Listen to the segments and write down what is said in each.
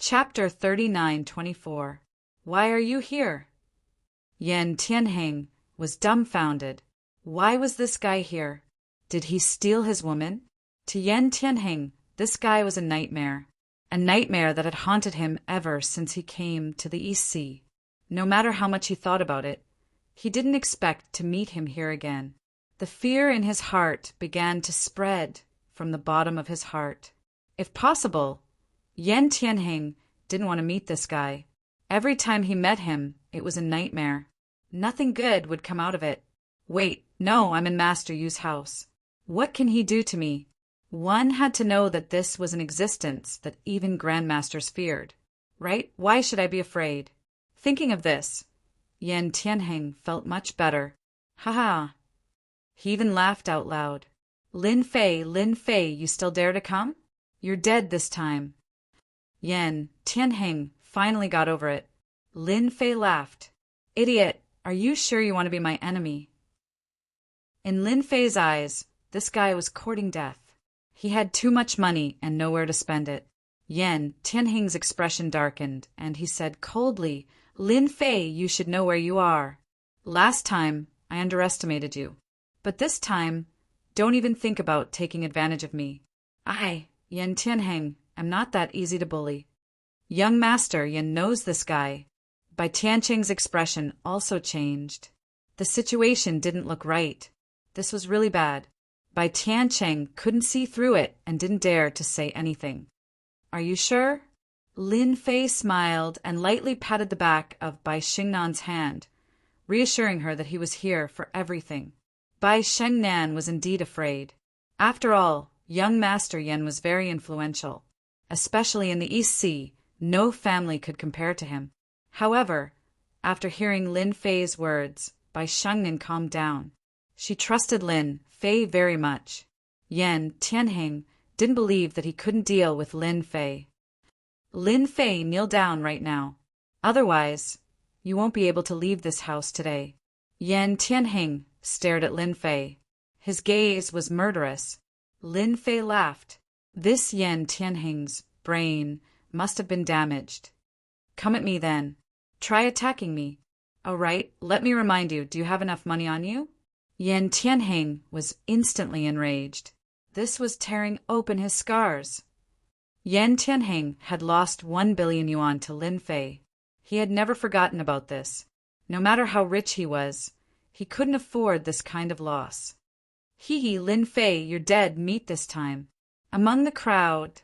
Chapter 39:24. Why are you here? Yan Tianheng was dumbfounded. Why was this guy here? Did he steal his woman? To Yan Tianheng, this guy was a nightmare that had haunted him ever since he came to the East Sea. No matter how much he thought about it, he didn't expect to meet him here again. The fear in his heart began to spread from the bottom of his heart. If possible, Yan Tianheng didn't want to meet this guy. Every time he met him, it was a nightmare. Nothing good would come out of it. Wait, no, I'm in Master Yu's house. What can he do to me? One had to know that this was an existence that even grandmasters feared. Right? Why should I be afraid? Thinking of this, Yan Tianheng felt much better. Ha! He even laughed out loud. Lin Fei, you still dare to come? You're dead this time. Yan Tianheng finally got over it. Lin Fei laughed. Idiot, are you sure you want to be my enemy? In Lin Fei's eyes, this guy was courting death. He had too much money and nowhere to spend it. Yan Tianheng's expression darkened, and he said coldly, Lin Fei, you should know where you are. Last time, I underestimated you. But this time, don't even think about taking advantage of me. I, Yan Tianheng, am not that easy to bully. Young Master Yan knows this guy. Bai Tiancheng's expression also changed. The situation didn't look right. This was really bad. Bai Tiancheng couldn't see through it and didn't dare to say anything. Are you sure? Lin Fei smiled and lightly patted the back of Bai Xingnan's hand, reassuring her that he was here for everything. Bai Xingnan was indeed afraid. After all, young Master Yan was very influential. Especially in the East Sea, no family could compare to him. However, after hearing Lin Fei's words, Bai Xingnan calmed down. She trusted Lin Fei very much. Yan Tianheng didn't believe that he couldn't deal with Lin Fei. Lin Fei, kneel down right now. Otherwise, you won't be able to leave this house today. Yan Tianheng stared at Lin Fei. His gaze was murderous. Lin Fei laughed. This Yan Tianheng's brain must have been damaged. Come at me then. Try attacking me. All right, let me remind you, do you have enough money on you? Yan Tianheng was instantly enraged. This was tearing open his scars. Yan Tianheng had lost 1 billion yuan to Lin Fei. He had never forgotten about this. No matter how rich he was, he couldn't afford this kind of loss. Hee, Lin Fei, you're dead, meet this time. Among the crowd,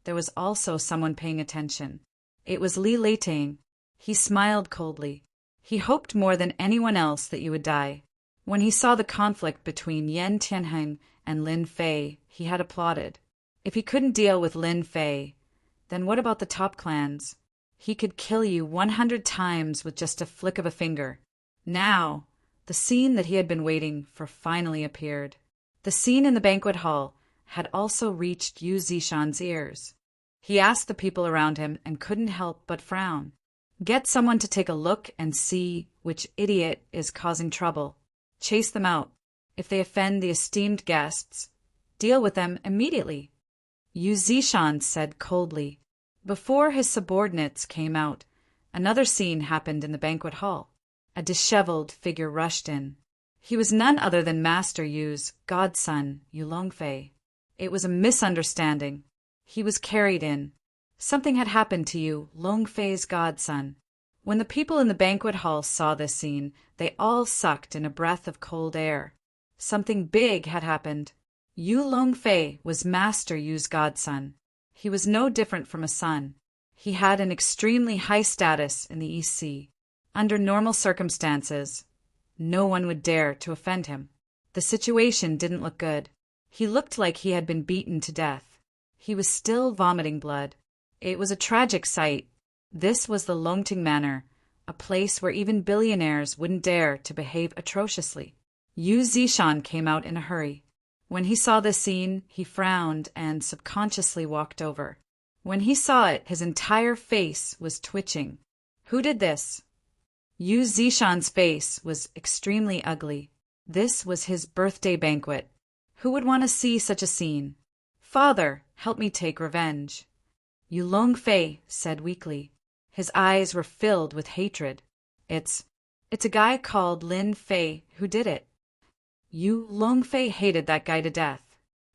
there was also someone paying attention. It was Li Leiting. He smiled coldly. He hoped more than anyone else that you would die. When he saw the conflict between Yan Tianheng and Lin Fei, he had applauded. If he couldn't deal with Lin Fei, then what about the top clans? He could kill you 100 times with just a flick of a finger. Now, the scene that he had been waiting for finally appeared. The scene in the banquet hall had also reached Yu Zishan's ears. He asked the people around him and couldn't help but frown. Get someone to take a look and see which idiot is causing trouble. Chase them out. If they offend the esteemed guests, deal with them immediately. Yu Zishan said coldly. Before his subordinates came out, another scene happened in the banquet hall. A disheveled figure rushed in. He was none other than Master Yu's godson, Yu Longfei. It was a misunderstanding. He was carried in. Something had happened to Yu Longfei's godson. When the people in the banquet hall saw this scene, they all sucked in a breath of cold air. Something big had happened. Yu Longfei was Master Yu's godson. He was no different from a son. He had an extremely high status in the East Sea. Under normal circumstances, no one would dare to offend him. The situation didn't look good. He looked like he had been beaten to death. He was still vomiting blood. It was a tragic sight. This was the Longting Manor, a place where even billionaires wouldn't dare to behave atrociously. Yu Zishan came out in a hurry. When he saw this scene, he frowned and subconsciously walked over. When he saw it, his entire face was twitching. Who did this? Yu Zishan's face was extremely ugly. This was his birthday banquet. Who would want to see such a scene? Father, help me take revenge. Yu Longfei said weakly. His eyes were filled with hatred. It's a guy called Lin Fei who did it. Yu Longfei hated that guy to death.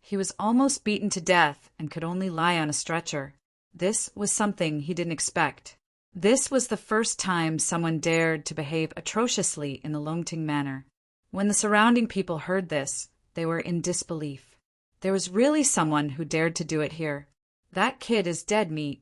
He was almost beaten to death and could only lie on a stretcher. This was something he didn't expect. This was the first time someone dared to behave atrociously in the Longting manner. When the surrounding people heard this, they were in disbelief. There was really someone who dared to do it here. That kid is dead meat.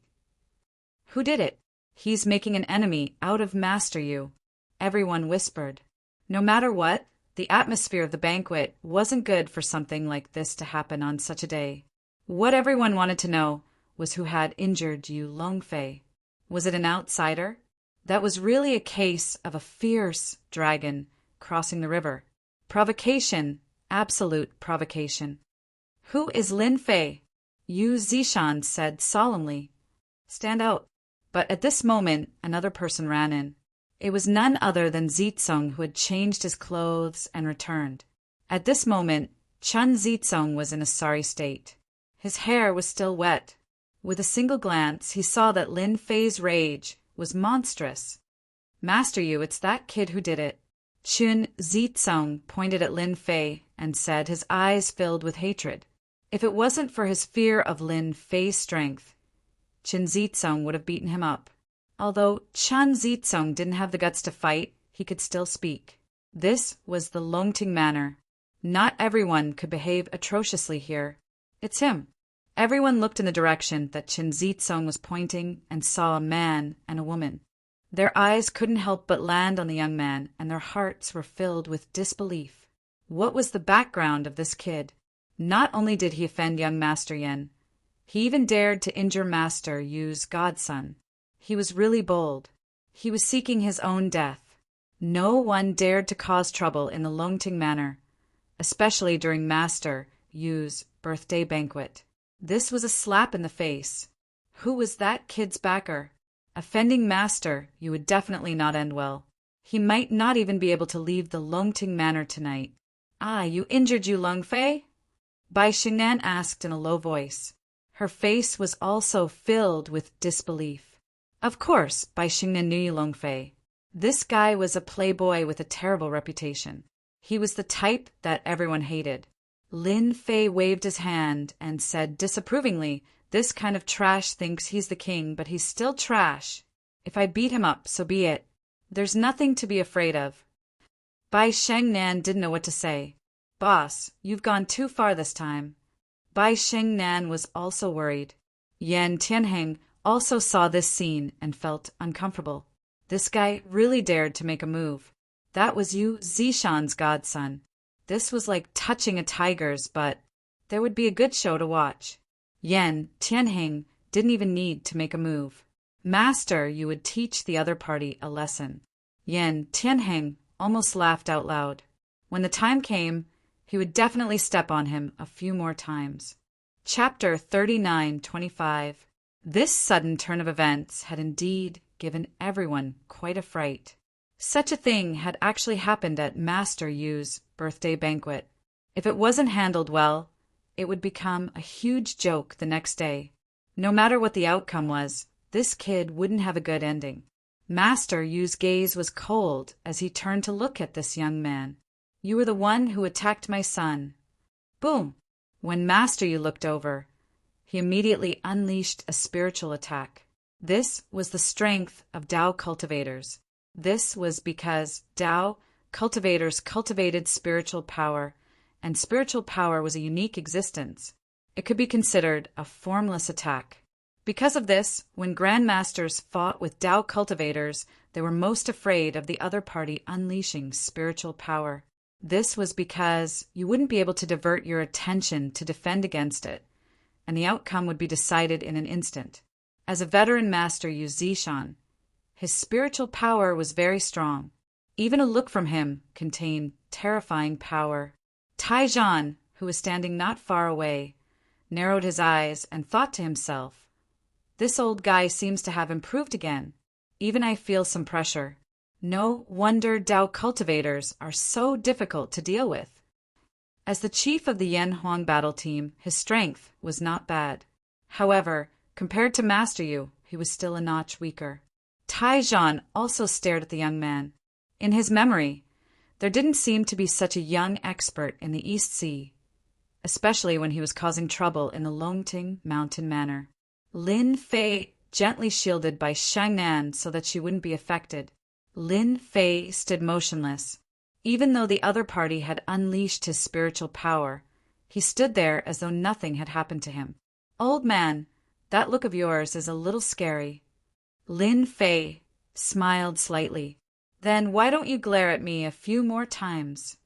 Who did it? He's making an enemy out of Master Yu. Everyone whispered. No matter what, the atmosphere of the banquet wasn't good for something like this to happen on such a day. What everyone wanted to know was who had injured Yu Longfei. Was it an outsider? That was really a case of a fierce dragon crossing the river. Provocation, absolute provocation. Who is Lin Fei? Yu Zishan said solemnly. Stand out. But at this moment, another person ran in. It was none other than Zitsong, who had changed his clothes and returned. At this moment, Chun Zitsong was in a sorry state. His hair was still wet. With a single glance, he saw that Lin Fei's rage was monstrous. Master Yu, it's that kid who did it. Chun Zitsong pointed at Lin Fei and said, his eyes filled with hatred. If it wasn't for his fear of Lin Fei's strength, Chun Zitsong would have beaten him up. Although Chun Zitsong didn't have the guts to fight, he could still speak. This was the Longting manner. Not everyone could behave atrociously here. It's him. Everyone looked in the direction that Chun Zitsong was pointing and saw a man and a woman. Their eyes couldn't help but land on the young man, and their hearts were filled with disbelief. What was the background of this kid? Not only did he offend young Master Yen, he even dared to injure Master Yu's godson. He was really bold. He was seeking his own death. No one dared to cause trouble in the Longting manor, especially during Master Yu's birthday banquet. This was a slap in the face. Who was that kid's backer? Offending Master Yu would definitely not end well. He might not even be able to leave the Longting manor tonight. Ah, you injured Yu Longfei? Bai Xingnan asked in a low voice. Her face was also filled with disbelief. Of course, Bai Xingnan knew Yu Longfei. This guy was a playboy with a terrible reputation. He was the type that everyone hated. Lin Fei waved his hand and said disapprovingly, this kind of trash thinks he's the king, but he's still trash. If I beat him up, so be it. There's nothing to be afraid of. Bai Shengnan didn't know what to say. Boss, you've gone too far this time. Bai Shengnan was also worried. Yan Tianheng also saw this scene and felt uncomfortable. This guy really dared to make a move. That was Yu Zishan's godson. This was like touching a tiger's, but there would be a good show to watch. Yan Tianheng didn't even need to make a move. Master Yu would teach the other party a lesson. Yan Tianheng almost laughed out loud. When the time came, he would definitely step on him a few more times. Chapter 39:25. This sudden turn of events had indeed given everyone quite a fright. Such a thing had actually happened at Master Yu's birthday banquet. If it wasn't handled well, it would become a huge joke the next day. No matter what the outcome was, this kid wouldn't have a good ending. Master Yu's gaze was cold as he turned to look at this young man. You were the one who attacked my son. Boom! When Master Yu looked over, he immediately unleashed a spiritual attack. This was the strength of Tao cultivators. This was because Tao cultivators cultivated spiritual power, and spiritual power was a unique existence. It could be considered a formless attack. Because of this, when grandmasters fought with Tao cultivators, they were most afraid of the other party unleashing spiritual power. This was because you wouldn't be able to divert your attention to defend against it, and the outcome would be decided in an instant. As a veteran master Yu Zishan, his spiritual power was very strong. Even a look from him contained terrifying power. Taizhan, who was standing not far away, narrowed his eyes and thought to himself, this old guy seems to have improved again. Even I feel some pressure. No wonder Tao cultivators are so difficult to deal with. As the chief of the Yan Huang battle team, his strength was not bad. However, Compared to Master Yu, he was still a notch weaker. Taizhan also stared at the young man. In his memory, there didn't seem to be such a young expert in the East Sea, especially when he was causing trouble in the Longting Mountain Manor. Lin Fei gently shielded by Shangnan so that she wouldn't be affected. Lin Fei stood motionless. Even though the other party had unleashed his spiritual power, he stood there as though nothing had happened to him. Old man, that look of yours is a little scary. Lin Fei smiled slightly. Then why don't you glare at me a few more times?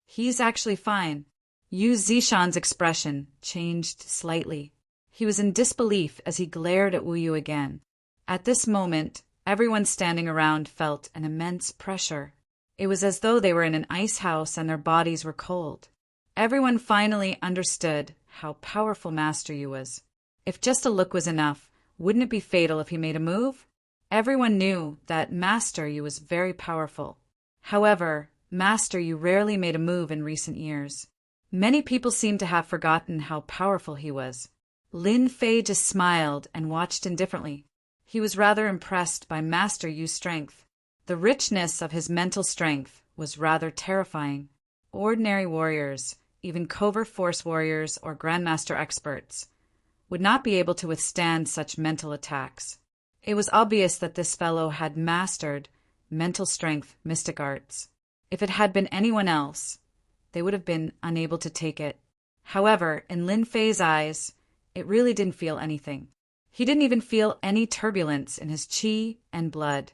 He's actually fine. Yu Zishan's expression changed slightly. He was in disbelief as he glared at Wu Yu again. At this moment, everyone standing around felt an immense pressure. It was as though they were in an ice house and their bodies were cold. Everyone finally understood how powerful Master Yu was. If just a look was enough, wouldn't it be fatal if he made a move? Everyone knew that Master Yu was very powerful. However, Master Yu rarely made a move in recent years. Many people seemed to have forgotten how powerful he was. Lin Fei just smiled and watched indifferently. He was rather impressed by Master Yu's strength. The richness of his mental strength was rather terrifying. Ordinary warriors, even covert force warriors or grandmaster experts, would not be able to withstand such mental attacks. It was obvious that this fellow had mastered mental strength mystic arts. If it had been anyone else, they would have been unable to take it. However, in Lin Fei's eyes, it really didn't feel anything. He didn't even feel any turbulence in his qi and blood.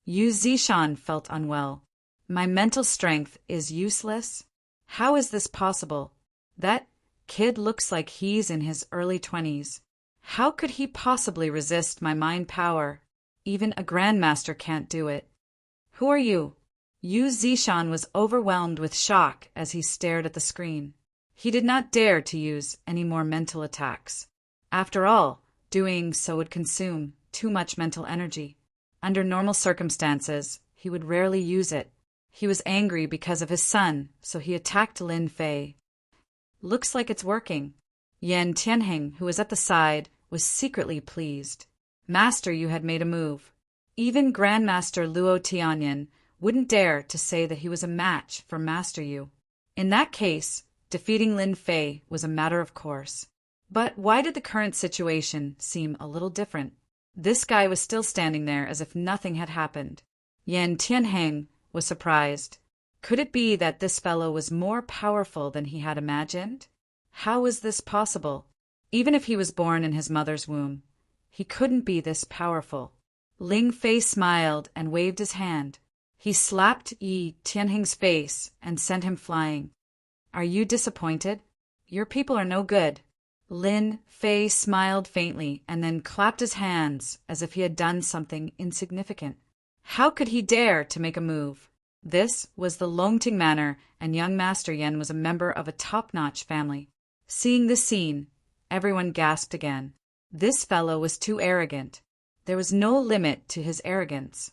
Yu Zishan felt unwell. My mental strength is useless? How is this possible? That kid looks like he's in his early 20s. How could he possibly resist my mind power? Even a grandmaster can't do it. Who are you? Yu Zishan was overwhelmed with shock as he stared at the screen. He did not dare to use any more mental attacks. After all, doing so would consume too much mental energy. Under normal circumstances, he would rarely use it. He was angry because of his son, so he attacked Lin Fei. Looks like it's working. Yan Tianheng, who was at the side, was secretly pleased. Master Yu had made a move. Even Grandmaster Luo Tianyan wouldn't dare to say that he was a match for Master Yu. In that case, defeating Lin Fei was a matter of course. But why did the current situation seem a little different? This guy was still standing there as if nothing had happened. Yan Tianheng was surprised. Could it be that this fellow was more powerful than he had imagined? How was this possible? Even if he was born in his mother's womb, he couldn't be this powerful. Ling Fei smiled and waved his hand. He slapped Yi Tianheng's face and sent him flying. Are you disappointed? Your people are no good. Lin Fei smiled faintly and then clapped his hands as if he had done something insignificant. How could he dare to make a move? This was the Longting Manor, and young Master Yen was a member of a top-notch family. Seeing this scene, everyone gasped again. This fellow was too arrogant. There was no limit to his arrogance.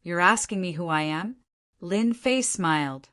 You're asking me who I am? Lin Fei smiled.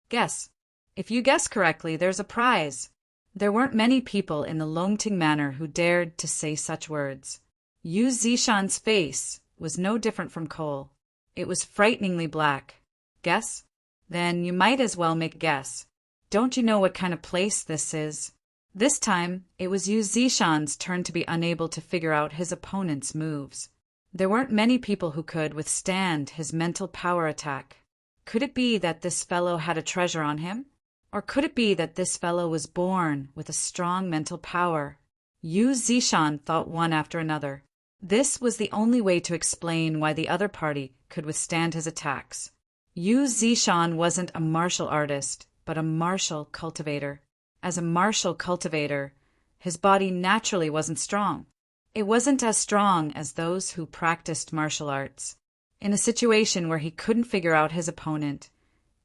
Guess. If you guess correctly, there's a prize. There weren't many people in the Longting Manor who dared to say such words. Yu Zishan's face was no different from coal. It was frighteningly black. Guess? Then you might as well make a guess. Don't you know what kind of place this is? This time, it was Yu Zishan's turn to be unable to figure out his opponent's moves. There weren't many people who could withstand his mental power attack. Could it be that this fellow had a treasure on him? Or could it be that this fellow was born with a strong mental power? Yu Zishan thought one after another. This was the only way to explain why the other party could withstand his attacks. Yu Zishan wasn't a martial artist, but a martial cultivator. As a martial cultivator, his body naturally wasn't strong. It wasn't as strong as those who practiced martial arts. In a situation where he couldn't figure out his opponent,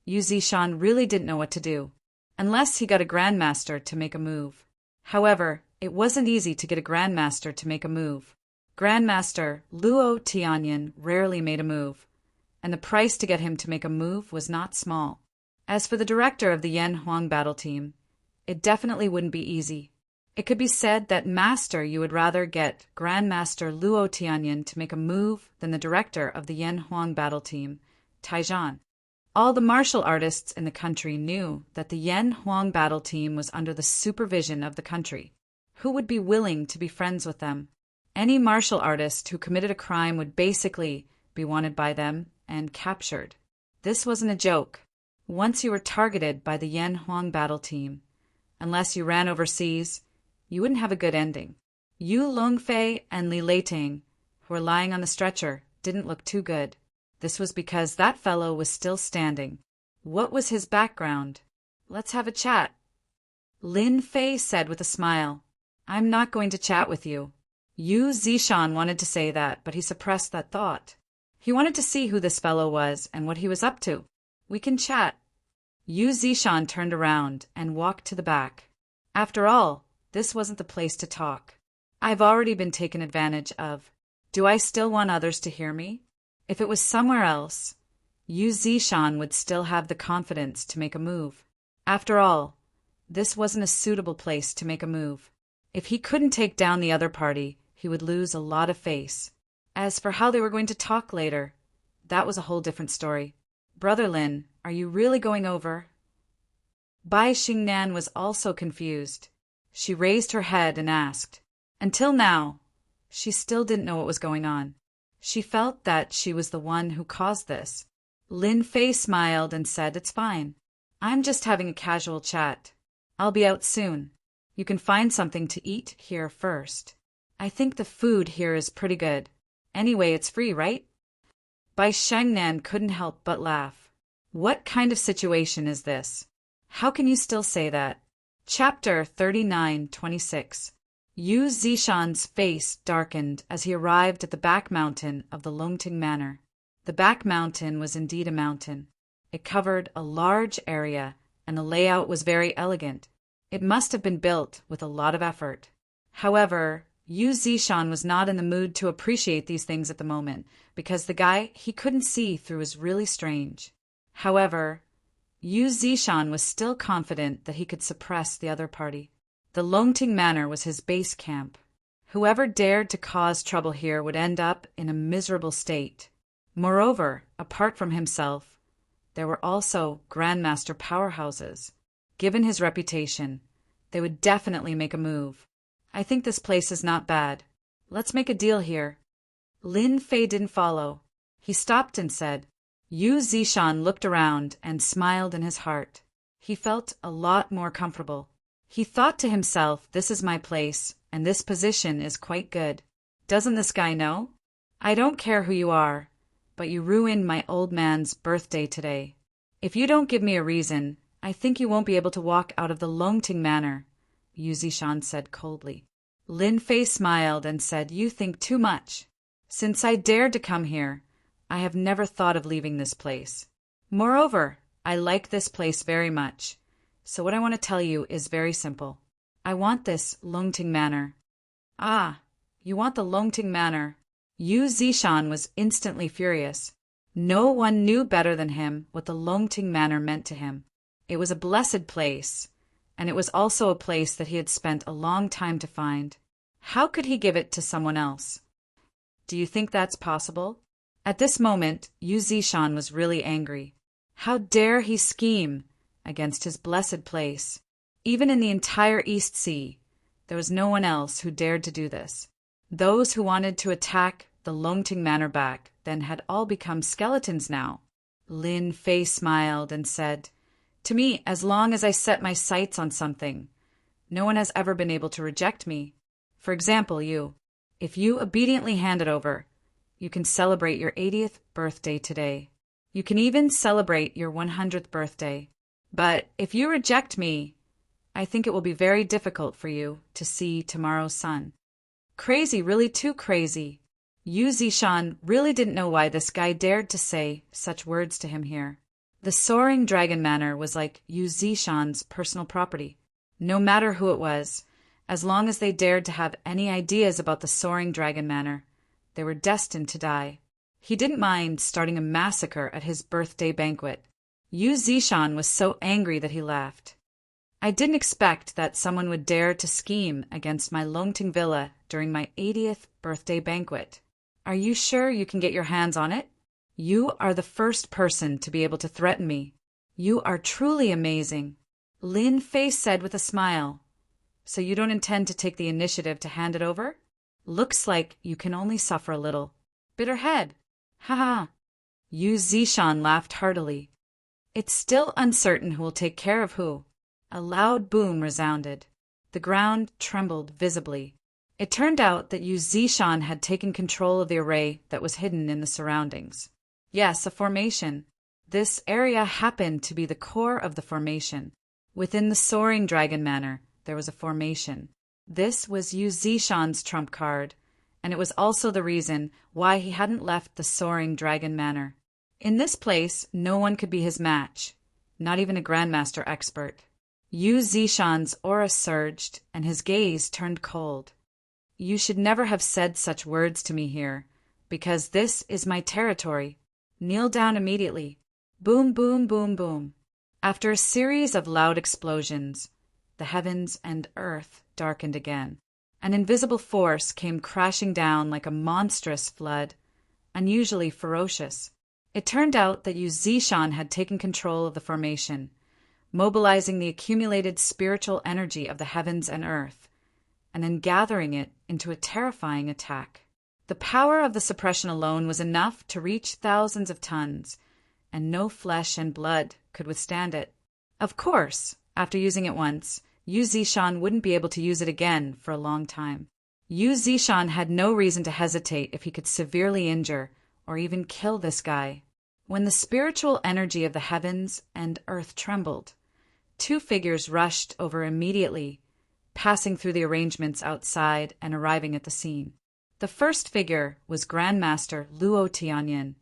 Yu Zishan really didn't know what to do, unless he got a grandmaster to make a move. However, it wasn't easy to get a grandmaster to make a move. Grandmaster Luo Tianyan rarely made a move, and the price to get him to make a move was not small. As for the director of the Yan Huang battle team, it definitely wouldn't be easy. It could be said that Master, you would rather get Grandmaster Luo Tianyan to make a move than the director of the Yan Huang battle team, Taijan. All the martial artists in the country knew that the Yan Huang battle team was under the supervision of the country. Who would be willing to be friends with them? Any martial artist who committed a crime would basically be wanted by them and captured. This wasn't a joke. Once you were targeted by the Yan Huang battle team, unless you ran overseas, you wouldn't have a good ending. Yu Longfei and Li Leitang, who were lying on the stretcher, didn't look too good. This was because that fellow was still standing. What was his background? Let's have a chat. Lin Fei said with a smile. I'm not going to chat with you. Yu Zishan wanted to say that, but he suppressed that thought. He wanted to see who this fellow was and what he was up to. We can chat. Yu Zishan turned around and walked to the back. After all, this wasn't the place to talk. I've already been taken advantage of. Do I still want others to hear me? If it was somewhere else, Yu Zishan would still have the confidence to make a move. After all, this wasn't a suitable place to make a move. If he couldn't take down the other party, he would lose a lot of face. As for how they were going to talk later, that was a whole different story. Brother Lin, are you really going over? Bai Xingnan was also confused. She raised her head and asked. Until now, she still didn't know what was going on. She felt that she was the one who caused this. Lin Fei smiled and said, It's fine. I'm just having a casual chat. I'll be out soon. You can find something to eat here first. I think the food here is pretty good. Anyway, it's free, right? Bai Shengnan couldn't help but laugh. What kind of situation is this? How can you still say that? Chapter 39:26. Yu Zishan's face darkened as he arrived at the back mountain of the Longting Manor. The back mountain was indeed a mountain. It covered a large area, and the layout was very elegant. It must have been built with a lot of effort. However, Yu Zishan was not in the mood to appreciate these things at the moment, because the guy he couldn't see through was really strange. However, Yu Zishan was still confident that he could suppress the other party. The Longting Manor was his base camp. Whoever dared to cause trouble here would end up in a miserable state. Moreover, apart from himself, there were also Grandmaster powerhouses. Given his reputation, they would definitely make a move. I think this place is not bad. Let's make a deal here. Lin Fei didn't follow. He stopped and said. Yu Zishan looked around and smiled in his heart. He felt a lot more comfortable. He thought to himself, this is my place, and this position is quite good. Doesn't this guy know? I don't care who you are, but you ruined my old man's birthday today. If you don't give me a reason, I think you won't be able to walk out of the Longting Manor, Yu Zishan said coldly. Lin Fei smiled and said, You think too much. Since I dared to come here, I have never thought of leaving this place. Moreover, I like this place very much. So what I want to tell you is very simple. I want this Longting Manor. Ah, you want the Longting Manor. Yu Zishan was instantly furious. No one knew better than him what the Longting Manor meant to him. It was a blessed place, and it was also a place that he had spent a long time to find. How could he give it to someone else? Do you think that's possible? At this moment, Yu Zishan was really angry. How dare he scheme against his blessed place? Even in the entire East Sea, there was no one else who dared to do this. Those who wanted to attack the Longting Manor back then had all become skeletons now. Lin Fei smiled and said, To me, as long as I set my sights on something, no one has ever been able to reject me. For example, you. If you obediently hand it over, you can celebrate your 80th birthday today. You can even celebrate your 100th birthday. But if you reject me, I think it will be very difficult for you to see tomorrow's sun. Crazy, really too crazy. Yu Zishan really didn't know why this guy dared to say such words to him here. The Soaring Dragon Manor was like Yu Zishan's personal property. No matter who it was, as long as they dared to have any ideas about the Soaring Dragon Manor, they were destined to die. He didn't mind starting a massacre at his birthday banquet. Yu Zishan was so angry that he laughed. I didn't expect that someone would dare to scheme against my Longting villa during my 80th birthday banquet. Are you sure you can get your hands on it? You are the first person to be able to threaten me. You are truly amazing, Lin Fei said with a smile. So you don't intend to take the initiative to hand it over? Looks like you can only suffer a little. Bitter head. Ha ha. Yu Zishan laughed heartily. It's still uncertain who will take care of who. A loud boom resounded. The ground trembled visibly. It turned out that Yu Zishan had taken control of the array that was hidden in the surroundings. Yes, a formation. This area happened to be the core of the formation. Within the Soaring Dragon Manor, there was a formation. This was Yu Zishan's trump card, and it was also the reason why he hadn't left the Soaring Dragon Manor. In this place, no one could be his match, not even a Grandmaster expert. Yu Zishan's aura surged, and his gaze turned cold. You should never have said such words to me here, because this is my territory. Kneel down immediately. Boom, boom, boom, boom. After a series of loud explosions, the heavens and earth darkened again. An invisible force came crashing down like a monstrous flood, unusually ferocious. It turned out that Yu Zishan had taken control of the formation, mobilizing the accumulated spiritual energy of the heavens and earth, and then gathering it into a terrifying attack. The power of the suppression alone was enough to reach thousands of tons, and no flesh and blood could withstand it. Of course, after using it once, Yu Zishan wouldn't be able to use it again for a long time. Yu Zishan had no reason to hesitate if he could severely injure or even kill this guy. When the spiritual energy of the heavens and earth trembled, two figures rushed over immediately, passing through the arrangements outside and arriving at the scene. The first figure was Grandmaster Luo Tianyin,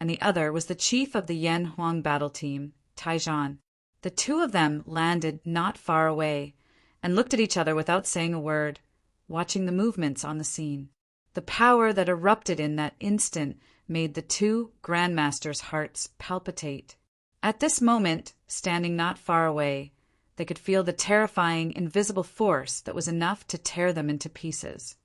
and the other was the chief of the Yan Huang battle team, Taizhan. The two of them landed not far away and looked at each other without saying a word, watching the movements on the scene. The power that erupted in that instant made the two Grandmasters' hearts palpitate. At this moment, standing not far away, they could feel the terrifying, invisible force that was enough to tear them into pieces.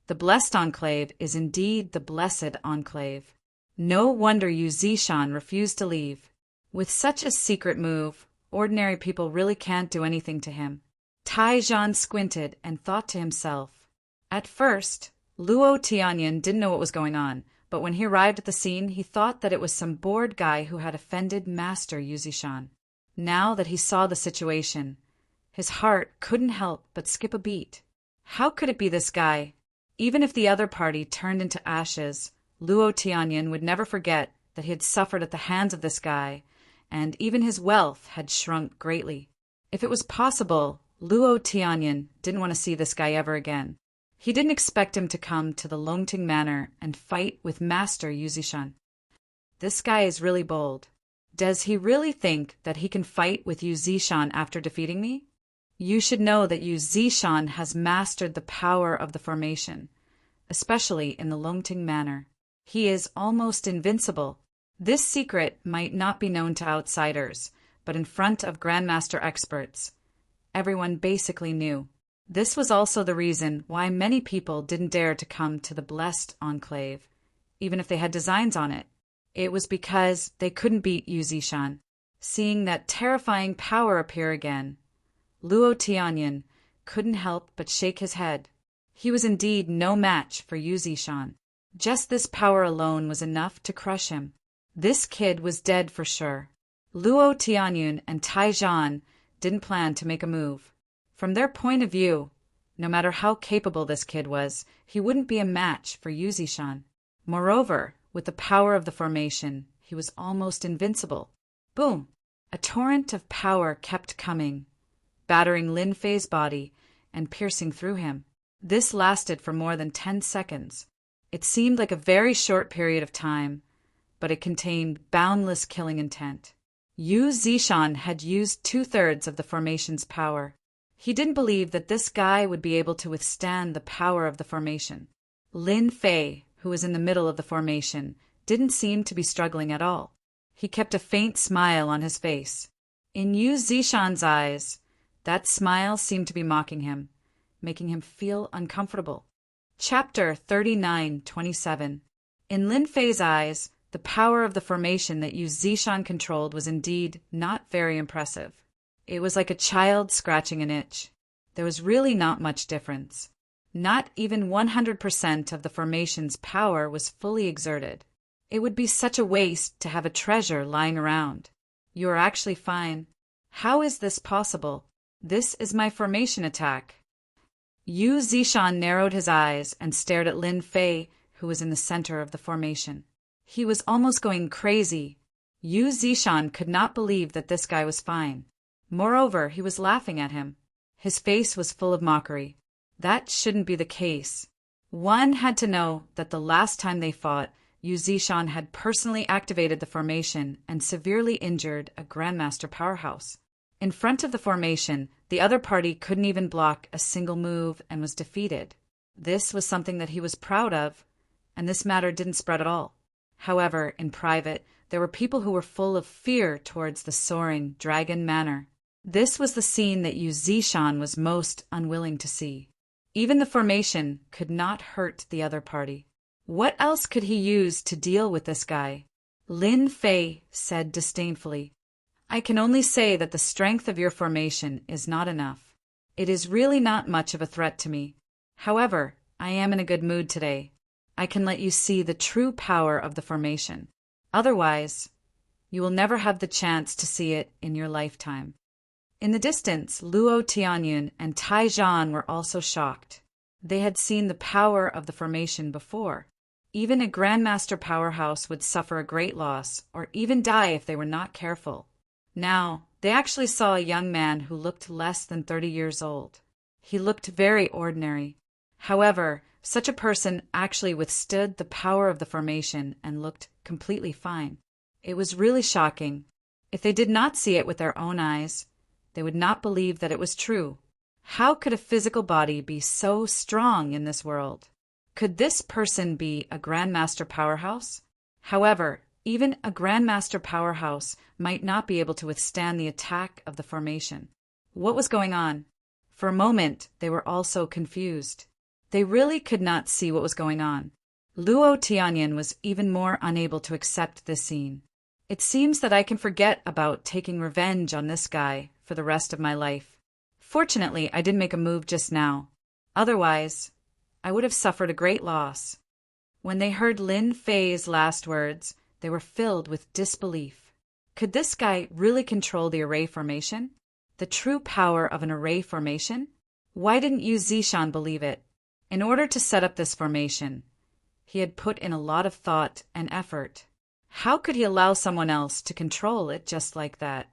The Blessed Enclave is indeed the Blessed Enclave. No wonder Yu Zishan refused to leave. With such a secret move, ordinary people really can't do anything to him. Taizhan squinted and thought to himself. At first, Luo Tianyin didn't know what was going on, but when he arrived at the scene, he thought that it was some bored guy who had offended Master Yu Zishan. Now that he saw the situation, his heart couldn't help but skip a beat. How could it be this guy? Even if the other party turned into ashes, Luo Tianyin would never forget that he had suffered at the hands of this guy, and even his wealth had shrunk greatly. If it was possible, Luo Tianyin didn't want to see this guy ever again. He didn't expect him to come to the Longting Manor and fight with Master Yu Zishan. This guy is really bold. Does he really think that he can fight with Yu Zishan after defeating me? You should know that Yu Zishan has mastered the power of the formation, especially in the Longting Manor. He is almost invincible. This secret might not be known to outsiders, but in front of Grandmaster experts, everyone basically knew. This was also the reason why many people didn't dare to come to the Blessed Enclave, even if they had designs on it. It was because they couldn't beat Yu Zishan. Seeing that terrifying power appear again, Luo Tianyin couldn't help but shake his head. He was indeed no match for Yu Zishan. Just this power alone was enough to crush him. This kid was dead for sure. Luo Tianyin and Taizhan didn't plan to make a move. From their point of view, no matter how capable this kid was, he wouldn't be a match for Yu Zishan. Moreover, with the power of the formation, he was almost invincible. Boom! A torrent of power kept coming, battering Lin Fei's body and piercing through him. This lasted for more than 10 seconds. It seemed like a very short period of time, but it contained boundless killing intent. Yu Zishan had used 2/3 of the formation's power. He didn't believe that this guy would be able to withstand the power of the formation. Lin Fei, who was in the middle of the formation, didn't seem to be struggling at all. He kept a faint smile on his face. In Yu Zishan's eyes, That smile seemed to be mocking him, making him feel uncomfortable. Chapter 39:27. In Lin Fei's eyes, the power of the formation that Yu Zishan controlled was indeed not very impressive. It was like a child scratching an itch. There was really not much difference. Not even 100% of the formation's power was fully exerted. It would be such a waste to have a treasure lying around. You are actually fine. How is this possible? This is my formation attack. Yu Zishan narrowed his eyes and stared at Lin Fei, who was in the center of the formation. He was almost going crazy. Yu Zishan could not believe that this guy was fine. Moreover, he was laughing at him. His face was full of mockery. That shouldn't be the case. One had to know that the last time they fought, Yu Zishan had personally activated the formation and severely injured a Grandmaster powerhouse. In front of the formation, the other party couldn't even block a single move and was defeated. This was something that he was proud of, and this matter didn't spread at all. However, in private, there were people who were full of fear towards the soaring dragon manor. This was the scene that Yu Zishan was most unwilling to see. Even the formation could not hurt the other party. What else could he use to deal with this guy? Lin Fei said disdainfully, I can only say that the strength of your formation is not enough. It is really not much of a threat to me. However, I am in a good mood today. I can let you see the true power of the formation. Otherwise, you will never have the chance to see it in your lifetime. In the distance, Luo Tianyun and Tai Zhan were also shocked. They had seen the power of the formation before. Even a Grandmaster powerhouse would suffer a great loss, or even die if they were not careful. Now, they actually saw a young man who looked less than 30 years old. He looked very ordinary. However, such a person actually withstood the power of the formation and looked completely fine. It was really shocking. If they did not see it with their own eyes, they would not believe that it was true. How could a physical body be so strong in this world? Could this person be a Grandmaster powerhouse? However, even a Grandmaster powerhouse might not be able to withstand the attack of the formation. What was going on? For a moment, they were all so confused. They really could not see what was going on. Luo Tianyun was even more unable to accept this scene. It seems that I can forget about taking revenge on this guy for the rest of my life. Fortunately, I didn't make a move just now. Otherwise, I would have suffered a great loss. When they heard Lin Fei's last words, they were filled with disbelief. Could this guy really control the array formation? The true power of an array formation? Why didn't Yu Zishan believe it? In order to set up this formation, he had put in a lot of thought and effort. How could he allow someone else to control it just like that?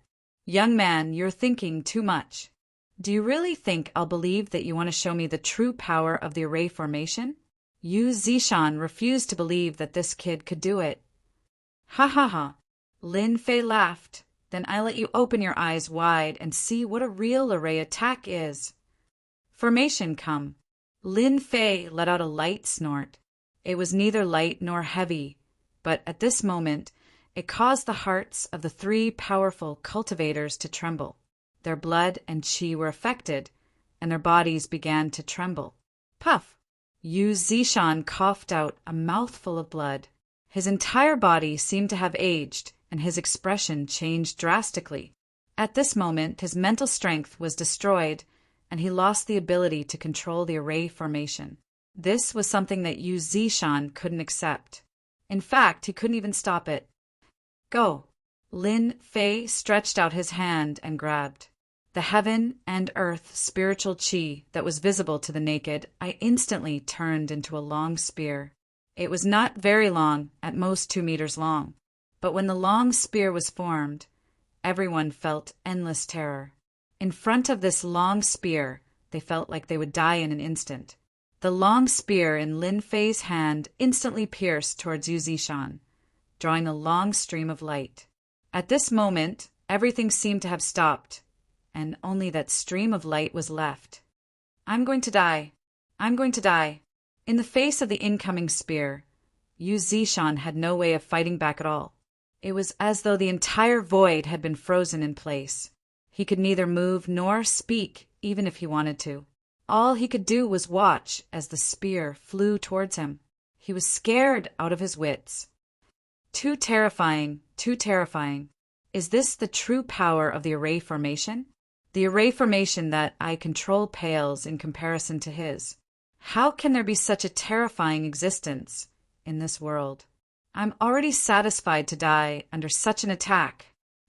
Young man, you're thinking too much. Do you really think I'll believe that you want to show me the true power of the array formation? Yu Zishan refused to believe that this kid could do it. Ha ha ha. Lin Fei laughed. Then I let you open your eyes wide and see what a real array attack is. Formation come. Lin Fei let out a light snort. It was neither light nor heavy, but at this moment it caused the hearts of the 3 powerful cultivators to tremble. Their blood and qi were affected, and their bodies began to tremble. Puff! Yu Zishan coughed out a mouthful of blood. His entire body seemed to have aged, and his expression changed drastically. At this moment, his mental strength was destroyed, and he lost the ability to control the array formation. This was something that Yu Zishan couldn't accept. In fact, he couldn't even stop it. Go! Lin Fei stretched out his hand and grabbed. The heaven and earth spiritual qi that was visible to the naked eye instantly turned into a long spear. It was not very long, at most 2 meters long. But when the long spear was formed, everyone felt endless terror. In front of this long spear, they felt like they would die in an instant. The long spear in Lin Fei's hand instantly pierced towards Yu Zishan, drawing a long stream of light. At this moment, everything seemed to have stopped, and only that stream of light was left. I'm going to die. I'm going to die. In the face of the incoming spear, Yu Zishan had no way of fighting back at all. It was as though the entire void had been frozen in place. He could neither move nor speak, even if he wanted to. All he could do was watch as the spear flew towards him. He was scared out of his wits. Too terrifying, too terrifying. Is this the true power of the array formation? The array formation that I control pales in comparison to his. How can there be such a terrifying existence in this world? I'm already satisfied to die under such an attack.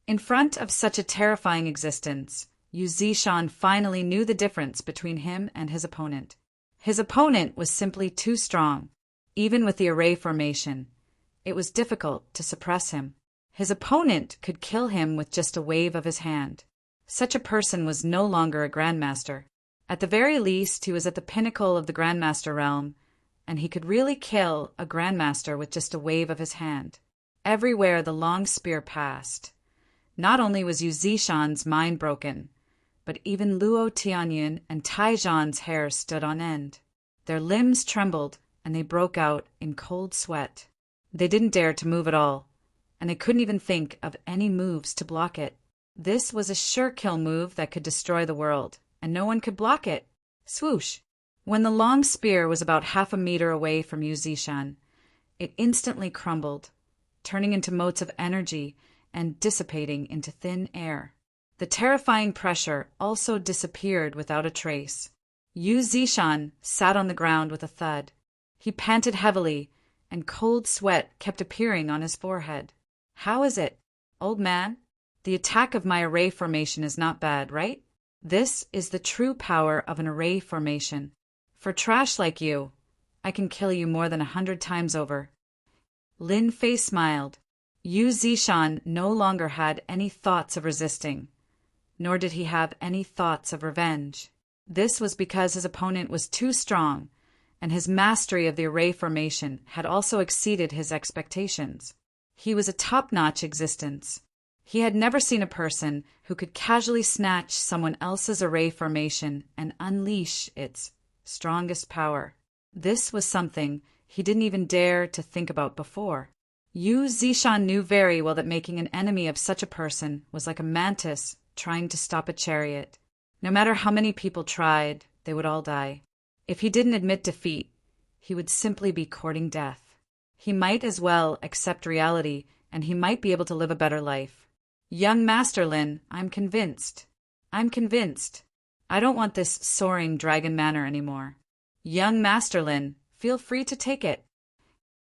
In front of such a terrifying existence, Yu Zishan finally knew the difference between him and his opponent. His opponent was simply too strong. Even with the array formation, it was difficult to suppress him. His opponent could kill him with just a wave of his hand. Such a person was no longer a grandmaster. At the very least, he was at the pinnacle of the grandmaster realm, and he could really kill a grandmaster with just a wave of his hand. Everywhere the long spear passed. Not only was Yu Zishan's mind broken, but even Luo Tianyin and Taizhan's hair stood on end. Their limbs trembled, and they broke out in cold sweat. They didn't dare to move at all, and they couldn't even think of any moves to block it. This was a sure kill move that could destroy the world, and no one could block it. Swoosh! When the long spear was about half a meter away from Yu Zishan, it instantly crumbled, turning into motes of energy and dissipating into thin air. The terrifying pressure also disappeared without a trace. Yu Zishan sat on the ground with a thud. He panted heavily, and cold sweat kept appearing on his forehead. How is it, old man? The attack of my array formation is not bad, right? This is the true power of an array formation. For trash like you, I can kill you more than 100 times over. Lin Fei smiled. Yu Zishan no longer had any thoughts of resisting, nor did he have any thoughts of revenge. This was because his opponent was too strong, and his mastery of the array formation had also exceeded his expectations. He was a top-notch existence. He had never seen a person who could casually snatch someone else's array formation and unleash its strongest power. This was something he didn't even dare to think about before. Yu Zishan knew very well that making an enemy of such a person was like a mantis trying to stop a chariot. No matter how many people tried, they would all die. If he didn't admit defeat, he would simply be courting death. He might as well accept reality, and he might be able to live a better life. Young Master Lin, I'm convinced. I don't want this soaring dragon manor anymore. Young Master Lin, feel free to take it.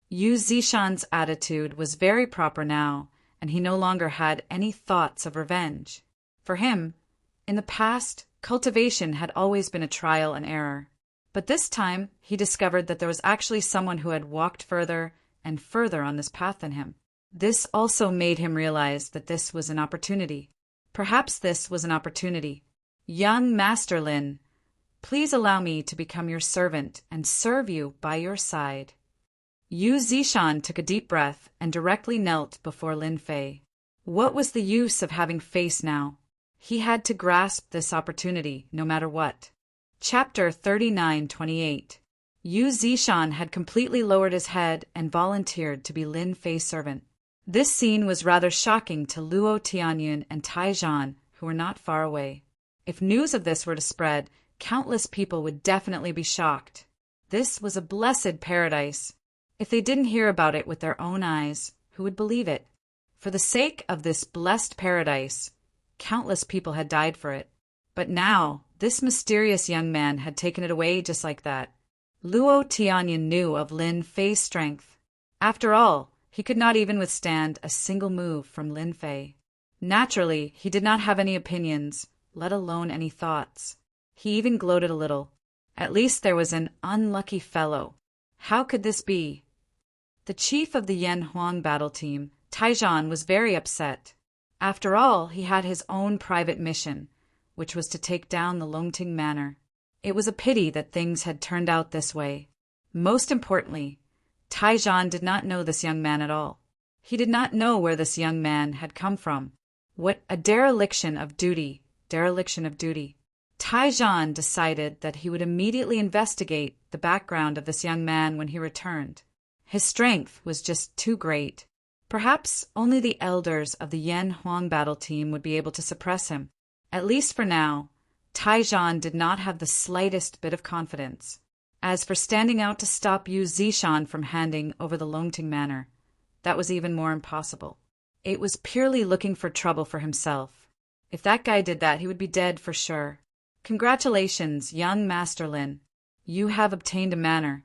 Yu Zishan's attitude was very proper now, and he no longer had any thoughts of revenge. For him, in the past, cultivation had always been a trial and error. But this time, he discovered that there was actually someone who had walked further and further on this path than him. This also made him realize that this was an opportunity. Perhaps this was an opportunity. Young Master Lin, please allow me to become your servant and serve you by your side. Yu Zishan took a deep breath and directly knelt before Lin Fei. What was the use of having face now? He had to grasp this opportunity, no matter what. Chapter 39:28. Yu Zishan had completely lowered his head and volunteered to be Lin Fei's servant. This scene was rather shocking to Luo Tianyin and Taizhan, who were not far away. If news of this were to spread, countless people would definitely be shocked. This was a blessed paradise. If they didn't hear about it with their own eyes, who would believe it? For the sake of this blessed paradise, countless people had died for it. But now, this mysterious young man had taken it away just like that. Luo Tianyin knew of Lin Fei's strength. After all, he could not even withstand a single move from Lin Fei. Naturally, he did not have any opinions, let alone any thoughts. He even gloated a little. At least there was an unlucky fellow. How could this be? The chief of the Yan Huang battle team, Taizhan, was very upset. After all, he had his own private mission, which was to take down the Longting Manor. It was a pity that things had turned out this way. Most importantly, Taizhan did not know this young man at all. He did not know where this young man had come from. What a dereliction of duty, Taizhan decided that he would immediately investigate the background of this young man when he returned. His strength was just too great. Perhaps only the elders of the Yan Huang battle team would be able to suppress him. At least for now, Taijan did not have the slightest bit of confidence. As for standing out to stop Yu Zishan from handing over the Longting Manor, that was even more impossible. It was purely looking for trouble for himself. If that guy did that, he would be dead for sure. Congratulations, young Master Lin. You have obtained a manor.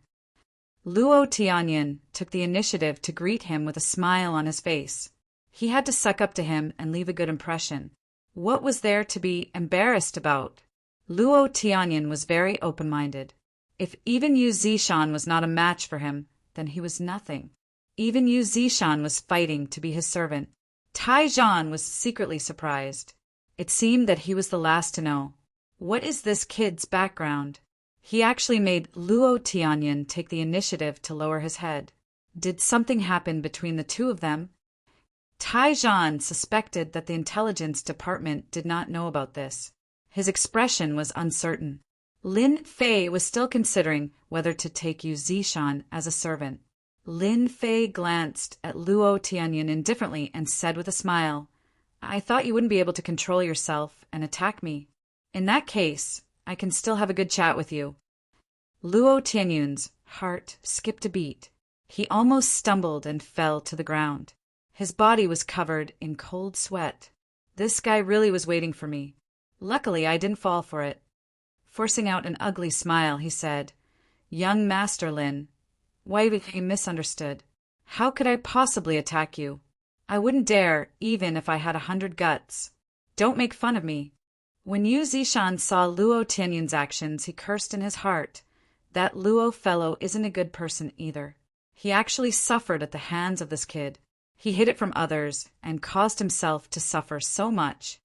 Luo Tianyin took the initiative to greet him with a smile on his face. He had to suck up to him and leave a good impression. What was there to be embarrassed about? Luo Tianyin was very open-minded. If even Yu Zishan was not a match for him, then he was nothing. Even Yu Zishan was fighting to be his servant. Taijan was secretly surprised. It seemed that he was the last to know. What is this kid's background? He actually made Luo Tianyin take the initiative to lower his head. Did something happen between the two of them? Taijan suspected that the intelligence department did not know about this. His expression was uncertain. Lin Fei was still considering whether to take Yu Zishan as a servant. Lin Fei glanced at Luo Tianyin indifferently and said with a smile, "I thought you wouldn't be able to control yourself and attack me. In that case, I can still have a good chat with you." Luo Tianyun's heart skipped a beat. He almost stumbled and fell to the ground. His body was covered in cold sweat. This guy really was waiting for me. Luckily, I didn't fall for it. Forcing out an ugly smile, he said, "Young Master Lin, why have you misunderstood? How could I possibly attack you? I wouldn't dare, even if I had 100 guts. Don't make fun of me." When Yu Zishan saw Luo Tianyun's actions, he cursed in his heart. That Luo fellow isn't a good person either. He actually suffered at the hands of this kid. He hid it from others and caused himself to suffer so much.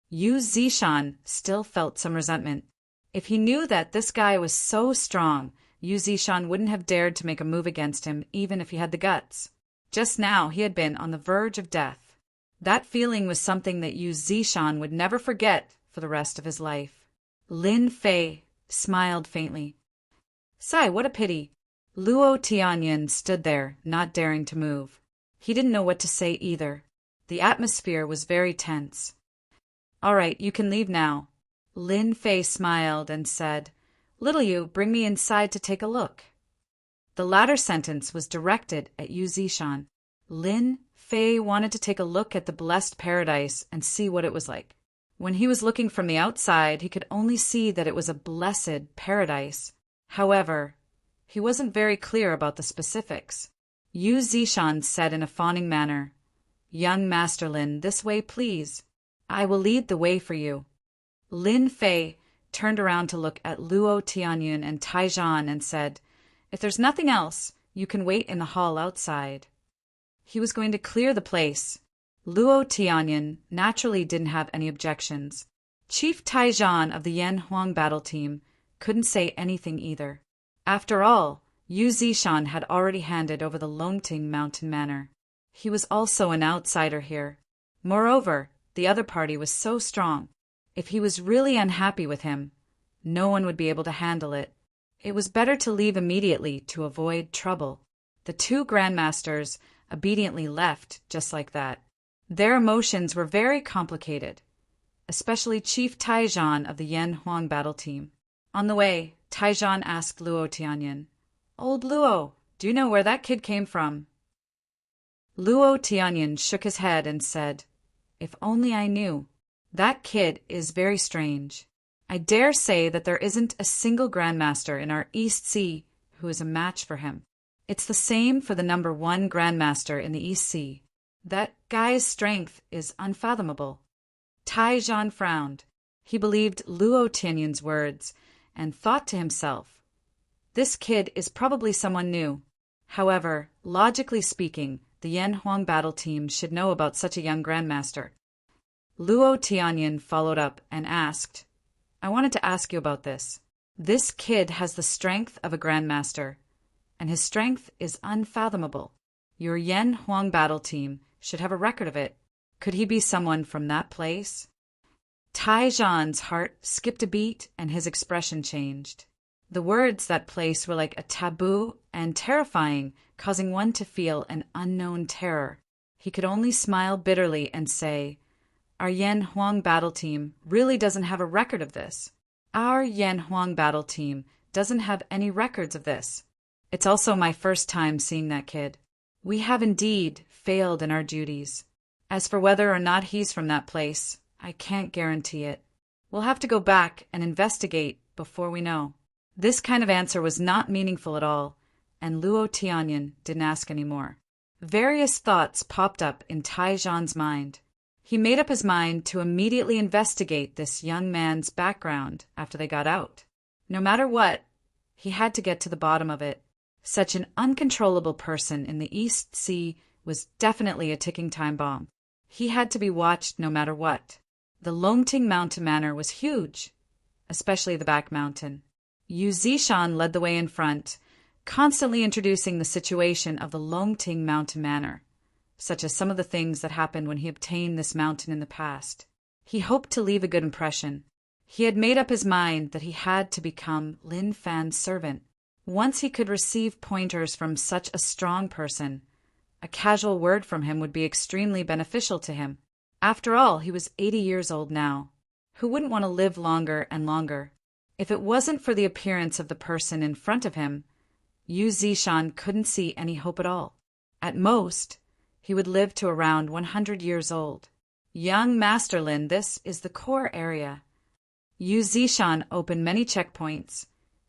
Yu Zishan still felt some resentment. If he knew that this guy was so strong, Yu Zishan wouldn't have dared to make a move against him even if he had the guts. Just now he had been on the verge of death. That feeling was something that Yu Zishan would never forget for the rest of his life. Lin Fei smiled faintly. "Sai, what a pity." Luo Tianyin stood there, not daring to move. He didn't know what to say either. The atmosphere was very tense. "All right, you can leave now." Lin Fei smiled and said, "Little Yu, bring me inside to take a look." The latter sentence was directed at Yu Zishan. Lin Fei wanted to take a look at the blessed paradise and see what it was like. When he was looking from the outside, he could only see that it was a blessed paradise. However, he wasn't very clear about the specifics. Yu Zishan said in a fawning manner, "Young Master Lin, this way, please. I will lead the way for you." Lin Fei turned around to look at Luo Tianyun and Taijan and said, "If there's nothing else, you can wait in the hall outside." He was going to clear the place. Luo Tianyin naturally didn't have any objections. Chief Taijan of the Yan Huang battle team couldn't say anything either. After all, Yu Zishan had already handed over the Longting Mountain Manor. He was also an outsider here. Moreover, the other party was so strong. If he was really unhappy with him, no one would be able to handle it. It was better to leave immediately to avoid trouble. The two grandmasters obediently left just like that. Their emotions were very complicated, especially Chief Taijan of the Yan Huang battle team. On the way, Taijan asked Luo Tianyin, "Old Luo, do you know where that kid came from?" Luo Tianyin shook his head and said, "If only I knew. That kid is very strange. I dare say that there isn't a single grandmaster in our East Sea who is a match for him. It's the same for the number 1 grandmaster in the East Sea. That guy's strength is unfathomable." Taijan frowned. He believed Luo Tianyun's words and thought to himself, "This kid is probably someone new." However, logically speaking, the Yan Huang battle team should know about such a young grandmaster. Luo Tianyin followed up and asked, "I wanted to ask you about this. This kid has the strength of a grandmaster, and his strength is unfathomable. Your Yan Huang battle team should have a record of it. Could he be someone from that place?" Taijan's heart skipped a beat and his expression changed. The words "that place" were like a taboo and terrifying, causing one to feel an unknown terror. He could only smile bitterly and say, our Yan Huang battle team really doesn't have a record of this. Our Yan Huang battle team doesn't have any records of this. It's also my first time seeing that kid. We have indeed failed in our duties. As for whether or not he's from that place, I can't guarantee it. We'll have to go back and investigate before we know." This kind of answer was not meaningful at all, and Luo Tianyan didn't ask any more. Various thoughts popped up in Taijian's mind. He made up his mind to immediately investigate this young man's background after they got out. No matter what, he had to get to the bottom of it. Such an uncontrollable person in the East Sea was definitely a ticking time bomb. He had to be watched no matter what. The Longting Mountain Manor was huge, especially the back mountain. Yu Zishan led the way in front, constantly introducing the situation of the Longting Mountain Manor, such as some of the things that happened when he obtained this mountain in the past. He hoped to leave a good impression. He had made up his mind that he had to become Lin Fan's servant. Once he could receive pointers from such a strong person, a casual word from him would be extremely beneficial to him. After all, he was 80 years old now. Who wouldn't want to live longer and longer? If it wasn't for the appearance of the person in front of him, Yu Zishan couldn't see any hope at all. At most, he would live to around 100 years old. Young Master Lin, this is the core area. Yu Zishan opened many checkpoints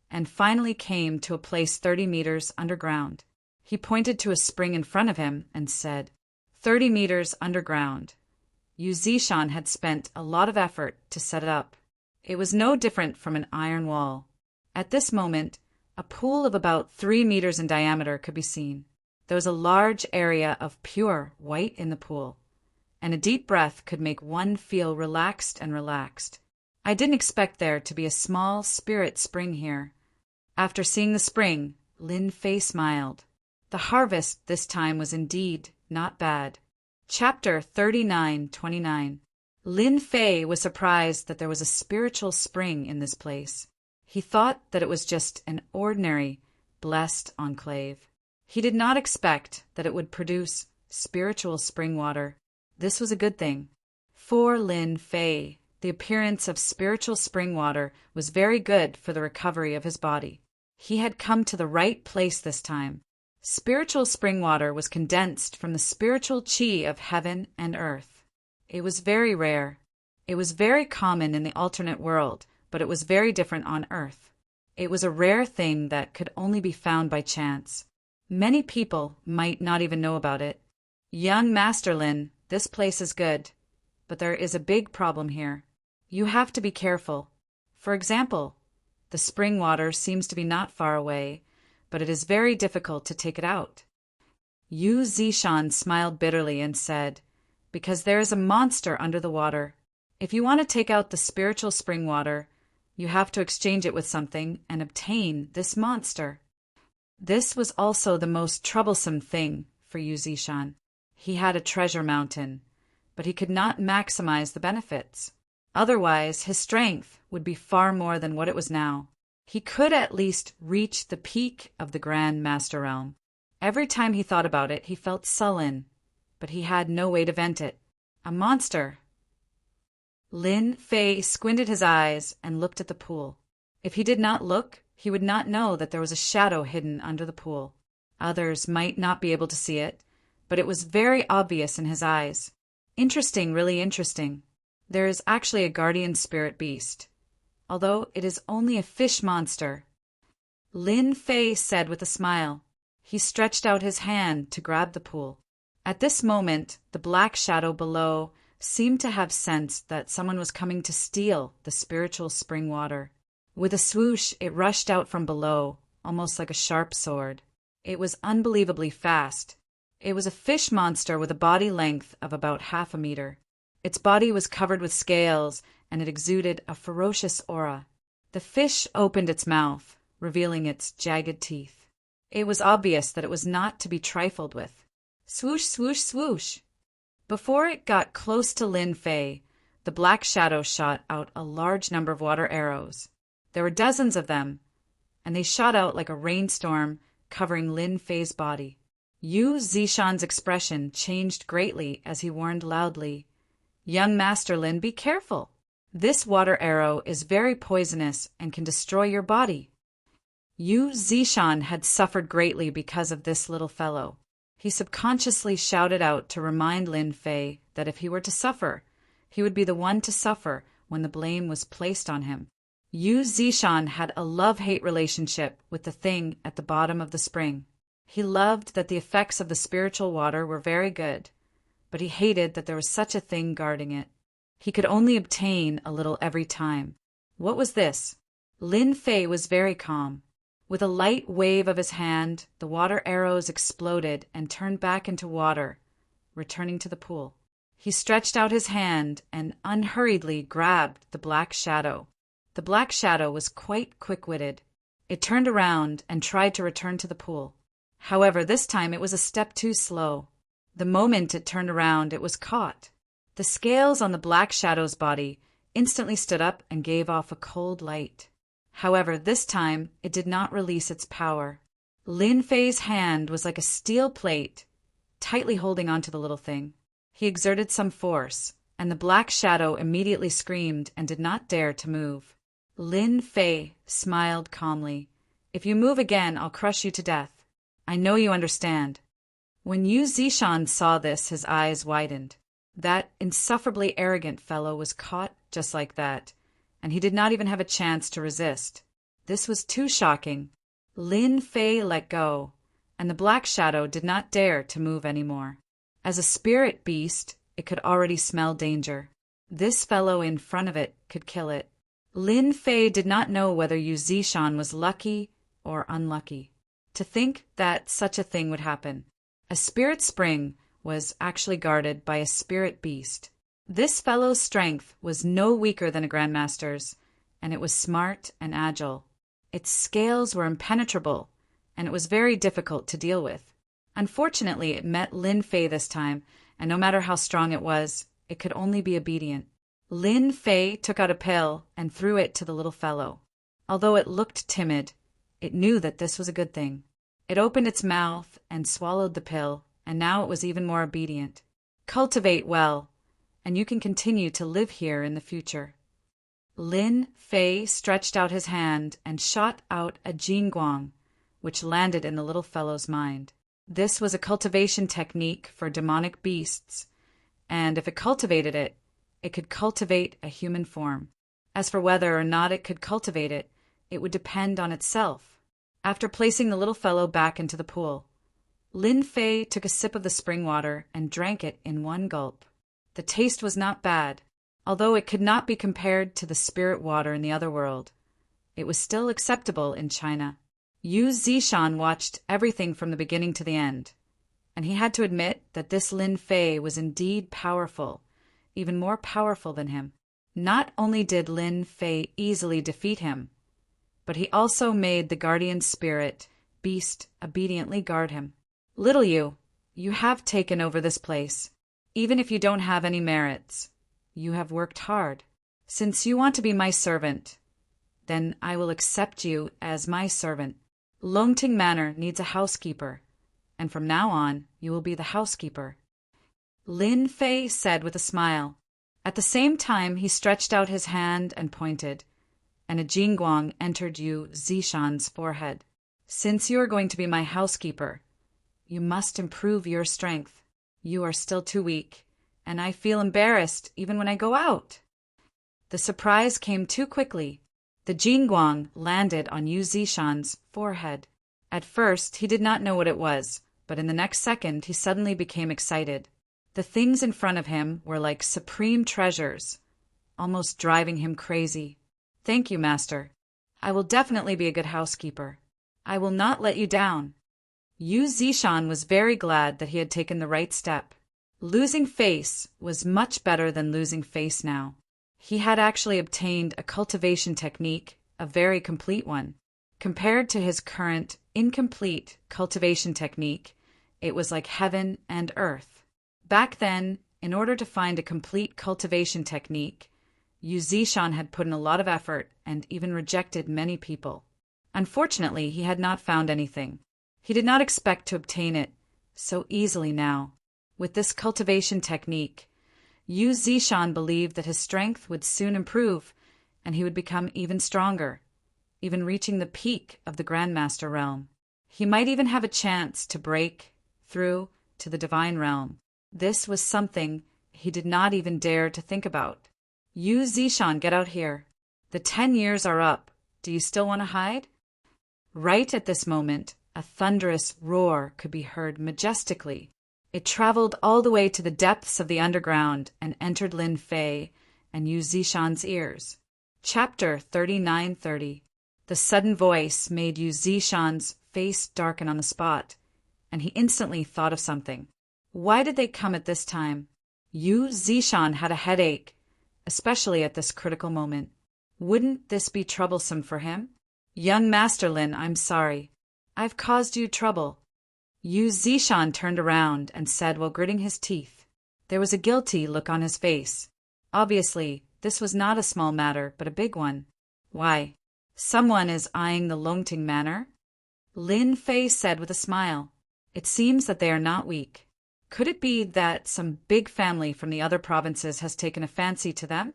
and finally came to a place 30 meters underground. He pointed to a spring in front of him and said, 30 meters underground. Yu Zishan had spent a lot of effort to set it up. It was no different from an iron wall. At this moment, a pool of about 3 meters in diameter could be seen. There was a large area of pure white in the pool, and a deep breath could make one feel relaxed and relaxed. I didn't expect there to be a small spirit spring here. After seeing the spring, Lin Fei smiled. The harvest this time was indeed not bad. Chapter 39:29. Lin Fei was surprised that there was a spiritual spring in this place. He thought that it was just an ordinary, blessed enclave. He did not expect that it would produce spiritual spring water. This was a good thing. For Lin Fei, the appearance of spiritual spring water was very good for the recovery of his body. He had come to the right place this time. Spiritual spring water was condensed from the spiritual chi of heaven and earth. It was very rare. It was very common in the alternate world, but it was very different on Earth. It was a rare thing that could only be found by chance. Many people might not even know about it. Young Master Lin, this place is good, but there is a big problem here. You have to be careful. For example, the spring water seems to be not far away, but it is very difficult to take it out. Yu Zishan smiled bitterly and said, "Because there is a monster under the water. If you want to take out the spiritual spring water, you have to exchange it with something and obtain this monster." This was also the most troublesome thing for Yu Zishan. He had a treasure mountain, but he could not maximize the benefits. Otherwise, his strength would be far more than what it was now. He could at least reach the peak of the Grand Master Realm. Every time he thought about it, he felt sullen, but he had no way to vent it. A monster. Lin Fei squinted his eyes and looked at the pool. If he did not look, he would not know that there was a shadow hidden under the pool. Others might not be able to see it, but it was very obvious in his eyes. Interesting, really interesting. There is actually a guardian spirit beast, although it is only a fish monster. Lin Fei said with a smile. He stretched out his hand to grab the pool. At this moment, the black shadow below seemed to have sensed that someone was coming to steal the spiritual spring water. With a swoosh, it rushed out from below, almost like a sharp sword. It was unbelievably fast. It was a fish monster with a body length of about 1/2 meter. Its body was covered with scales, and it exuded a ferocious aura. The fish opened its mouth, revealing its jagged teeth. It was obvious that it was not to be trifled with. Swoosh, swoosh, swoosh! Before it got close to Lin Fei, the black shadow shot out a large number of water arrows. There were dozens of them, and they shot out like a rainstorm, covering Lin Fei's body. Yu Zishan's expression changed greatly as he warned loudly, Young Master Lin, be careful. This water arrow is very poisonous and can destroy your body. Yu Zishan had suffered greatly because of this little fellow. He subconsciously shouted out to remind Lin Fei that if he were to suffer, he would be the one to suffer when the blame was placed on him. Yu Zishan had a love-hate relationship with the thing at the bottom of the spring. He loved that the effects of the spiritual water were very good, but he hated that there was such a thing guarding it. He could only obtain a little every time. What was this? Lin Fei was very calm. With a light wave of his hand, the water arrows exploded and turned back into water, returning to the pool. He stretched out his hand and unhurriedly grabbed the black shadow. The black shadow was quite quick-witted. It turned around and tried to return to the pool. However, this time it was a step too slow. The moment it turned around, it was caught. The scales on the black shadow's body instantly stood up and gave off a cold light. However, this time it did not release its power. Lin Fei's hand was like a steel plate, tightly holding onto the little thing. He exerted some force, and the black shadow immediately screamed and did not dare to move. Lin Fei smiled calmly. If you move again, I'll crush you to death. I know you understand. When Yu Zishan saw this, his eyes widened. That insufferably arrogant fellow was caught just like that, and he did not even have a chance to resist. This was too shocking. Lin Fei let go, and the black shadow did not dare to move any more. As a spirit beast, it could already smell danger. This fellow in front of it could kill it. Lin Fei did not know whether Yu Zishan was lucky or unlucky. To think that such a thing would happen. A spirit spring was actually guarded by a spirit beast. This fellow's strength was no weaker than a grandmaster's, and it was smart and agile. Its scales were impenetrable, and it was very difficult to deal with. Unfortunately, it met Lin Fei this time, and no matter how strong it was, it could only be obedient. Lin Fei took out a pill and threw it to the little fellow. Although it looked timid, it knew that this was a good thing. It opened its mouth and swallowed the pill, and now it was even more obedient. Cultivate well, and you can continue to live here in the future. Lin Fei stretched out his hand and shot out a jingguang, which landed in the little fellow's mind. This was a cultivation technique for demonic beasts, and if it cultivated it, it could cultivate a human form. As for whether or not it could cultivate it, it would depend on itself. After placing the little fellow back into the pool, Lin Fei took a sip of the spring water and drank it in one gulp. The taste was not bad. Although it could not be compared to the spirit water in the other world, it was still acceptable in China. Yu Zishan watched everything from the beginning to the end, and he had to admit that this Lin Fei was indeed powerful, even more powerful than him. Not only did Lin Fei easily defeat him, but he also made the guardian spirit beast obediently guard him. Little you have taken over this place, even if you don't have any merits. You have worked hard. Since you want to be my servant, then I will accept you as my servant. Longting Manor needs a housekeeper, and from now on you will be the housekeeper. Lin Fei said with a smile. At the same time he stretched out his hand and pointed, and a jingguang entered Yu Zishan's forehead. Since you are going to be my housekeeper, you must improve your strength. You are still too weak, and I feel embarrassed even when I go out. The surprise came too quickly. The jingguang landed on Yu Zishan's forehead. At first, he did not know what it was, but in the next second, he suddenly became excited. The things in front of him were like supreme treasures, almost driving him crazy. Thank you, Master. I will definitely be a good housekeeper. I will not let you down. Yu Zishan was very glad that he had taken the right step. Losing face was much better than losing face now. He had actually obtained a cultivation technique, a very complete one. Compared to his current, incomplete cultivation technique, it was like heaven and earth. Back then, in order to find a complete cultivation technique, Yu Zishan had put in a lot of effort and even rejected many people. Unfortunately, he had not found anything. He did not expect to obtain it so easily now. With this cultivation technique, Yu Zishan believed that his strength would soon improve, and he would become even stronger, even reaching the peak of the Grandmaster realm. He might even have a chance to break through to the divine realm. This was something he did not even dare to think about. Yu Zishan, get out here. The 10 years are up. Do you still want to hide? Right at this moment, a thunderous roar could be heard majestically. It traveled all the way to the depths of the underground and entered Lin Fei and Yu Zishan's ears. Chapter 3930. The sudden voice made Yu Zishan's face darken on the spot, and he instantly thought of something. Why did they come at this time? Yu Zishan had a headache, especially at this critical moment. Wouldn't this be troublesome for him? Young Master Lin, I'm sorry. I've caused you trouble. Yu Zishan turned around and said while gritting his teeth. There was a guilty look on his face. Obviously, this was not a small matter, but a big one. Why? Someone is eyeing the Longting Manor? Lin Fei said with a smile. It seems that they are not weak. Could it be that some big family from the other provinces has taken a fancy to them?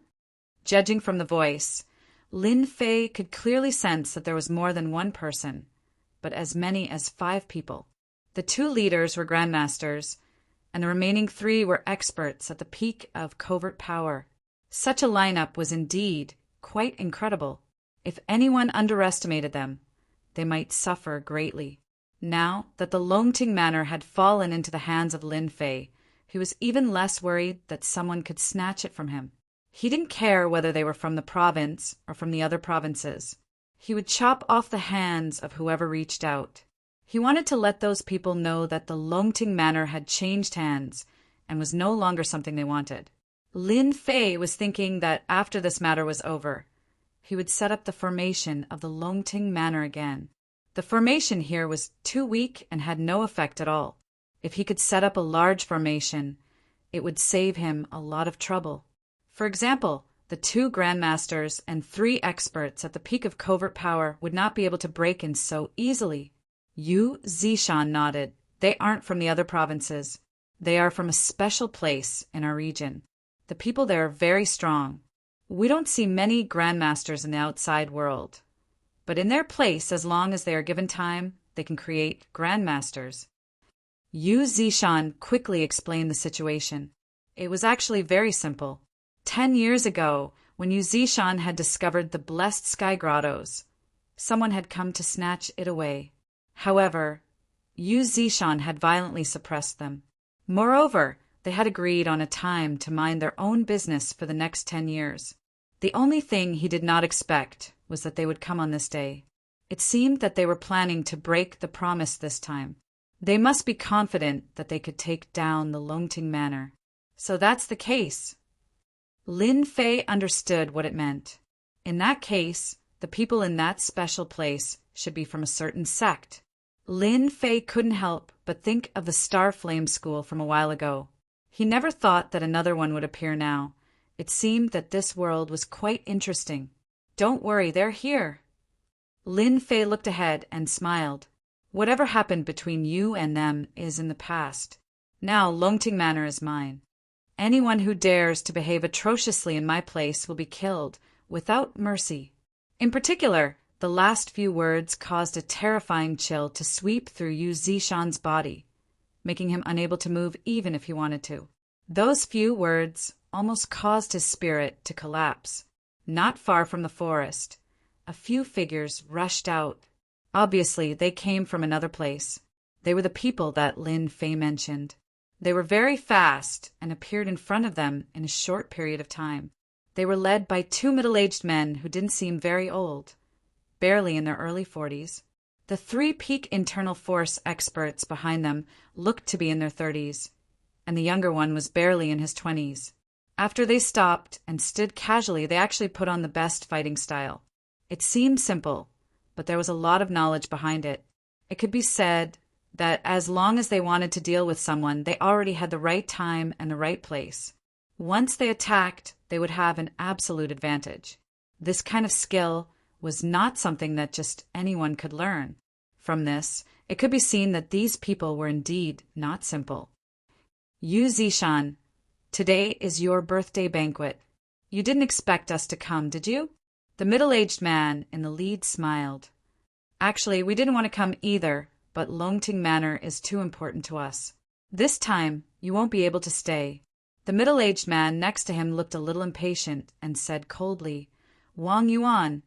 Judging from the voice, Lin Fei could clearly sense that there was more than one person, but as many as 5 people. The 2 leaders were grandmasters, and the remaining 3 were experts at the peak of covert power. Such a lineup was indeed quite incredible. If anyone underestimated them, they might suffer greatly. Now that the Longting Manor had fallen into the hands of Lin Fei, he was even less worried that someone could snatch it from him. He didn't care whether they were from the province or from the other provinces. He would chop off the hands of whoever reached out. He wanted to let those people know that the Longting Manor had changed hands and was no longer something they wanted. Lin Fei was thinking that after this matter was over, he would set up the formation of the Longting Manor again. The formation here was too weak and had no effect at all. If he could set up a large formation, it would save him a lot of trouble. For example, the 2 grandmasters and 3 experts at the peak of covert power would not be able to break in so easily. Yu Zishan nodded. They aren't from the other provinces. They are from a special place in our region. The people there are very strong. We don't see many grandmasters in the outside world. But in their place, as long as they are given time, they can create grandmasters. Yu Zishan quickly explained the situation. It was actually very simple. 10 years ago, when Yu Zishan had discovered the blessed sky grottos, someone had come to snatch it away. However, Yu Zishan had violently suppressed them. Moreover, they had agreed on a time to mind their own business for the next 10 years. The only thing he did not expect was that they would come on this day. It seemed that they were planning to break the promise this time. They must be confident that they could take down the Longting Manor. So that's the case. Lin Fei understood what it meant. In that case, the people in that special place should be from a certain sect. Lin Fei couldn't help but think of the Star Flame School from a while ago. He never thought that another one would appear now. It seemed that this world was quite interesting. Don't worry, they're here. Lin Fei looked ahead and smiled. Whatever happened between you and them is in the past. Now Longting Manor is mine. Anyone who dares to behave atrociously in my place will be killed, without mercy. In particular, the last few words caused a terrifying chill to sweep through Yu Zishan's body, making him unable to move even if he wanted to. Those few words almost caused his spirit to collapse. Not far from the forest, a few figures rushed out. Obviously, they came from another place. They were the people that Lin Fei mentioned. They were very fast and appeared in front of them in a short period of time. They were led by 2 middle-aged men who didn't seem very old, barely in their early 40s. The 3 peak internal force experts behind them looked to be in their 30s, and the younger one was barely in his 20s. After they stopped and stood casually, they actually put on the best fighting style. It seemed simple, but there was a lot of knowledge behind it. It could be said that as long as they wanted to deal with someone, they already had the right time and the right place. Once they attacked, they would have an absolute advantage. This kind of skill was not something that just anyone could learn. From this, it could be seen that these people were indeed not simple. Yu Zishan Today is your birthday banquet. You didn't expect us to come, did you? The middle-aged man in the lead smiled. Actually, we didn't want to come either, but Longting Manor is too important to us. This time, you won't be able to stay. The middle-aged man next to him looked a little impatient and said coldly, Wang Yuan,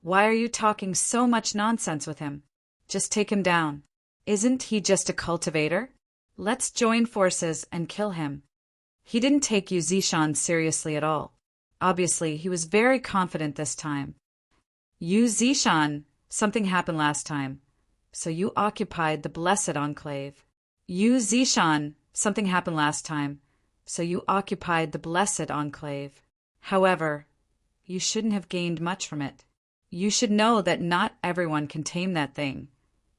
why are you talking so much nonsense with him? Just take him down. Isn't he just a cultivator? Let's join forces and kill him. He didn't take Yu Zishan seriously at all. Obviously, he was very confident this time. Yu Zishan, something happened last time, so you occupied the Blessed Enclave. Yu Zishan, something happened last time, so you occupied the Blessed Enclave. However, you shouldn't have gained much from it. You should know that not everyone can tame that thing,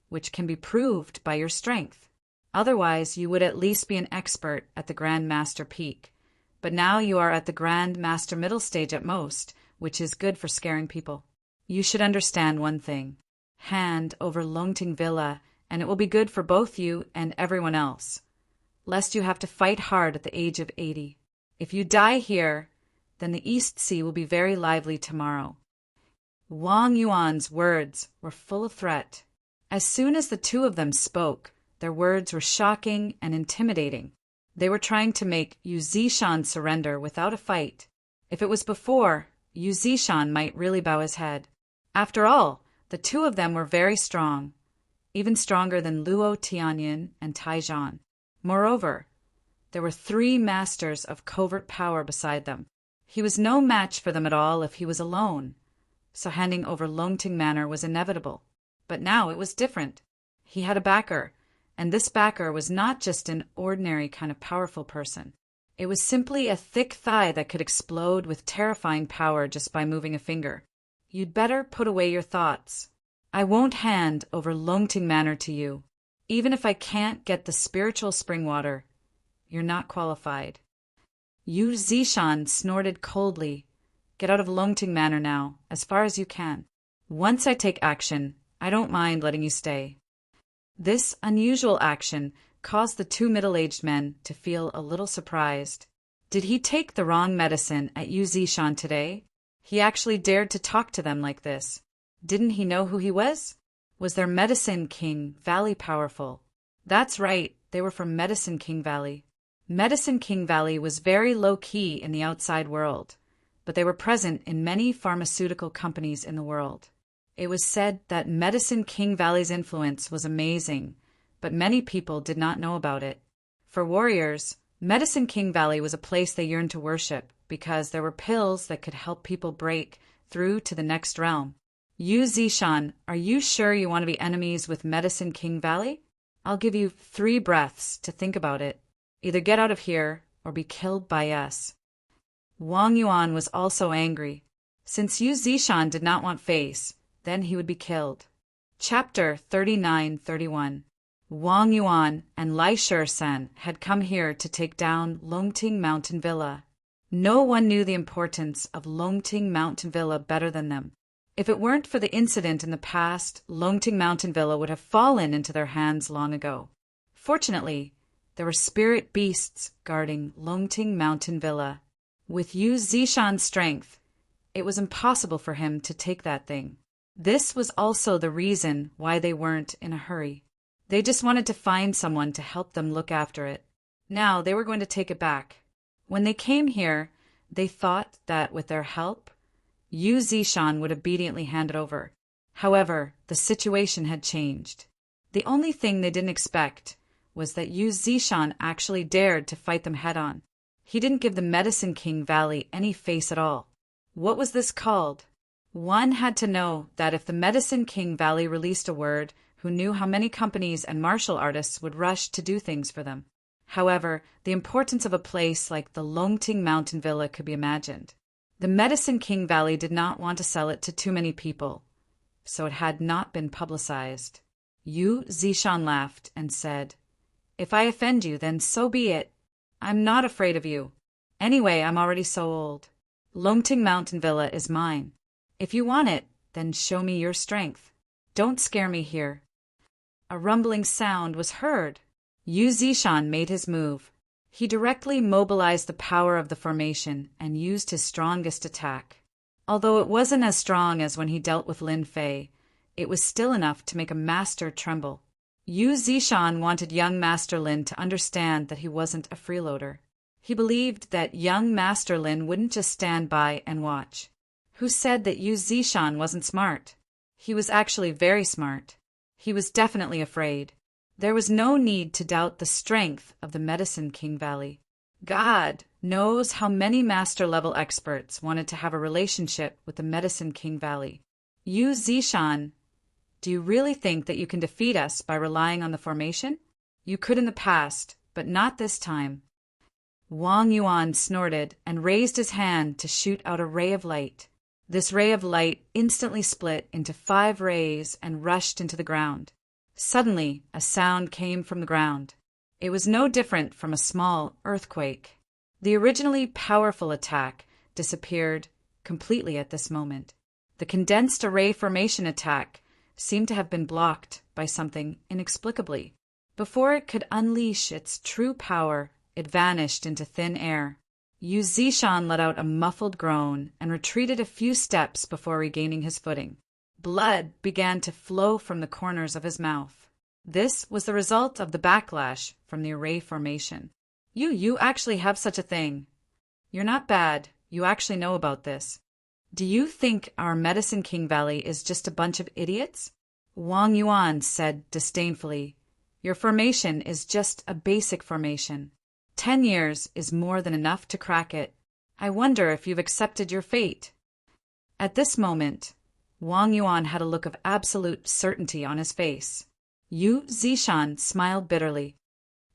which can be proved by your strength. Otherwise, you would at least be an expert at the Grand Master peak. But now you are at the Grand Master middle stage at most, which is good for scaring people. You should understand one thing. Hand over Longting Villa, and it will be good for both you and everyone else. Lest you have to fight hard at the age of 80. If you die here, then the East Sea will be very lively tomorrow. Wang Yuan's words were full of threat. As soon as the two of them spoke, their words were shocking and intimidating. They were trying to make Yu Zishan surrender without a fight. If it was before, Yu Zishan might really bow his head. After all, the two of them were very strong, even stronger than Luo Tianyin and Taijian. Moreover, there were 3 masters of covert power beside them. He was no match for them at all if he was alone, so handing over Longting Manor was inevitable. But now it was different. He had a backer, and this backer was not just an ordinary kind of powerful person. It was simply a thick thigh that could explode with terrifying power just by moving a finger. You'd better put away your thoughts. I won't hand over Longting Manor to you. Even if I can't get the spiritual spring water, you're not qualified. Yu Zishan snorted coldly. Get out of Longting Manor now, as far as you can. Once I take action, I don't mind letting you stay. This unusual action caused the 2 middle-aged men to feel a little surprised. Did he take the wrong medicine at Yu Zishan today? He actually dared to talk to them like this. Didn't he know who he was? Was their Medicine King Valley powerful? That's right, they were from Medicine King Valley. Medicine King Valley was very low-key in the outside world, but they were present in many pharmaceutical companies in the world. It was said that Medicine King Valley's influence was amazing, but many people did not know about it. For warriors, Medicine King Valley was a place they yearned to worship because there were pills that could help people break through to the next realm. Yu Zishan, are you sure you want to be enemies with Medicine King Valley? I'll give you 3 breaths to think about it. Either get out of here or be killed by us. Wang Yuan was also angry. Since Yu Zishan did not want face, then he would be killed. Chapter 39-31. Wang Yuan and Lai Shursen had come here to take down Longting Mountain Villa. No one knew the importance of Longting Mountain Villa better than them. If it weren't for the incident in the past, Longting Mountain Villa would have fallen into their hands long ago. Fortunately, there were spirit beasts guarding Longting Mountain Villa. With Yu Zishan's strength, it was impossible for him to take that thing. This was also the reason why they weren't in a hurry. They just wanted to find someone to help them look after it. Now they were going to take it back. When they came here, they thought that with their help, Yu Zishan would obediently hand it over. However, the situation had changed. The only thing they didn't expect was that Yu Zishan actually dared to fight them head-on. He didn't give the Medicine King Valley any face at all. What was this called? One had to know that if the Medicine King Valley released a word, who knew how many companies and martial artists would rush to do things for them. However, the importance of a place like the Longting Mountain Villa could be imagined. The Medicine King Valley did not want to sell it to too many people, so it had not been publicized. Yu Zishan laughed and said, "If I offend you, then so be it. I'm not afraid of you. Anyway, I'm already so old. Longting Mountain Villa is mine. If you want it, then show me your strength. Don't scare me here." A rumbling sound was heard. Yu Zishan made his move. He directly mobilized the power of the formation and used his strongest attack. Although it wasn't as strong as when he dealt with Lin Fei, it was still enough to make a master tremble. Yu Zishan wanted young Master Lin to understand that he wasn't a freeloader. He believed that young Master Lin wouldn't just stand by and watch. Who said that Yu Zishan wasn't smart? He was actually very smart. He was definitely afraid. There was no need to doubt the strength of the Medicine King Valley. God knows how many master-level experts wanted to have a relationship with the Medicine King Valley. Yu Zishan, do you really think that you can defeat us by relying on the formation? You could in the past, but not this time. Wang Yuan snorted and raised his hand to shoot out a ray of light. This ray of light instantly split into 5 rays and rushed into the ground. Suddenly, a sound came from the ground. It was no different from a small earthquake. The originally powerful attack disappeared completely at this moment. The condensed array formation attack seemed to have been blocked by something inexplicably. Before it could unleash its true power, it vanished into thin air. Yu Zishan let out a muffled groan and retreated a few steps before regaining his footing. Blood began to flow from the corners of his mouth. This was the result of the backlash from the array formation. You actually have such a thing. You're not bad. You actually know about this. Do you think our Medicine King Valley is just a bunch of idiots? Wang Yuan said disdainfully. Your formation is just a basic formation. 10 years is more than enough to crack it. I wonder if you've accepted your fate. At this moment, Wang Yuan had a look of absolute certainty on his face. Yu Zishan smiled bitterly.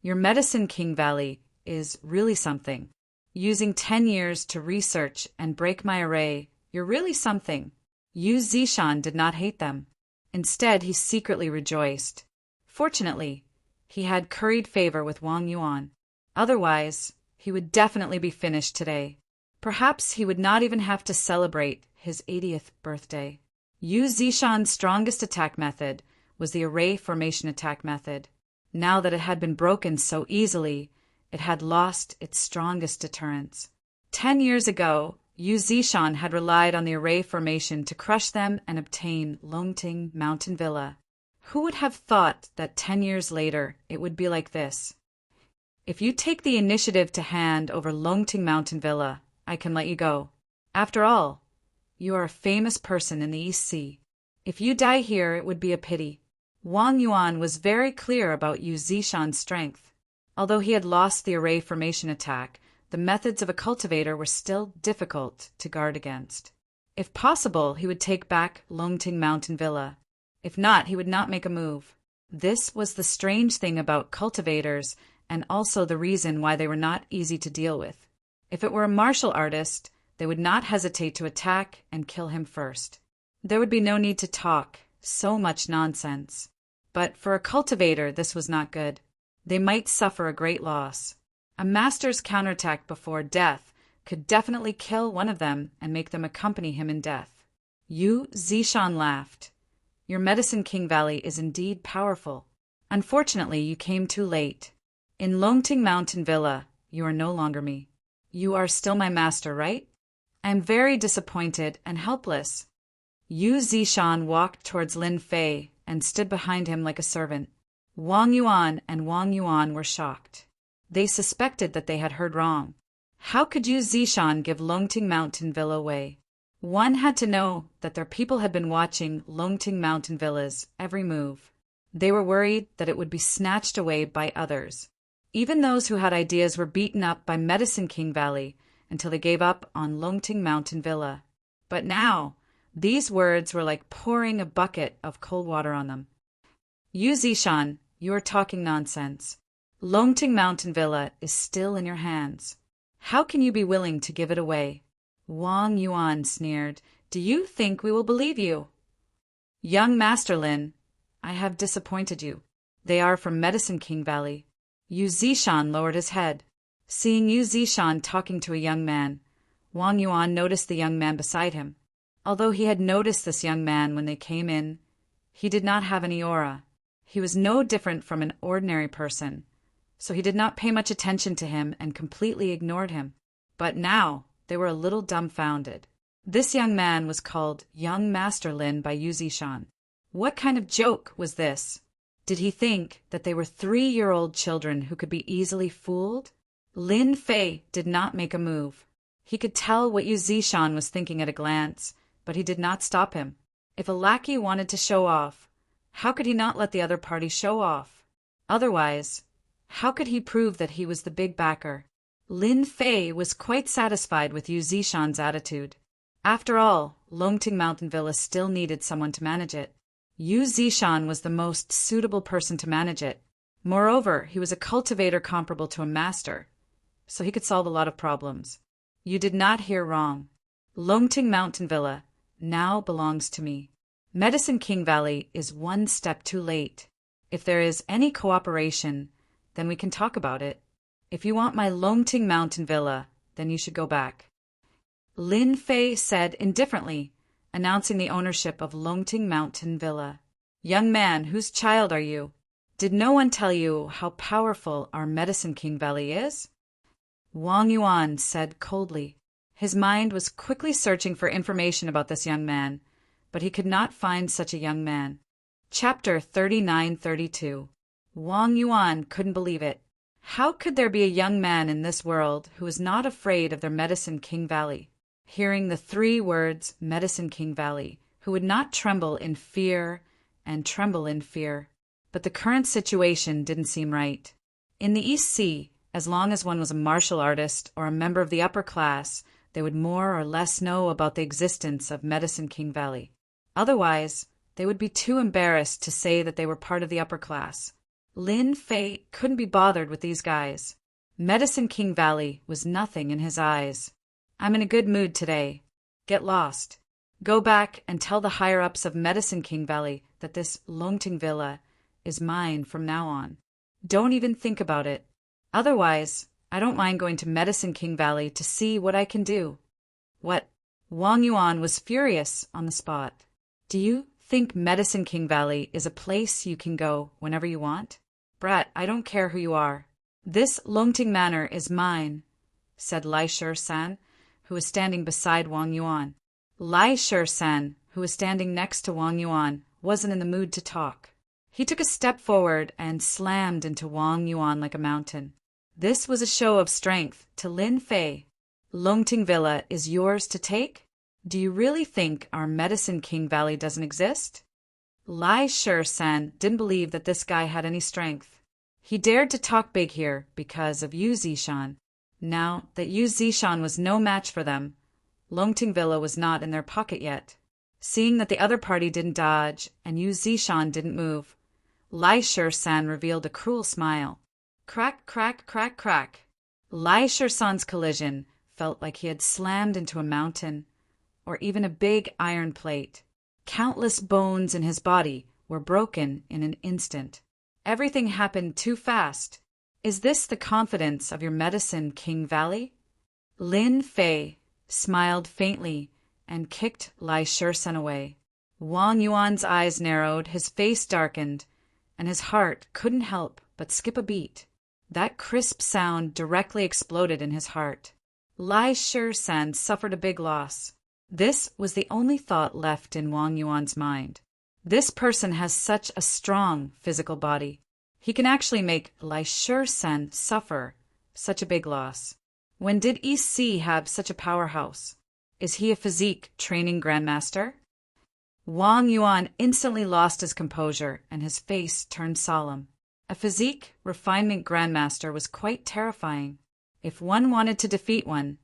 Your Medicine King Valley is really something. Using 10 years to research and break my array, you're really something. Yu Zishan did not hate them. Instead, he secretly rejoiced. Fortunately, he had curried favor with Wang Yuan. Otherwise, he would definitely be finished today. Perhaps he would not even have to celebrate his 80th birthday. Yu Zishan's strongest attack method was the array formation attack method. Now that it had been broken so easily, it had lost its strongest deterrence. 10 years ago, Yu Zishan had relied on the array formation to crush them and obtain Longting Mountain Villa. Who would have thought that 10 years later it would be like this? If you take the initiative to hand over Longting Mountain Villa, I can let you go. After all, you are a famous person in the East Sea. If you die here, it would be a pity. Wang Yuan was very clear about Yu Zishan's strength. Although he had lost the array formation attack, the methods of a cultivator were still difficult to guard against. If possible, he would take back Longting Mountain Villa. If not, he would not make a move. This was the strange thing about cultivators, and also the reason why they were not easy to deal with. If it were a martial artist, they would not hesitate to attack and kill him first. There would be no need to talk, so much nonsense. But for a cultivator, this was not good. They might suffer a great loss. A master's counterattack before death could definitely kill one of them and make them accompany him in death. Yu Zishan laughed. Your Medicine King Valley is indeed powerful. Unfortunately, you came too late. In Longting Mountain Villa, you are no longer me. You are still my master, right? I am very disappointed and helpless. Yu Zishan walked towards Lin Fei and stood behind him like a servant. Wang Yuan and Wang Yuan were shocked. They suspected that they had heard wrong. How could Yu Zishan give Longting Mountain Villa away? One had to know that their people had been watching Longting Mountain Villa's every move. They were worried that it would be snatched away by others. Even those who had ideas were beaten up by Medicine King Valley until they gave up on Longting Mountain Villa. But now, these words were like pouring a bucket of cold water on them. Yu Zishan, you are talking nonsense. Longting Mountain Villa is still in your hands. How can you be willing to give it away? Wang Yuan sneered. Do you think we will believe you? Young Master Lin, I have disappointed you. They are from Medicine King Valley. Yu Zishan lowered his head. Seeing Yu Zishan talking to a young man, Wang Yuan noticed the young man beside him. Although he had noticed this young man when they came in, he did not have any aura. He was no different from an ordinary person. so he did not pay much attention to him and completely ignored him. But now they were a little dumbfounded. This young man was called Young Master Lin by Yu Zishan. What kind of joke was this? Did he think that they were 3-year-old children who could be easily fooled? Lin Fei did not make a move. He could tell what Yu Zishan was thinking at a glance, but he did not stop him. If a lackey wanted to show off, how could he not let the other party show off? Otherwise, how could he prove that he was the big backer? Lin Fei was quite satisfied with Yu Zishan's attitude. After all, Longting Mountain Villa still needed someone to manage it. Yu Zishan was the most suitable person to manage it. Moreover, he was a cultivator comparable to a master, so he could solve a lot of problems. You did not hear wrong. Longting Mountain Villa now belongs to me. Medicine King Valley is one step too late. If there is any cooperation, then we can talk about it. If you want my Longting Mountain Villa, then you should go back. Lin Fei said indifferently, announcing the ownership of Longting Mountain Villa. Young man, whose child are you? Did no one tell you how powerful our Medicine King Valley is? Wang Yuan said coldly. His mind was quickly searching for information about this young man, but he could not find such a young man. Chapter 39-32. Wang Yuan couldn't believe it. How could there be a young man in this world who was not afraid of their Medicine King Valley? Hearing the 3 words Medicine King Valley, who would not tremble in fear and tremble in fear. But the current situation didn't seem right. In the East Sea, as long as one was a martial artist or a member of the upper class, they would more or less know about the existence of Medicine King Valley. Otherwise, they would be too embarrassed to say that they were part of the upper class. Lin Fei couldn't be bothered with these guys. Medicine King Valley was nothing in his eyes. I'm in a good mood today. Get lost. Go back and tell the higher-ups of Medicine King Valley that this Longting Villa is mine from now on. Don't even think about it. Otherwise, I don't mind going to Medicine King Valley to see what I can do. What? Wang Yuan was furious on the spot. Do you think Medicine King Valley is a place you can go whenever you want? Brat, I don't care who you are. This Longting Manor is mine, said Lai Shi-san, who was standing beside Wang Yuan. Lai Shi-san, who was standing next to Wang Yuan, wasn't in the mood to talk. He took a step forward and slammed into Wang Yuan like a mountain. This was a show of strength to Lin Fei. Longting Villa is yours to take? Do you really think our Medicine King Valley doesn't exist? Lai Shi-san didn't believe that this guy had any strength. He dared to talk big here because of Yu Zishan. Now that Yu Zishan was no match for them, Longting Villa was not in their pocket yet. Seeing that the other party didn't dodge and Yu Zishan didn't move, Lai Shi-san revealed a cruel smile. Crack, crack, crack, crack. Lai Shi-san's collision felt like he had slammed into a mountain, or even a big iron plate. Countless bones in his body were broken in an instant. Everything happened too fast. Is this the confidence of your Medicine King Valley? Lin Fei smiled faintly and kicked Lai Shi-san away. Wang Yuan's eyes narrowed, his face darkened, and his heart couldn't help but skip a beat. That crisp sound directly exploded in his heart. Lai Shi-san suffered a big loss. This was the only thought left in Wang Yuan's mind. This person has such a strong physical body. He can actually make Lai Shi-san suffer such a big loss. When did East Sea have such a powerhouse? Is he a physique training grandmaster? Wang Yuan instantly lost his composure and his face turned solemn. A physique refinement grandmaster was quite terrifying. If one wanted to defeat one,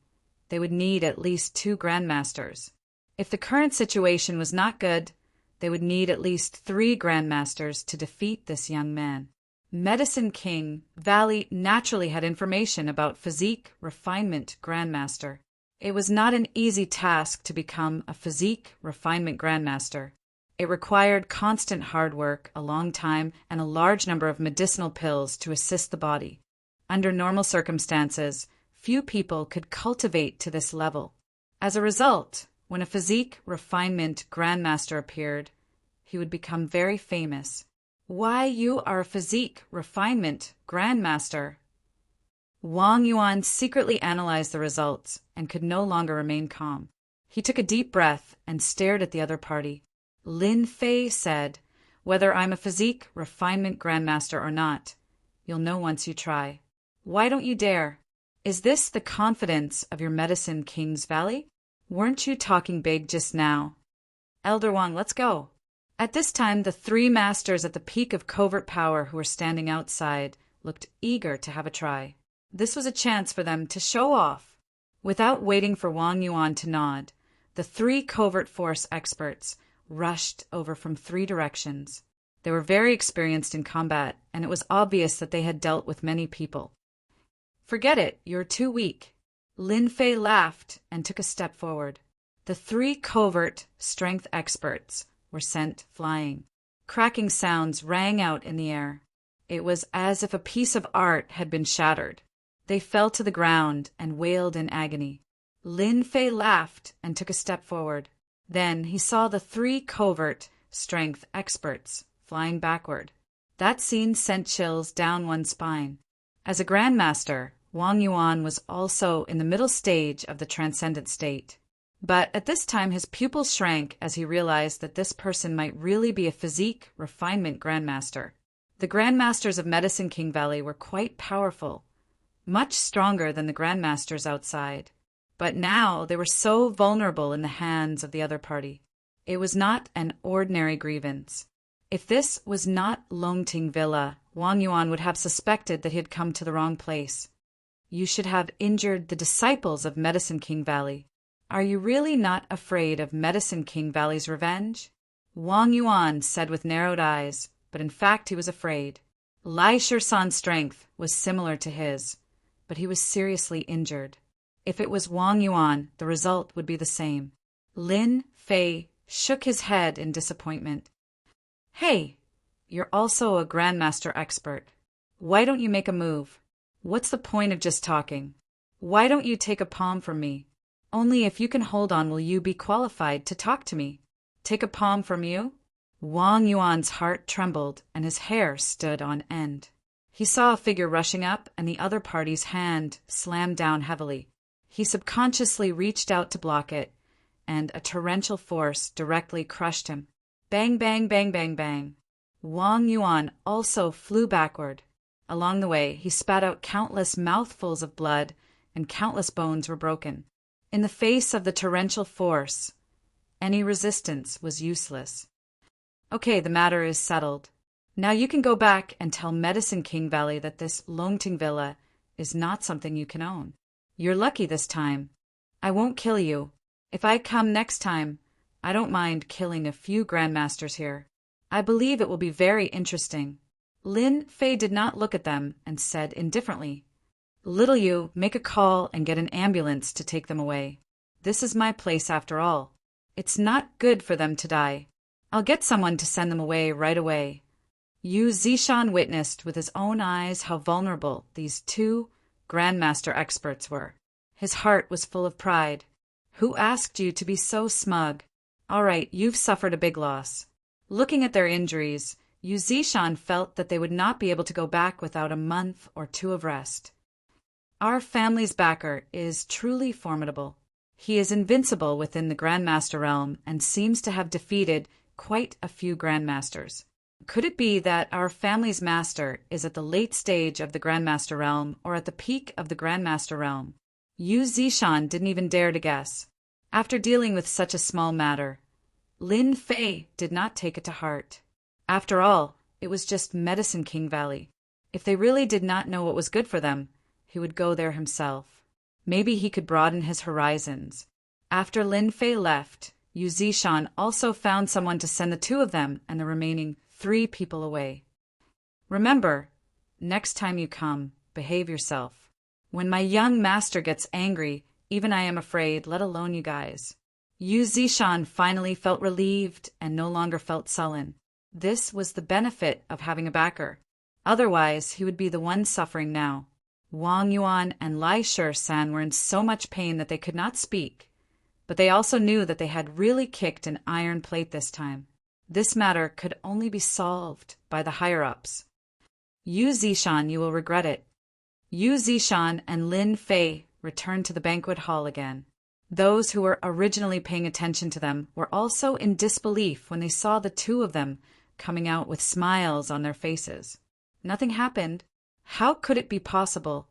they would need at least 2 grandmasters. If the current situation was not good, they would need at least 3 grandmasters to defeat this young man. Medicine King Valley naturally had information about physique refinement grandmaster. It was not an easy task to become a physique refinement grandmaster. It required constant hard work, a long time, and a large number of medicinal pills to assist the body. Under normal circumstances, few people could cultivate to this level. As a result, when a physique refinement grandmaster appeared, he would become very famous. Why, you are a physique refinement grandmaster. Wang Yuan secretly analyzed the results and could no longer remain calm. He took a deep breath and stared at the other party. Lin Fei said, "Whether I'm a physique refinement grandmaster or not, you'll know once you try. Why don't you dare? Is this the confidence of your medicine King's Valley? Weren't you talking big just now? Elder Wang, let's go." At this time, the three masters at the peak of covert power who were standing outside looked eager to have a try. This was a chance for them to show off. Without waiting for Wang Yuan to nod, the three covert force experts rushed over from three directions. They were very experienced in combat, and it was obvious that they had dealt with many people. "Forget it, you're too weak." Lin Fei laughed and took a step forward. The three covert strength experts were sent flying. Cracking sounds rang out in the air. It was as if a piece of art had been shattered. They fell to the ground and wailed in agony. Lin Fei laughed and took a step forward. Then he saw the three covert strength experts flying backward. That scene sent chills down one's spine. As a grandmaster, Wang Yuan was also in the middle stage of the transcendent state. But at this time his pupils shrank as he realized that this person might really be a physique refinement grandmaster. The grandmasters of Medicine King Valley were quite powerful, much stronger than the grandmasters outside. But now they were so vulnerable in the hands of the other party. It was not an ordinary grievance. If this was not Longting Villa, Wang Yuan would have suspected that he had come to the wrong place. "You should have injured the disciples of Medicine King Valley. Are you really not afraid of Medicine King Valley's revenge?" Wang Yuan said with narrowed eyes, but in fact he was afraid. Lai Shisan's strength was similar to his, but he was seriously injured. If it was Wang Yuan, the result would be the same. Lin Fei shook his head in disappointment. "Hey, you're also a grandmaster expert. Why don't you make a move? What's the point of just talking? Why don't you take a palm from me? Only if you can hold on will you be qualified to talk to me. Take a palm from you?" Wang Yuan's heart trembled and his hair stood on end. He saw a figure rushing up and the other party's hand slammed down heavily. He subconsciously reached out to block it, and a torrential force directly crushed him. Bang, bang, bang, bang, bang. Wang Yuan also flew backward. Along the way, he spat out countless mouthfuls of blood, and countless bones were broken. In the face of the torrential force, any resistance was useless. "Okay, the matter is settled. Now you can go back and tell Medicine King Valley that this Longting Villa is not something you can own. You're lucky this time. I won't kill you. If I come next time, I don't mind killing a few grandmasters here. I believe it will be very interesting." Lin Fei did not look at them and said indifferently, "Little you, make a call and get an ambulance to take them away. This is my place after all. It's not good for them to die. I'll get someone to send them away right away." Yu Zishan witnessed with his own eyes how vulnerable these two grandmaster experts were. His heart was full of pride. "Who asked you to be so smug? All right, you've suffered a big loss." Looking at their injuries, Yu Zishan felt that they would not be able to go back without a month or two of rest. "Our family's backer is truly formidable. He is invincible within the Grandmaster realm and seems to have defeated quite a few Grandmasters. Could it be that our family's master is at the late stage of the Grandmaster realm or at the peak of the Grandmaster realm?" Yu Zishan didn't even dare to guess. After dealing with such a small matter, Lin Fei did not take it to heart. After all, it was just Medicine King Valley. If they really did not know what was good for them, he would go there himself. Maybe he could broaden his horizons. After Lin Fei left, Yu Zishan also found someone to send the two of them and the remaining 3 people away. "Remember, next time you come, behave yourself. When my young master gets angry, even I am afraid, let alone you guys." Yu Zishan finally felt relieved and no longer felt sullen. This was the benefit of having a backer. Otherwise, he would be the one suffering now. Wang Yuan and Lai Shisan were in so much pain that they could not speak, but they also knew that they had really kicked an iron plate this time. This matter could only be solved by the higher-ups. Yu Zishan, you will regret it. Yu Zishan and Lin Fei returned to the banquet hall again. Those who were originally paying attention to them were also in disbelief when they saw the two of them coming out with smiles on their faces. Nothing happened. How could it be possible?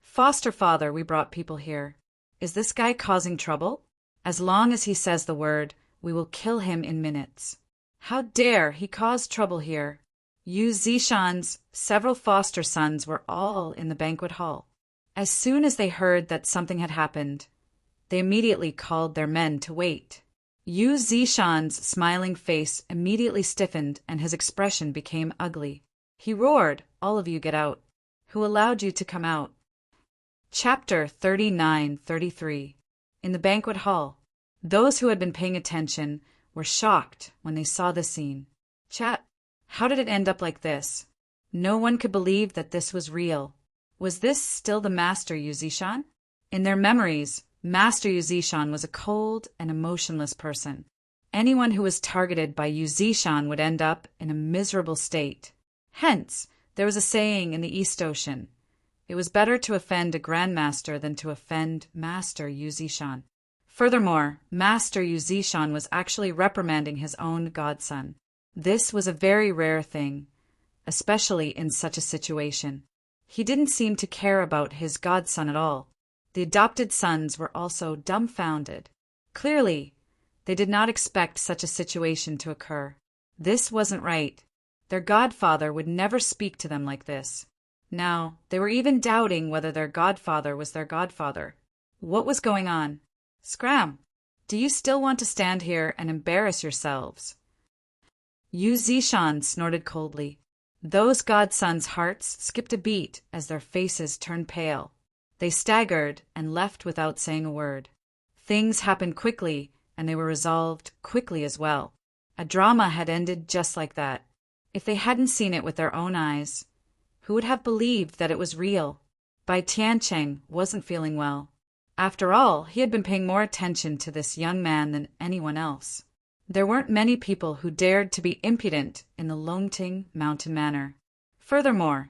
Foster father, we brought people here. Is this guy causing trouble? As long as he says the word, we will kill him in minutes. How dare he cause trouble here? Yu Zishan's several foster sons were all in the banquet hall. As soon as they heard that something had happened, they immediately called their men to wait. Yu Zishan's smiling face immediately stiffened and his expression became ugly. He roared, "All of you get out. Who allowed you to come out?" Chapter 39-33. In the banquet hall, those who had been paying attention were shocked when they saw the scene. Chat, how did it end up like this? No one could believe that this was real. Was this still the Master Yu Zishan? In their memories, Master Yu Zishan was a cold and emotionless person. Anyone who was targeted by Yu Zishan would end up in a miserable state. Hence, there was a saying in the East Ocean, it was better to offend a grandmaster than to offend Master Yu Zishan. Furthermore, Master Yu Zishan was actually reprimanding his own godson. This was a very rare thing, especially in such a situation. He didn't seem to care about his godson at all. The adopted sons were also dumbfounded. Clearly, they did not expect such a situation to occur. This wasn't right. Their godfather would never speak to them like this. Now, they were even doubting whether their godfather was their godfather. What was going on? Scram! Do you still want to stand here and embarrass yourselves? Yu Zishan snorted coldly. Those godsons' hearts skipped a beat as their faces turned pale. They staggered and left without saying a word. Things happened quickly, and they were resolved quickly as well. A drama had ended just like that. If they hadn't seen it with their own eyes, who would have believed that it was real? Bai Tiancheng wasn't feeling well. After all, he had been paying more attention to this young man than anyone else. There weren't many people who dared to be impudent in the Longting Mountain Manor. Furthermore,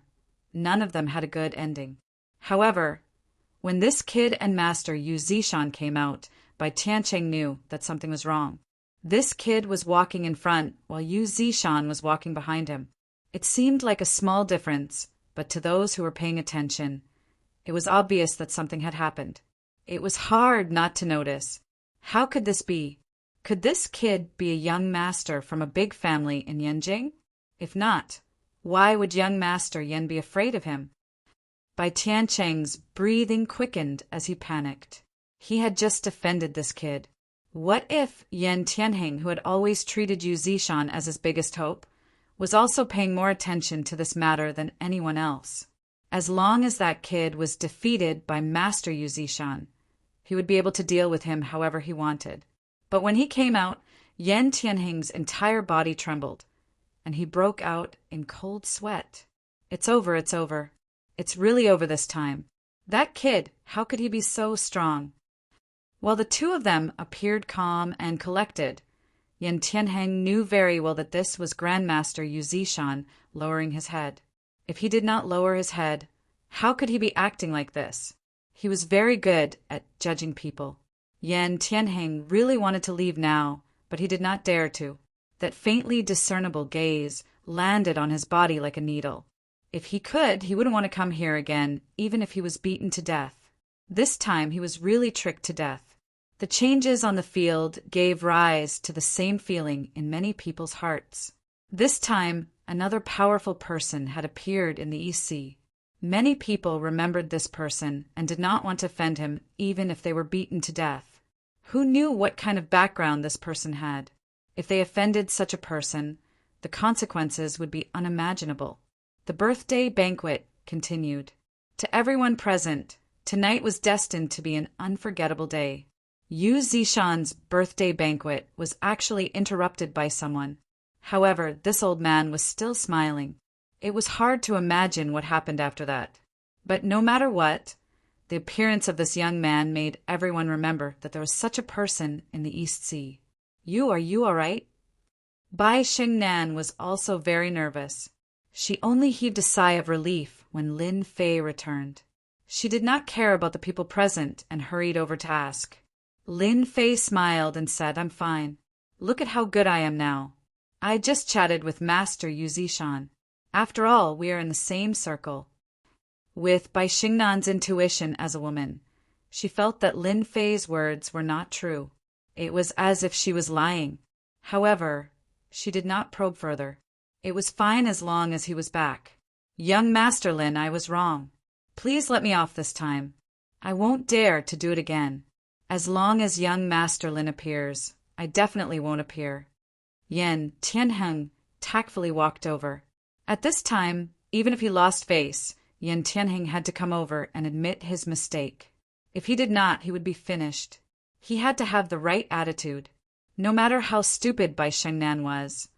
none of them had a good ending. However, when this kid and Master Yu Zishan came out, Bai Tiancheng knew that something was wrong. This kid was walking in front while Yu Zishan was walking behind him. It seemed like a small difference, but to those who were paying attention, it was obvious that something had happened. It was hard not to notice. How could this be? Could this kid be a young master from a big family in Yanjing? If not, why would young Master Yan be afraid of him? Bai Tiancheng's breathing quickened as he panicked. He had just defended this kid. What if Yan Tianheng, who had always treated Yu Zishan as his biggest hope, was also paying more attention to this matter than anyone else? As long as that kid was defeated by Master Yu Zishan, he would be able to deal with him however he wanted. But when he came out, Yan Tianheng's entire body trembled, and he broke out in cold sweat. It's over, it's over. It's really over this time. That kid, how could he be so strong? While the two of them appeared calm and collected, Yan Tianheng knew very well that this was Grandmaster Yu Zishan lowering his head. If he did not lower his head, how could he be acting like this? He was very good at judging people. Yan Tianheng really wanted to leave now, but he did not dare to. That faintly discernible gaze landed on his body like a needle. If he could, he wouldn't want to come here again, even if he was beaten to death. This time he was really tricked to death. The changes on the field gave rise to the same feeling in many people's hearts. This time, another powerful person had appeared in the East Sea. Many people remembered this person and did not want to offend him even if they were beaten to death. Who knew what kind of background this person had? If they offended such a person, the consequences would be unimaginable. The birthday banquet continued. To everyone present, tonight was destined to be an unforgettable day. Yu Zishan's birthday banquet was actually interrupted by someone. However, this old man was still smiling. It was hard to imagine what happened after that. But no matter what, the appearance of this young man made everyone remember that there was such a person in the East Sea. Are you all right? Bai Xingnan was also very nervous. She only heaved a sigh of relief when Lin Fei returned. She did not care about the people present and hurried over to ask. Lin Fei smiled and said, "I'm fine. Look at how good I am now. I just chatted with Master Yu Zishan. After all, we are in the same circle." With Bai Xingnan's intuition as a woman, she felt that Lin Fei's words were not true. It was as if she was lying. However, she did not probe further. It was fine as long as he was back. "Young Master Lin, I was wrong. Please let me off this time. I won't dare to do it again. As long as young Master Lin appears, I definitely won't appear." Yan Tianheng tactfully walked over. At this time, even if he lost face, Yan Tianheng had to come over and admit his mistake. If he did not, he would be finished. He had to have the right attitude. No matter how stupid Bai Shengnan was,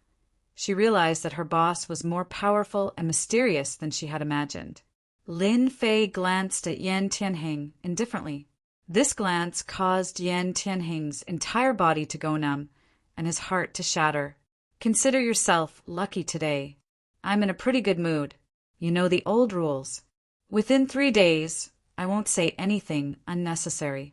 she realized that her boss was more powerful and mysterious than she had imagined. Lin Fei glanced at Yan Tianheng indifferently. This glance caused Yan Tianheng's entire body to go numb and his heart to shatter. "Consider yourself lucky today. I'm in a pretty good mood. You know the old rules. Within 3 days, I won't say anything unnecessary."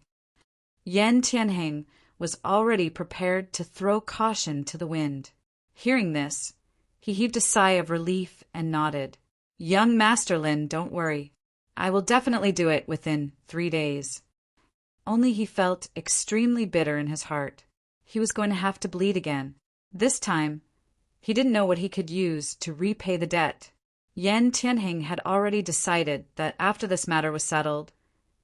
Yan Tianheng was already prepared to throw caution to the wind. Hearing this, he heaved a sigh of relief and nodded. "Young Master Lin, don't worry. I will definitely do it within 3 days." Only he felt extremely bitter in his heart. He was going to have to bleed again. This time, he didn't know what he could use to repay the debt. Yan Tianheng had already decided that after this matter was settled,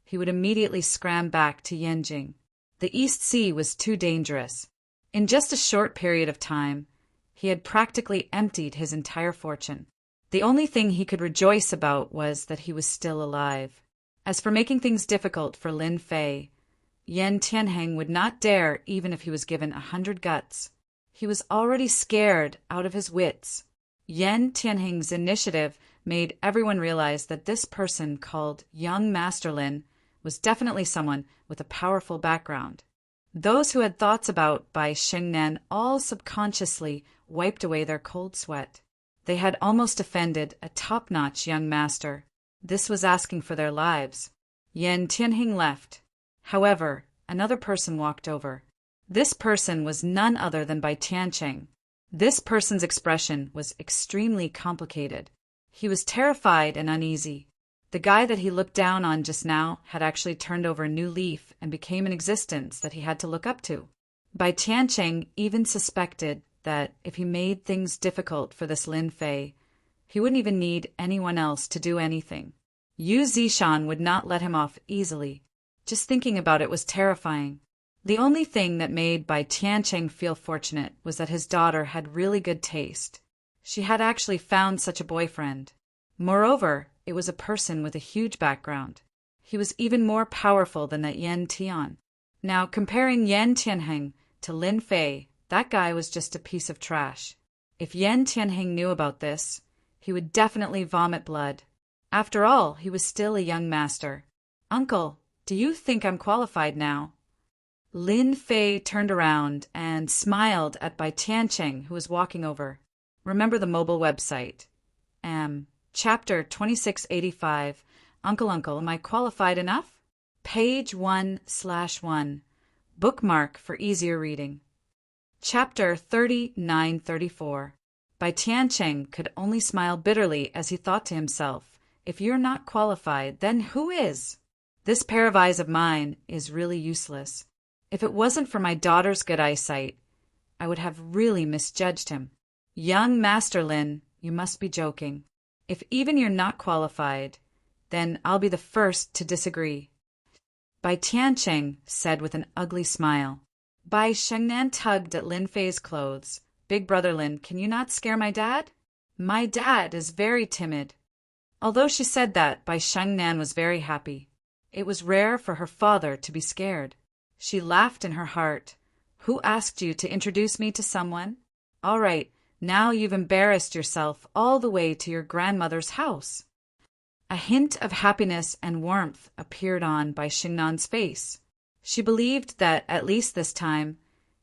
he would immediately scram back to Yanjing. The East Sea was too dangerous. In just a short period of time, he had practically emptied his entire fortune. The only thing he could rejoice about was that he was still alive. As for making things difficult for Lin Fei, Yan Tianheng would not dare even if he was given 100 guts. He was already scared out of his wits. Yan Tianheng's initiative made everyone realize that this person called Young Master Lin was definitely someone with a powerful background. Those who had thoughts about Bai Shengnan all subconsciously wiped away their cold sweat. They had almost offended a top-notch young master. This was asking for their lives. Yan Tianheng left. However, another person walked over. This person was none other than Bai Tiancheng. This person's expression was extremely complicated. He was terrified and uneasy. The guy that he looked down on just now had actually turned over a new leaf and became an existence that he had to look up to. Bai Tiancheng even suspected that if he made things difficult for this Lin Fei, he wouldn't even need anyone else to do anything. Yu Zishan would not let him off easily. Just thinking about it was terrifying. The only thing that made Bai Tiancheng feel fortunate was that his daughter had really good taste. She had actually found such a boyfriend. Moreover, it was a person with a huge background. He was even more powerful than that Yan Tian. Now, comparing Yan Tianheng to Lin Fei, that guy was just a piece of trash. If Yan Tianheng knew about this, he would definitely vomit blood. After all, he was still a young master. "Uncle, do you think I'm qualified now?" Lin Fei turned around and smiled at Bai Tiancheng, who was walking over. Remember the mobile website. Chapter 2685. Uncle, am I qualified enough? Page 1/1. Bookmark for easier reading. Chapter 3934. Bai Tiancheng could only smile bitterly as he thought to himself, if you're not qualified, then who is? This pair of eyes of mine is really useless. If it wasn't for my daughter's good eyesight, I would have really misjudged him. Young Master Lin, you must be joking. If even you're not qualified, then I'll be the first to disagree. Bai Tiancheng said with an ugly smile. Bai Shengnan tugged at Lin Fei's clothes. "Big brother Lin, can you not scare my dad? My dad is very timid." Although she said that, Bai Shengnan was very happy. It was rare for her father to be scared. She laughed in her heart. "Who asked you to introduce me to someone? All right, now you've embarrassed yourself all the way to your grandmother's house." A hint of happiness and warmth appeared on Bai Shengnan's face. She believed that, at least this time,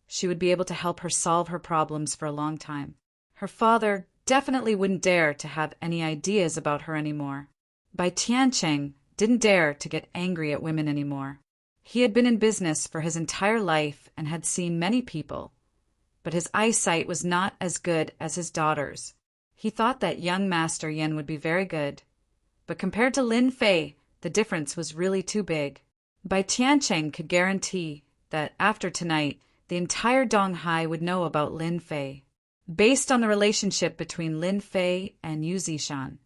she would be able to help her solve her problems for a long time. Her father definitely wouldn't dare to have any ideas about her anymore. Bai Tiancheng didn't dare to get angry at women anymore. He had been in business for his entire life and had seen many people, but his eyesight was not as good as his daughter's. He thought that young Master Yan would be very good, but compared to Lin Fei, the difference was really too big. Bai Tiancheng could guarantee that after tonight, the entire Donghai would know about Lin Fei, based on the relationship between Lin Fei and Yu Zishan.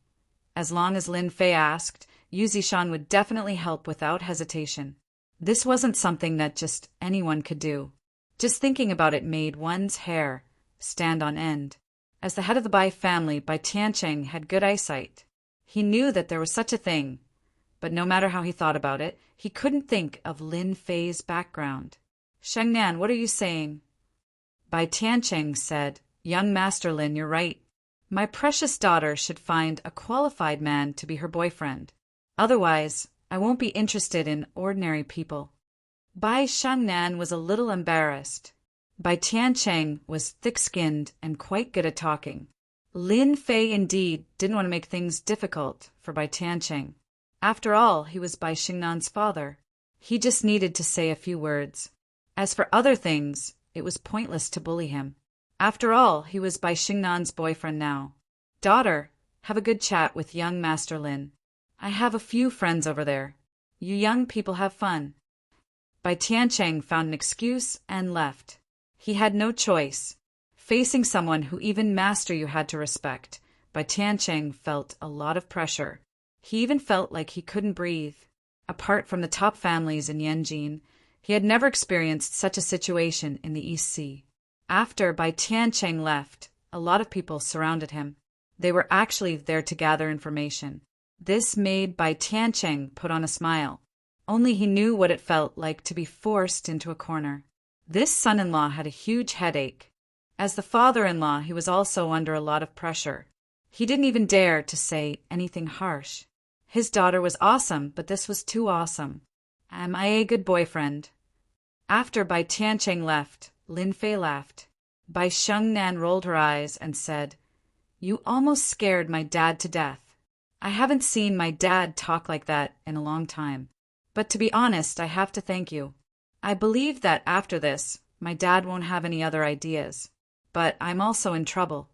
As long as Lin Fei asked, Yu Zishan would definitely help without hesitation. This wasn't something that just anyone could do. Just thinking about it made one's hair stand on end. As the head of the Bai family, Bai Tiancheng had good eyesight. He knew that there was such a thing, but no matter how he thought about it, he couldn't think of Lin Fei's background. "Shengnan, what are you saying?" Bai Tiancheng said, "Young Master Lin, you're right. My precious daughter should find a qualified man to be her boyfriend. Otherwise, I won't be interested in ordinary people." Bai Shengnan was a little embarrassed. Bai Tiancheng was thick-skinned and quite good at talking. Lin Fei indeed didn't want to make things difficult for Bai Tiancheng. After all, he was Bai Xingnan's father. He just needed to say a few words. As for other things, it was pointless to bully him. After all, he was Bai Xingnan's boyfriend now. "Daughter, have a good chat with young Master Lin. I have a few friends over there. You young people have fun." Bai Tiancheng found an excuse and left. He had no choice. Facing someone who even Master Yu had to respect, Bai Tiancheng felt a lot of pressure. He even felt like he couldn't breathe. Apart from the top families in Yanjin, he had never experienced such a situation in the East Sea. After Bai Tiancheng left, a lot of people surrounded him. They were actually there to gather information. This made Bai Tiancheng put on a smile. Only he knew what it felt like to be forced into a corner. This son-in-law had a huge headache. As the father-in-law, he was also under a lot of pressure. He didn't even dare to say anything harsh. His daughter was awesome, but this was too awesome. Am I a good boyfriend? After Bai Tiancheng left, Lin Fei laughed. Bai Shengnan rolled her eyes and said, "You almost scared my dad to death. I haven't seen my dad talk like that in a long time. But to be honest, I have to thank you. I believe that after this, my dad won't have any other ideas. But I'm also in trouble."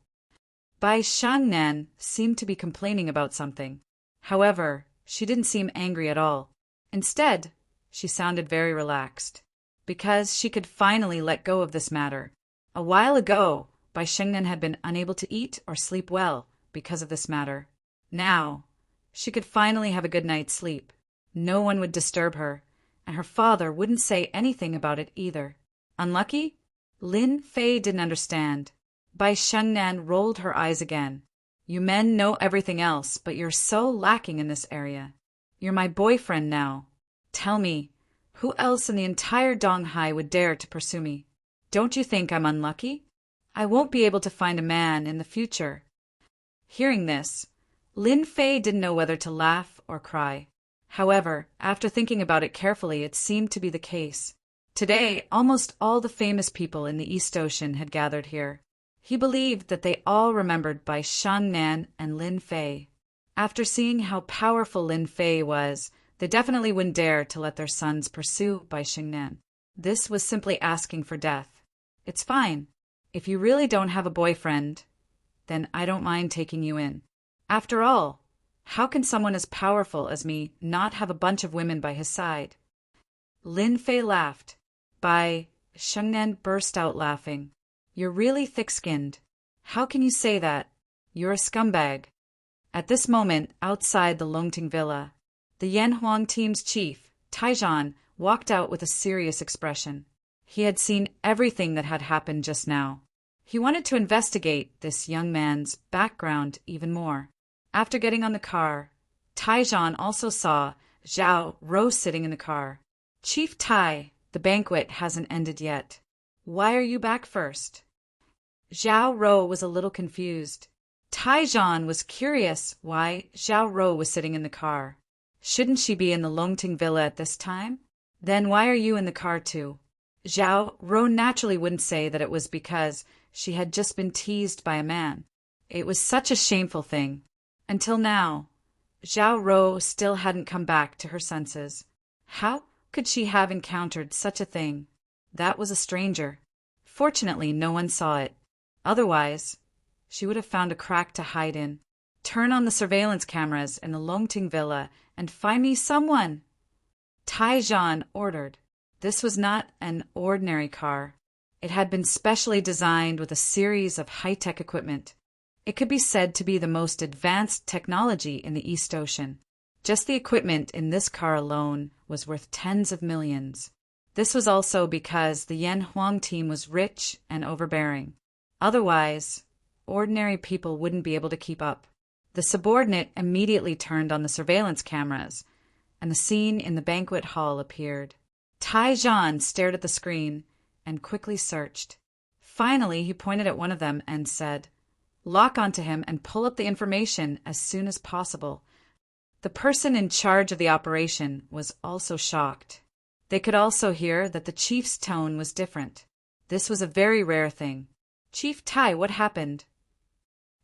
Bai Shengnan seemed to be complaining about something. However, she didn't seem angry at all. Instead, she sounded very relaxed, because she could finally let go of this matter. A while ago, Bai Shengnan had been unable to eat or sleep well because of this matter. Now, she could finally have a good night's sleep. No one would disturb her, and her father wouldn't say anything about it either. Unlucky? Lin Fei didn't understand. Bai Shengnan rolled her eyes again. "You men know everything else, but you're so lacking in this area. You're my boyfriend now. Tell me, who else in the entire Donghai would dare to pursue me? Don't you think I'm unlucky? I won't be able to find a man in the future." Hearing this, Lin Fei didn't know whether to laugh or cry. However, after thinking about it carefully, it seemed to be the case. Today, almost all the famous people in the East Ocean had gathered here. He believed that they all remembered Bai Shengnan and Lin Fei. After seeing how powerful Lin Fei was, they definitely wouldn't dare to let their sons pursue Bai Shengnan. This was simply asking for death. "It's fine. If you really don't have a boyfriend, then I don't mind taking you in. After all, how can someone as powerful as me not have a bunch of women by his side?" Lin Fei laughed. Bai Shengnan burst out laughing. "You're really thick-skinned. How can you say that? You're a scumbag." At this moment, outside the Longting Villa, the Yanhuang team's chief, Taijan, walked out with a serious expression. He had seen everything that had happened just now. He wanted to investigate this young man's background even more. After getting on the car, Taijan also saw Zhao Rou sitting in the car. "Chief Tai, the banquet hasn't ended yet. Why are you back first?" Zhao Rou was a little confused. Taijan was curious why Zhao Rou was sitting in the car. Shouldn't she be in the Longting Villa at this time? Then why are you in the car too? Zhao Ro naturally wouldn't say that it was because she had just been teased by a man. It was such a shameful thing. Until now, Zhao Ro still hadn't come back to her senses. How could she have encountered such a thing? That was a stranger. Fortunately, no one saw it. Otherwise, she would have found a crack to hide in. Turn on the surveillance cameras in the Longting villa and find me someone, Tai Zhan ordered. This was not an ordinary car. It had been specially designed with a series of high-tech equipment. It could be said to be the most advanced technology in the East Ocean. Just the equipment in this car alone was worth tens of millions. This was also because the Yan Huang team was rich and overbearing. Otherwise, ordinary people wouldn't be able to keep up. The subordinate immediately turned on the surveillance cameras, and the scene in the banquet hall appeared. Tai Zhan stared at the screen and quickly searched. Finally, he pointed at one of them and said, "Lock onto him and pull up the information as soon as possible." The person in charge of the operation was also shocked. They could also hear that the chief's tone was different. This was a very rare thing. "Chief Tai, what happened?"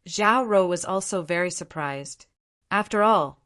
Zhao Ro was also very surprised. After all,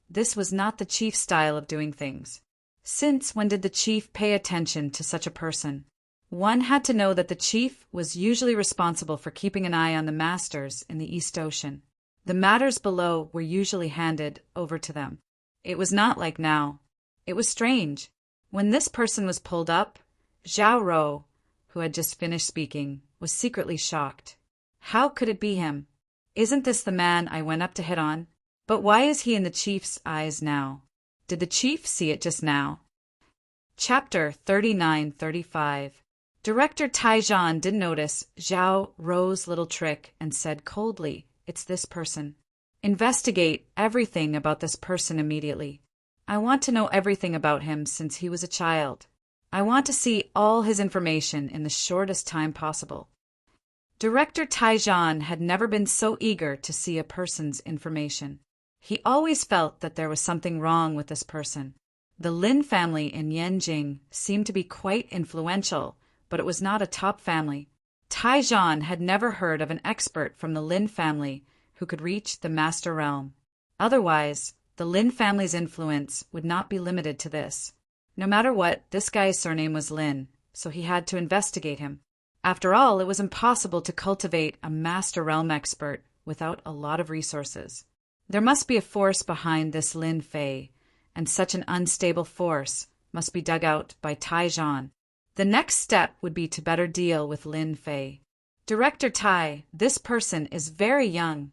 this was not the chief's style of doing things. Since when did the chief pay attention to such a person? One had to know that the chief was usually responsible for keeping an eye on the masters in the East Ocean. The matters below were usually handed over to them. It was not like now. It was strange. When this person was pulled up, Zhao Ro, who had just finished speaking, was secretly shocked. How could it be him? Isn't this the man I went up to hit on? But why is he in the chief's eyes now? Did the chief see it just now? Chapter 39-35. Director Tai Zhan didn't notice Zhao Ro's little trick and said coldly, "It's this person. Investigate everything about this person immediately. I want to know everything about him since he was a child. I want to see all his information in the shortest time possible." Director Tai Zhan had never been so eager to see a person's information. He always felt that there was something wrong with this person. The Lin family in Yanjing seemed to be quite influential, but it was not a top family. Tai Zhan had never heard of an expert from the Lin family who could reach the Master Realm. Otherwise, the Lin family's influence would not be limited to this. No matter what, this guy's surname was Lin, so he had to investigate him. After all, it was impossible to cultivate a Master Realm expert without a lot of resources. There must be a force behind this Lin Fei, and such an unstable force must be dug out by Tai Zhan. The next step would be to better deal with Lin Fei. "Director Tai, this person is very young."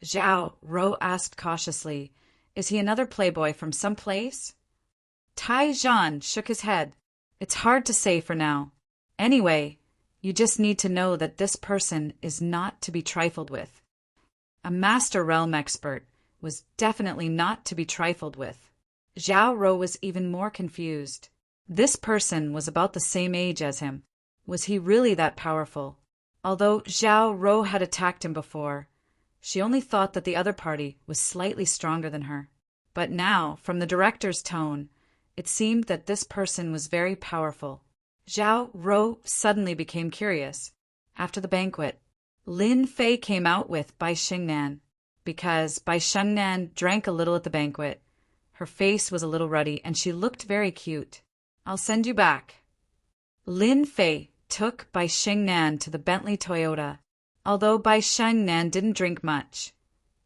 Zhao Ro asked cautiously, "Is he another playboy from some place?" Tai Zhan shook his head. "It's hard to say for now. Anyway, you just need to know that this person is not to be trifled with." A Master Realm expert was definitely not to be trifled with. Zhao Ro was even more confused. This person was about the same age as him. Was he really that powerful? Although Zhao Ro had attacked him before, she only thought that the other party was slightly stronger than her. But now, from the director's tone, it seemed that this person was very powerful. Zhao Ro suddenly became curious. After the banquet, Lin Fei came out with Bai Xingnan. Because Bai Xingnan drank a little at the banquet, her face was a little ruddy and she looked very cute. "I'll send you back." Lin Fei took Bai Xingnan to the Bentley Toyota. Although Bai Xingnan didn't drink much,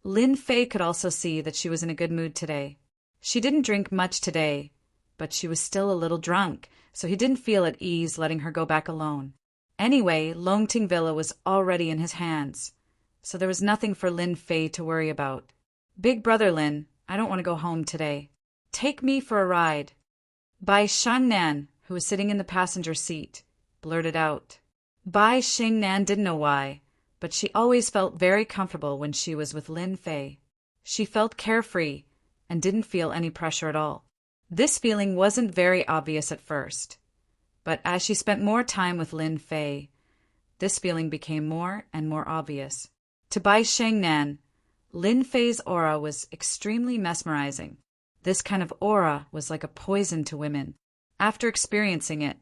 Lin Fei could also see that she was in a good mood today. She didn't drink much today, but she was still a little drunk, so he didn't feel at ease letting her go back alone. Anyway, Longting Villa was already in his hands, so there was nothing for Lin Fei to worry about. "Big brother Lin, I don't want to go home today. Take me for a ride." Bai Xingnan, who was sitting in the passenger seat, blurted out. Bai Xingnan didn't know why, but she always felt very comfortable when she was with Lin Fei. She felt carefree and didn't feel any pressure at all. This feeling wasn't very obvious at first, but as she spent more time with Lin Fei, this feeling became more and more obvious. To Bai Xingnan, Lin Fei's aura was extremely mesmerizing. This kind of aura was like a poison to women. After experiencing it,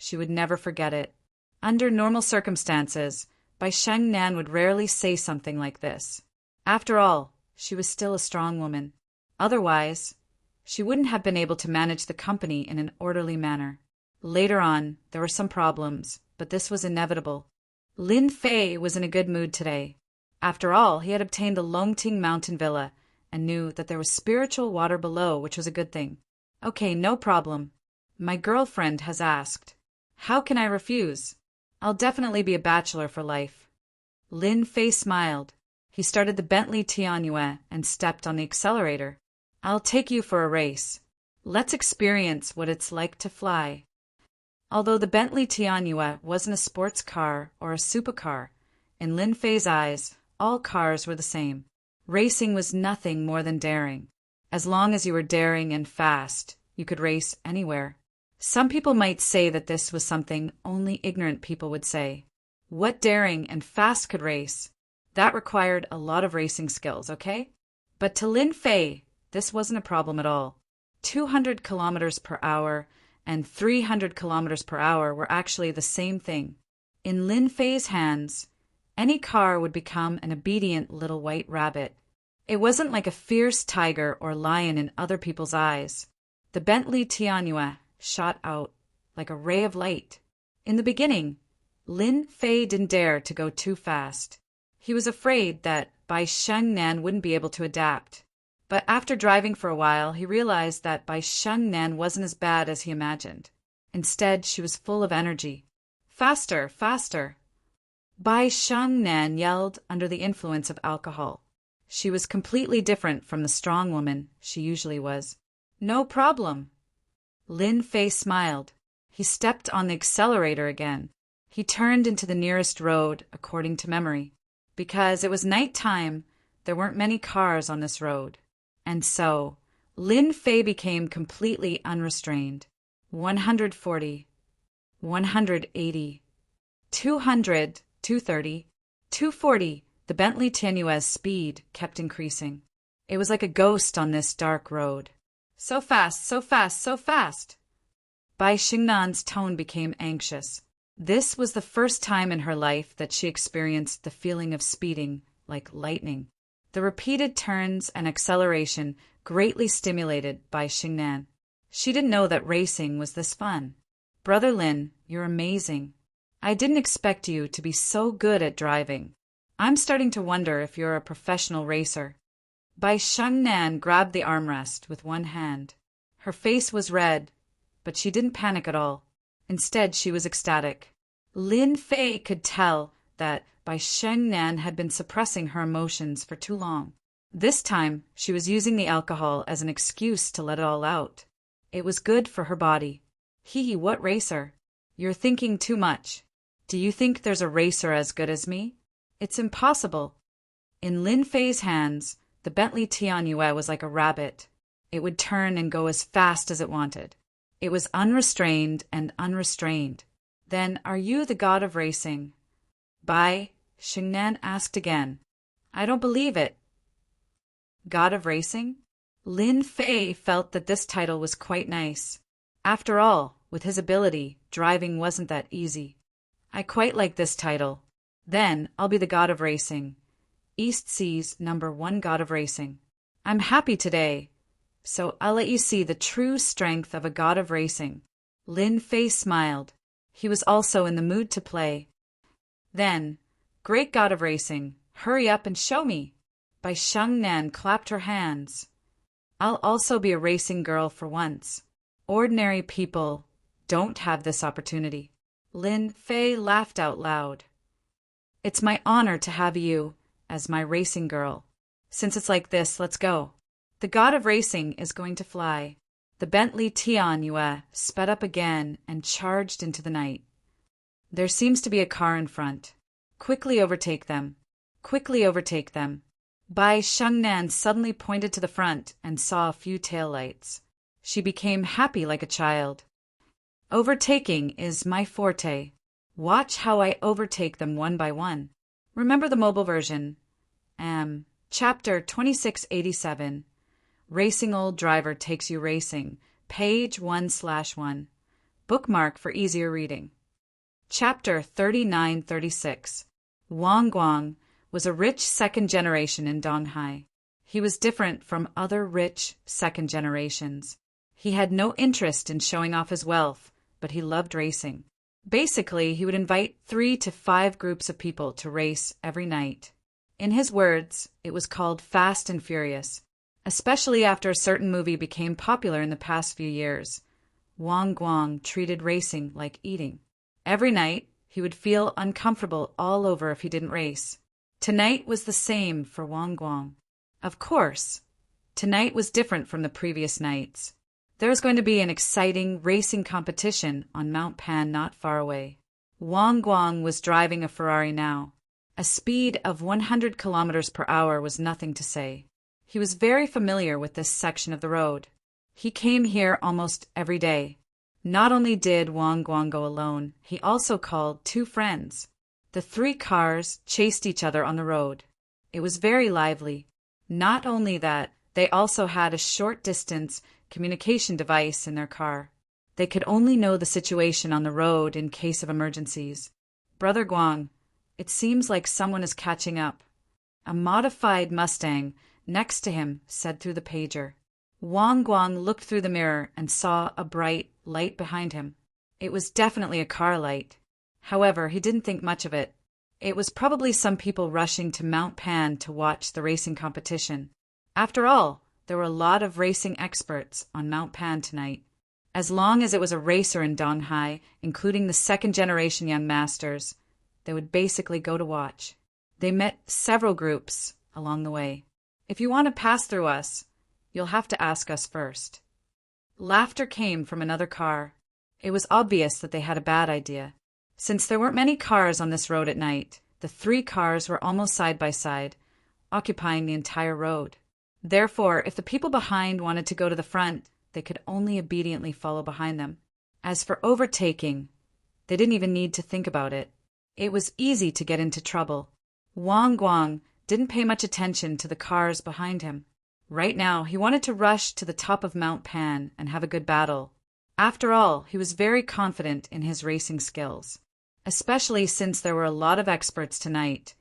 She would never forget it. Under normal circumstances, Bai Shengnan would rarely say something like this. After all, she was still a strong woman. Otherwise, she wouldn't have been able to manage the company in an orderly manner. Later on, there were some problems, but this was inevitable. Lin Fei was in a good mood today. After all, he had obtained the Longting Mountain Villa and knew that there was spiritual water below, which was a good thing. Okay, no problem. My girlfriend has asked. How can I refuse? I'll definitely be a bachelor for life. Lin Fei smiled. He started the Bentley Tianyue and stepped on the accelerator. I'll take you for a race. Let's experience what it's like to fly. Although the Bentley Tianyue wasn't a sports car or a supercar, in Lin Fei's eyes, all cars were the same. Racing was nothing more than daring. As long as you were daring and fast, you could race anywhere. Some people might say that this was something only ignorant people would say. What daring and fast could race? That required a lot of racing skills, okay? But to Lin Fei, this wasn't a problem at all. 200 kilometers per hour and 300 kilometers per hour were actually the same thing. In Lin Fei's hands, any car would become an obedient little white rabbit. It wasn't like a fierce tiger or lion in other people's eyes. The Bentley Tianyue shot out like a ray of light. In the beginning, Lin Fei didn't dare to go too fast. He was afraid that Bai Shengnan wouldn't be able to adapt. But after driving for a while, he realized that Bai Shengnan wasn't as bad as he imagined. Instead, she was full of energy. Faster, faster. Bai Shengnan yelled under the influence of alcohol. She was completely different from the strong woman she usually was. No problem. Lin Fei smiled. He stepped on the accelerator again. He turned into the nearest road, according to memory. Because it was night time, there weren't many cars on this road. And so, Lin Fei became completely unrestrained. 140, 180, 200, 230, 240. The Bentley Tianyue's speed kept increasing. It was like a ghost on this dark road. So fast, so fast, so fast. Bai Shengnan's tone became anxious. This was the first time in her life that she experienced the feeling of speeding like lightning. The repeated turns and acceleration greatly stimulated Bai Shengnan. She didn't know that racing was this fun. Brother Lin, you're amazing. I didn't expect you to be so good at driving. I'm starting to wonder if you're a professional racer. Bai Shengnan grabbed the armrest with one hand. Her face was red, but she didn't panic at all. Instead, she was ecstatic. Lin Fei could tell that Bai Shengnan had been suppressing her emotions for too long. This time, she was using the alcohol as an excuse to let it all out. It was good for her body. Hee, what racer? You're thinking too much. Do you think there's a racer as good as me? It's impossible. In Lin Fei's hands, the Bentley Tianyue was like a rabbit. It would turn and go as fast as it wanted. It was unrestrained and unrestrained. Then, are you the god of racing? Bai Shengnan asked again. I don't believe it. God of racing? Lin Fei felt that this title was quite nice. After all, with his ability, driving wasn't that easy. I quite like this title. Then, I'll be the god of racing. East Sea's #1 god of racing. I'm happy today, so I'll let you see the true strength of a god of racing. Lin Fei smiled. He was also in the mood to play. Then, great god of racing, hurry up and show me. Bai Shengnan clapped her hands. I'll also be a racing girl for once. Ordinary people don't have this opportunity. Lin Fei laughed out loud. It's my honor to have you as my racing girl. Since it's like this, let's go. The god of racing is going to fly. The Bentley Tianyue sped up again and charged into the night. There seems to be a car in front. Quickly overtake them. Quickly overtake them. Bai Shengnan suddenly pointed to the front and saw a few taillights. She became happy like a child. Overtaking is my forte. Watch how I overtake them one by one. Remember the mobile version. Chapter 2687. Racing Old Driver Takes You Racing, page 1/1. Bookmark for easier reading. Chapter 39-36. Wang Guang was a rich second generation in Donghai. He was different from other rich second generations. He had no interest in showing off his wealth, but he loved racing. Basically, he would invite 3 to 5 groups of people to race every night. In his words, it was called Fast and Furious, especially after a certain movie became popular in the past few years. Wang Guang treated racing like eating. Every night, he would feel uncomfortable all over if he didn't race. Tonight was the same for Wang Guang. Of course, tonight was different from the previous nights. There was going to be an exciting racing competition on Mount Pan not far away. Wang Guang was driving a Ferrari now. A speed of 100 kilometers per hour was nothing to say. He was very familiar with this section of the road. He came here almost every day. Not only did Wang Guang go alone, he also called 2 friends. The 3 cars chased each other on the road. It was very lively. Not only that, they also had a short-distance communication device in their car. They could only know the situation on the road in case of emergencies. Brother Guang, it seems like someone is catching up. A modified Mustang next to him said through the pager. Wang Guang looked through the mirror and saw a bright light behind him. It was definitely a car light. However, he didn't think much of it. It was probably some people rushing to Mount Pan to watch the racing competition. After all, there were a lot of racing experts on Mount Pan tonight. As long as it was a racer in Donghai, including the second-generation young masters, they would basically go to watch. They met several groups along the way. If you want to pass through us, you'll have to ask us first. Laughter came from another car. It was obvious that they had a bad idea. Since there weren't many cars on this road at night, the 3 cars were almost side by side, occupying the entire road. Therefore, if the people behind wanted to go to the front, they could only obediently follow behind them. As for overtaking, they didn't even need to think about it. It was easy to get into trouble. Wang Guang didn't pay much attention to the cars behind him. Right now, he wanted to rush to the top of Mount Pan and have a good battle. After all, he was very confident in his racing skills. Especially since there were a lot of experts tonight.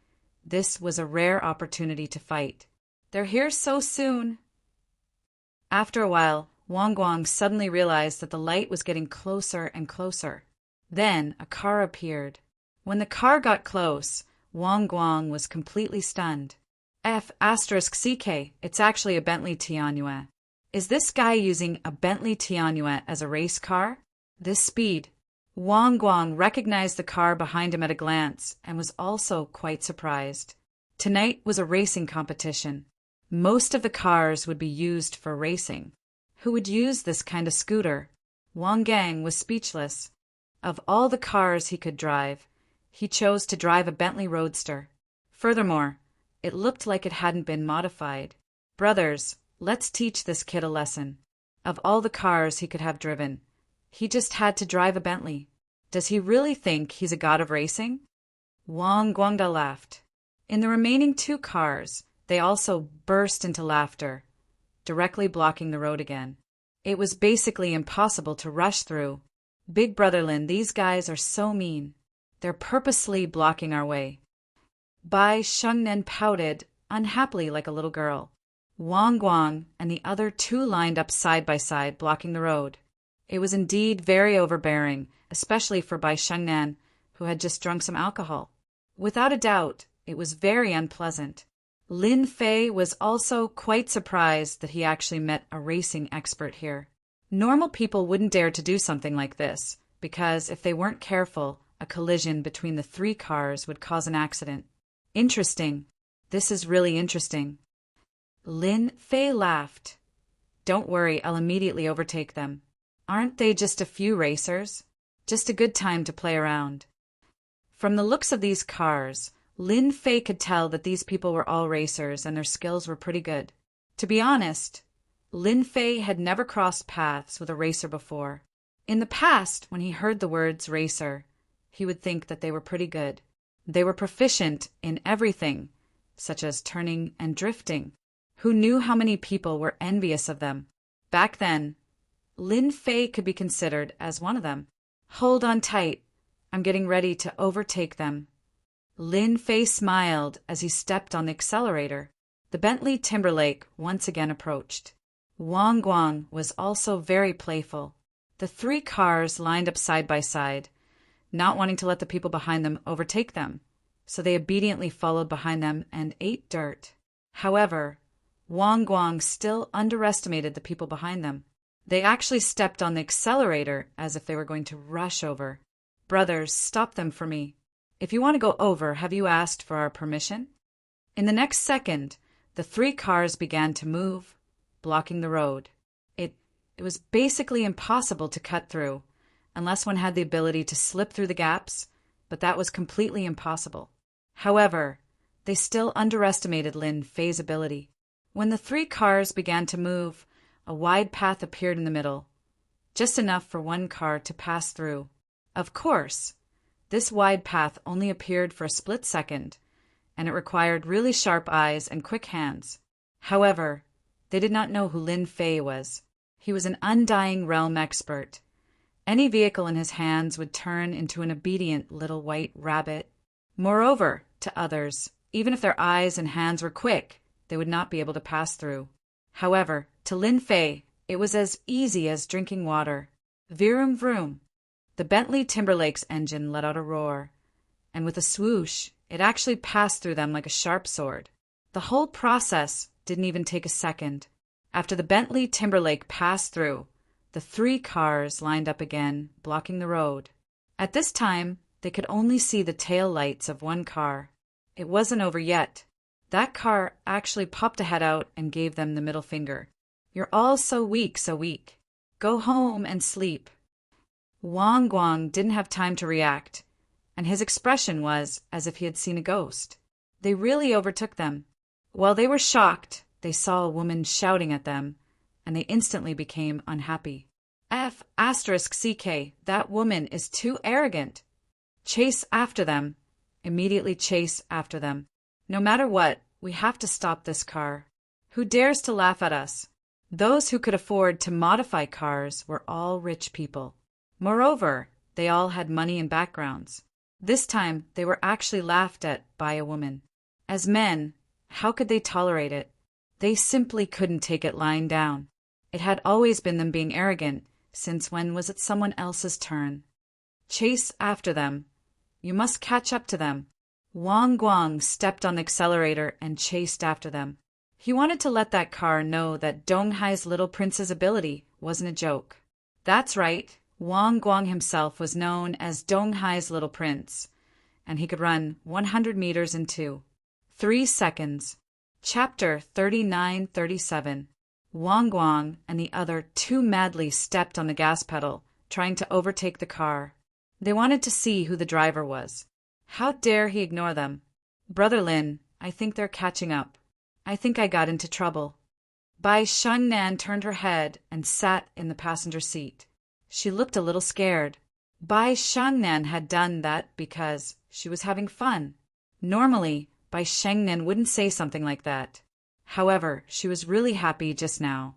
This was a rare opportunity to fight. They're here so soon. After a while, Wang Guang suddenly realized that the light was getting closer and closer. Then a car appeared. When the car got close, Wang Guang was completely stunned. F***CK, it's actually a Bentley Tianhua. Is this guy using a Bentley Tianhua as a race car? This speed. Wang Guang recognized the car behind him at a glance and was also quite surprised. Tonight was a racing competition. Most of the cars would be used for racing. Who would use this kind of scooter? Wang Gang was speechless. Of all the cars he could drive, he chose to drive a Bentley Roadster. Furthermore, it looked like it hadn't been modified. Brothers, let's teach this kid a lesson. Of all the cars he could have driven, he just had to drive a Bentley. Does he really think he's a god of racing? Wang Guangda laughed. In the remaining 2 cars, they also burst into laughter, directly blocking the road again. It was basically impossible to rush through. Big Brother Lin, these guys are so mean. They're purposely blocking our way. Bai Shengnen pouted, unhappily like a little girl. Wang Guang and the other 2 lined up side by side, blocking the road. It was indeed very overbearing, especially for Bai Shengnan, who had just drunk some alcohol. Without a doubt, it was very unpleasant. Lin Fei was also quite surprised that he actually met a racing expert here. Normal people wouldn't dare to do something like this, because if they weren't careful, a collision between the 3 cars would cause an accident. Interesting. This is really interesting. Lin Fei laughed. Don't worry, I'll immediately overtake them. Aren't they just a few racers? Just a good time to play around. From the looks of these cars, Lin Fei could tell that these people were all racers and their skills were pretty good. To be honest, Lin Fei had never crossed paths with a racer before. In the past, when he heard the words racer, he would think that they were pretty good. They were proficient in everything, such as turning and drifting. Who knew how many people were envious of them? Back then, Lin Fei could be considered as one of them. Hold on tight. I'm getting ready to overtake them. Lin Fei smiled as he stepped on the accelerator. The Bentley Timberlake once again approached. Wang Guang was also very playful. The three cars lined up side by side, not wanting to let the people behind them overtake them, so they obediently followed behind them and ate dirt. However, Wang Guang still underestimated the people behind them. They actually stepped on the accelerator as if they were going to rush over. Brothers, stop them for me. If you want to go over, have you asked for our permission? In the next second, the three cars began to move, blocking the road. It was basically impossible to cut through, unless one had the ability to slip through the gaps, but that was completely impossible. However, they still underestimated Lin Fei's ability. When the three cars began to move, a wide path appeared in the middle, just enough for one car to pass through. Of course, this wide path only appeared for a split second, and it required really sharp eyes and quick hands. However, they did not know who Lin Fei was. He was an undying realm expert. Any vehicle in his hands would turn into an obedient little white rabbit. Moreover, to others, even if their eyes and hands were quick, they would not be able to pass through. However, to Lin Fei, it was as easy as drinking water. Vroom vroom. The Bentley Timberlake's engine let out a roar, and with a swoosh, it actually passed through them like a sharp sword. The whole process didn't even take a second. After the Bentley Timberlake passed through, the three cars lined up again, blocking the road. At this time, they could only see the tail lights of one car. It wasn't over yet. That car actually popped a head out and gave them the middle finger. You're all so weak, so weak. Go home and sleep. Wang Guang didn't have time to react, and his expression was as if he had seen a ghost. They really overtook them. While they were shocked, they saw a woman shouting at them, and they instantly became unhappy. *CK, that woman is too arrogant. Chase after them. Immediately chase after them. No matter what, we have to stop this car. Who dares to laugh at us? Those who could afford to modify cars were all rich people. Moreover, they all had money and backgrounds. This time, they were actually laughed at by a woman. As men, how could they tolerate it? They simply couldn't take it lying down. It had always been them being arrogant, since when was it someone else's turn? Chase after them. You must catch up to them. Wang Guang stepped on the accelerator and chased after them. He wanted to let that car know that Dong Hai's little prince's ability wasn't a joke. That's right, Wang Guang himself was known as Dong Hai's little prince, and he could run 100 meters in 3 seconds. Chapter 39-37. Wang Guang and the other two madly stepped on the gas pedal, trying to overtake the car. They wanted to see who the driver was. How dare he ignore them? Brother Lin, I think they're catching up. I think I got into trouble. Bai Shengnan turned her head and sat in the passenger seat. She looked a little scared. Bai Shengnan had done that because she was having fun. Normally, Bai Shengnan wouldn't say something like that. However, she was really happy just now,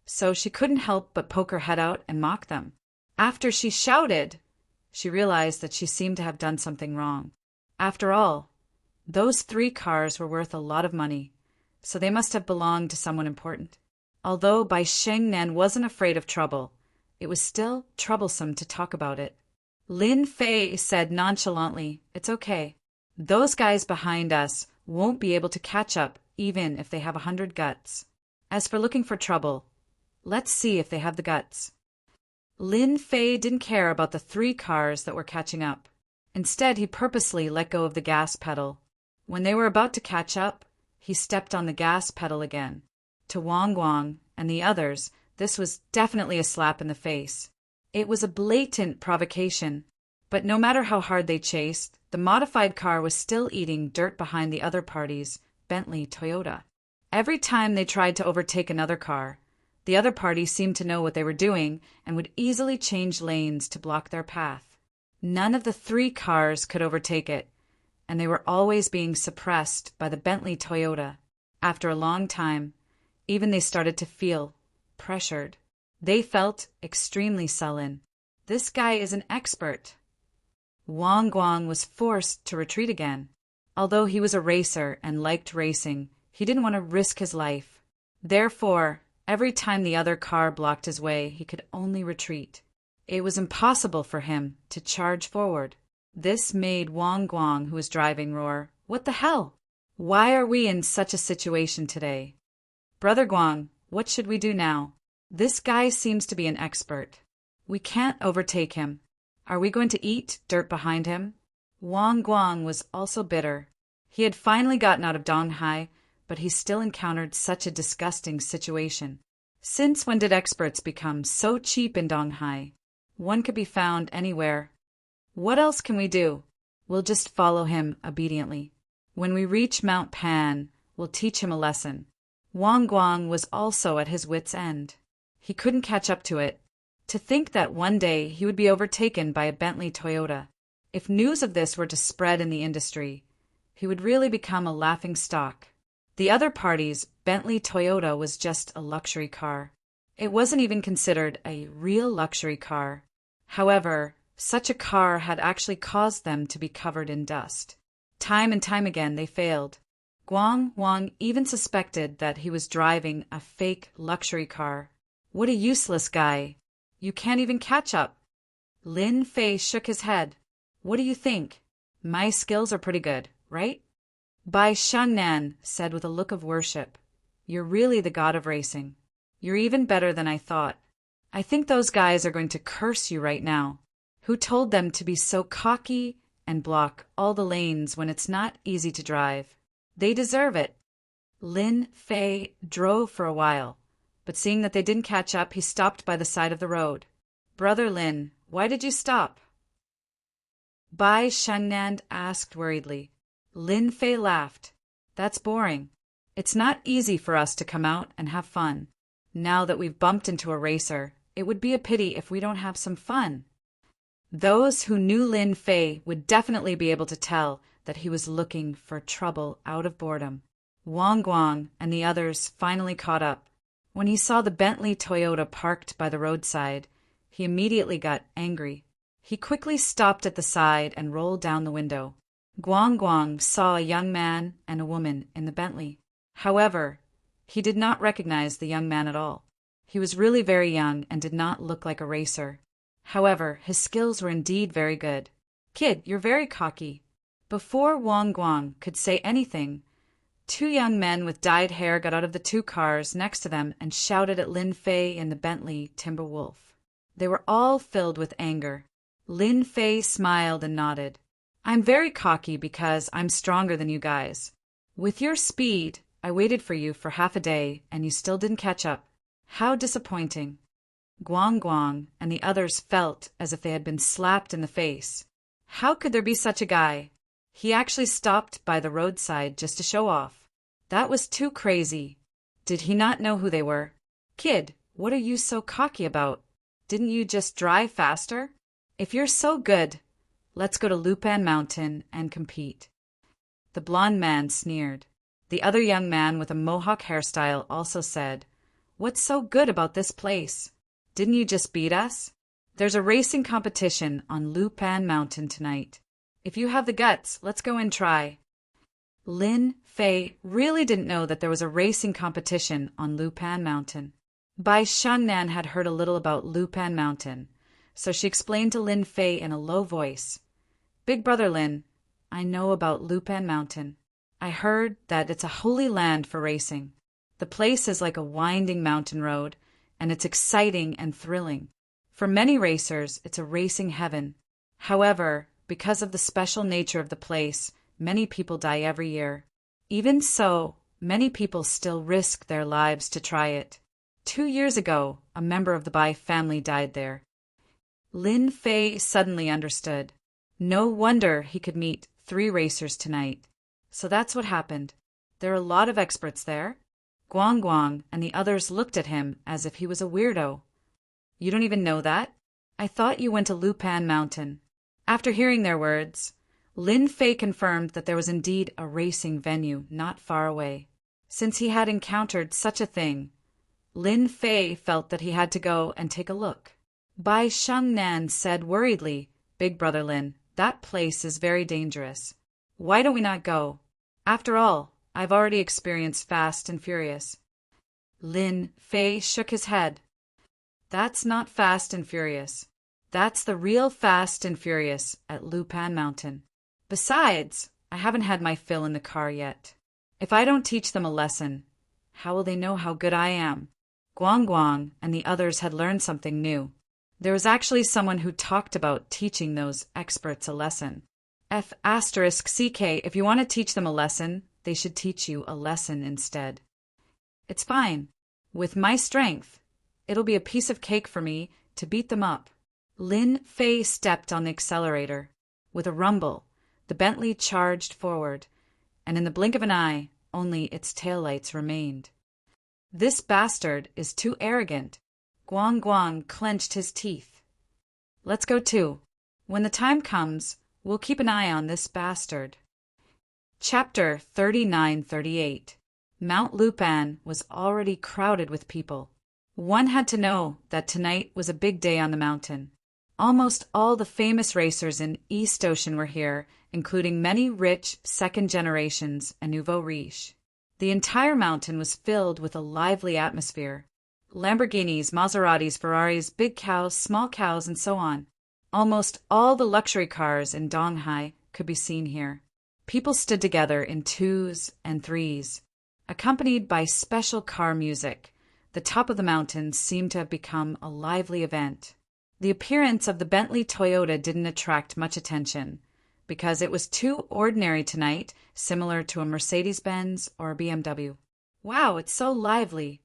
so she couldn't help but poke her head out and mock them. After she shouted, she realized that she seemed to have done something wrong. After all, those three cars were worth a lot of money, so they must have belonged to someone important. Although Bai Shengnan wasn't afraid of trouble, it was still troublesome to talk about it. Lin Fei said nonchalantly, "It's okay. Those guys behind us won't be able to catch up even if they have 100 guts. As for looking for trouble, let's see if they have the guts." Lin Fei didn't care about the three cars that were catching up. Instead, he purposely let go of the gas pedal. When they were about to catch up, he stepped on the gas pedal again. To Wang Guang and the others, this was definitely a slap in the face. It was a blatant provocation. But no matter how hard they chased, the modified car was still eating dirt behind the other party's Bentley Toyota. Every time they tried to overtake another car, the other party seemed to know what they were doing and would easily change lanes to block their path. None of the three cars could overtake it, and they were always being suppressed by the Bentley Toyota. After a long time, even they started to feel pressured. They felt extremely sullen. This guy is an expert. Wang Guang was forced to retreat again. Although he was a racer and liked racing, he didn't want to risk his life. Therefore, every time the other car blocked his way, he could only retreat. It was impossible for him to charge forward. This made Wang Guang, who was driving, roar, "What the hell? Why are we in such a situation today? Brother Guang, what should we do now? This guy seems to be an expert. We can't overtake him. Are we going to eat dirt behind him?" Wang Guang was also bitter. He had finally gotten out of Donghai, but he still encountered such a disgusting situation. Since when did experts become so cheap in Donghai? One could be found anywhere. What else can we do? We'll just follow him obediently. When we reach Mount Pan, we'll teach him a lesson. Wang Guang was also at his wits' end. He couldn't catch up to it. To think that one day he would be overtaken by a Bentley Toyota. If news of this were to spread in the industry, he would really become a laughing stock. The other party's Bentley Toyota was just a luxury car. It wasn't even considered a real luxury car. However, such a car had actually caused them to be covered in dust. Time and time again they failed. Guang Wang even suspected that he was driving a fake luxury car. What a useless guy. You can't even catch up. Lin Fei shook his head. What do you think? My skills are pretty good, right? Bai Shangnan said with a look of worship, "You're really the god of racing. You're even better than I thought. I think those guys are going to curse you right now. Who told them to be so cocky and block all the lanes when it's not easy to drive? They deserve it." Lin Fei drove for a while, but seeing that they didn't catch up, he stopped by the side of the road. "Brother Lin, why did you stop?" Bai Shangnan asked worriedly. Lin Fei laughed. "That's boring. It's not easy for us to come out and have fun. Now that we've bumped into a racer, it would be a pity if we don't have some fun." Those who knew Lin Fei would definitely be able to tell that he was looking for trouble out of boredom. Wang Guang and the others finally caught up. When he saw the Bentley Toyota parked by the roadside, he immediately got angry. He quickly stopped at the side and rolled down the window. Guang Guang saw a young man and a woman in the Bentley. However, he did not recognize the young man at all. He was really very young and did not look like a racer. However, his skills were indeed very good. "Kid, you're very cocky." Before Wang Guang could say anything, two young men with dyed hair got out of the two cars next to them and shouted at Lin Fei in the Bentley Timberwolf. They were all filled with anger. Lin Fei smiled and nodded. "I'm very cocky because I'm stronger than you guys. With your speed, I waited for you for half a day and you still didn't catch up. How disappointing." Guang Guang and the others felt as if they had been slapped in the face. How could there be such a guy? He actually stopped by the roadside just to show off. That was too crazy. Did he not know who they were? "Kid, what are you so cocky about? Didn't you just drive faster? If you're so good, let's go to Lupan Mountain and compete." The blond man sneered. The other young man with a mohawk hairstyle also said, "What's so good about this place? Didn't you just beat us? There's a racing competition on Lupan Mountain tonight. If you have the guts, let's go and try." Lin Fei really didn't know that there was a racing competition on Lupan Mountain. Bai Shangnan had heard a little about Lupan Mountain, so she explained to Lin Fei in a low voice, "Big brother Lin, I know about Lupan Mountain. I heard that it's a holy land for racing. The place is like a winding mountain road, and it's exciting and thrilling. For many racers, it's a racing heaven. However, because of the special nature of the place, many people die every year. Even so, many people still risk their lives to try it. 2 years ago, a member of the Bai family died there." Lin Fei suddenly understood. No wonder he could meet 3 racers tonight. So that's what happened. There are a lot of experts there. Guang Guang and the others looked at him as if he was a weirdo. "You don't even know that? I thought you went to Lupan Mountain." After hearing their words, Lin Fei confirmed that there was indeed a racing venue not far away. Since he had encountered such a thing, Lin Fei felt that he had to go and take a look. Bai Shengnan said worriedly, "Big Brother Lin, that place is very dangerous. Why don't we not go? After all, I've already experienced Fast and Furious." Lin Fei shook his head. "That's not Fast and Furious. That's the real Fast and Furious at Lupan Mountain. Besides, I haven't had my fill in the car yet. If I don't teach them a lesson, how will they know how good I am?" Guang Guang and the others had learned something new. There was actually someone who talked about teaching those experts a lesson. If you want to teach them a lesson, they should teach you a lesson instead. It's fine. With my strength, it'll be a piece of cake for me to beat them up. Lin Fei stepped on the accelerator. With a rumble, the Bentley charged forward, and in the blink of an eye, only its taillights remained. "This bastard is too arrogant." Guang Guang clenched his teeth. "Let's go too. When the time comes, we'll keep an eye on this bastard." Chapter 39-38. Mount Lupan was already crowded with people. One had to know that tonight was a big day on the mountain. Almost all the famous racers in East Ocean were here, including many rich second generations and nouveau riche. The entire mountain was filled with a lively atmosphere. Lamborghinis, Maseratis, Ferraris, big cows, small cows, and so on. Almost all the luxury cars in Donghai could be seen here. People stood together in twos and threes. Accompanied by special car music, the top of the mountain seemed to have become a lively event. The appearance of the Bentley Toyota didn't attract much attention, because it was too ordinary tonight, similar to a Mercedes-Benz or a BMW. "Wow, it's so lively."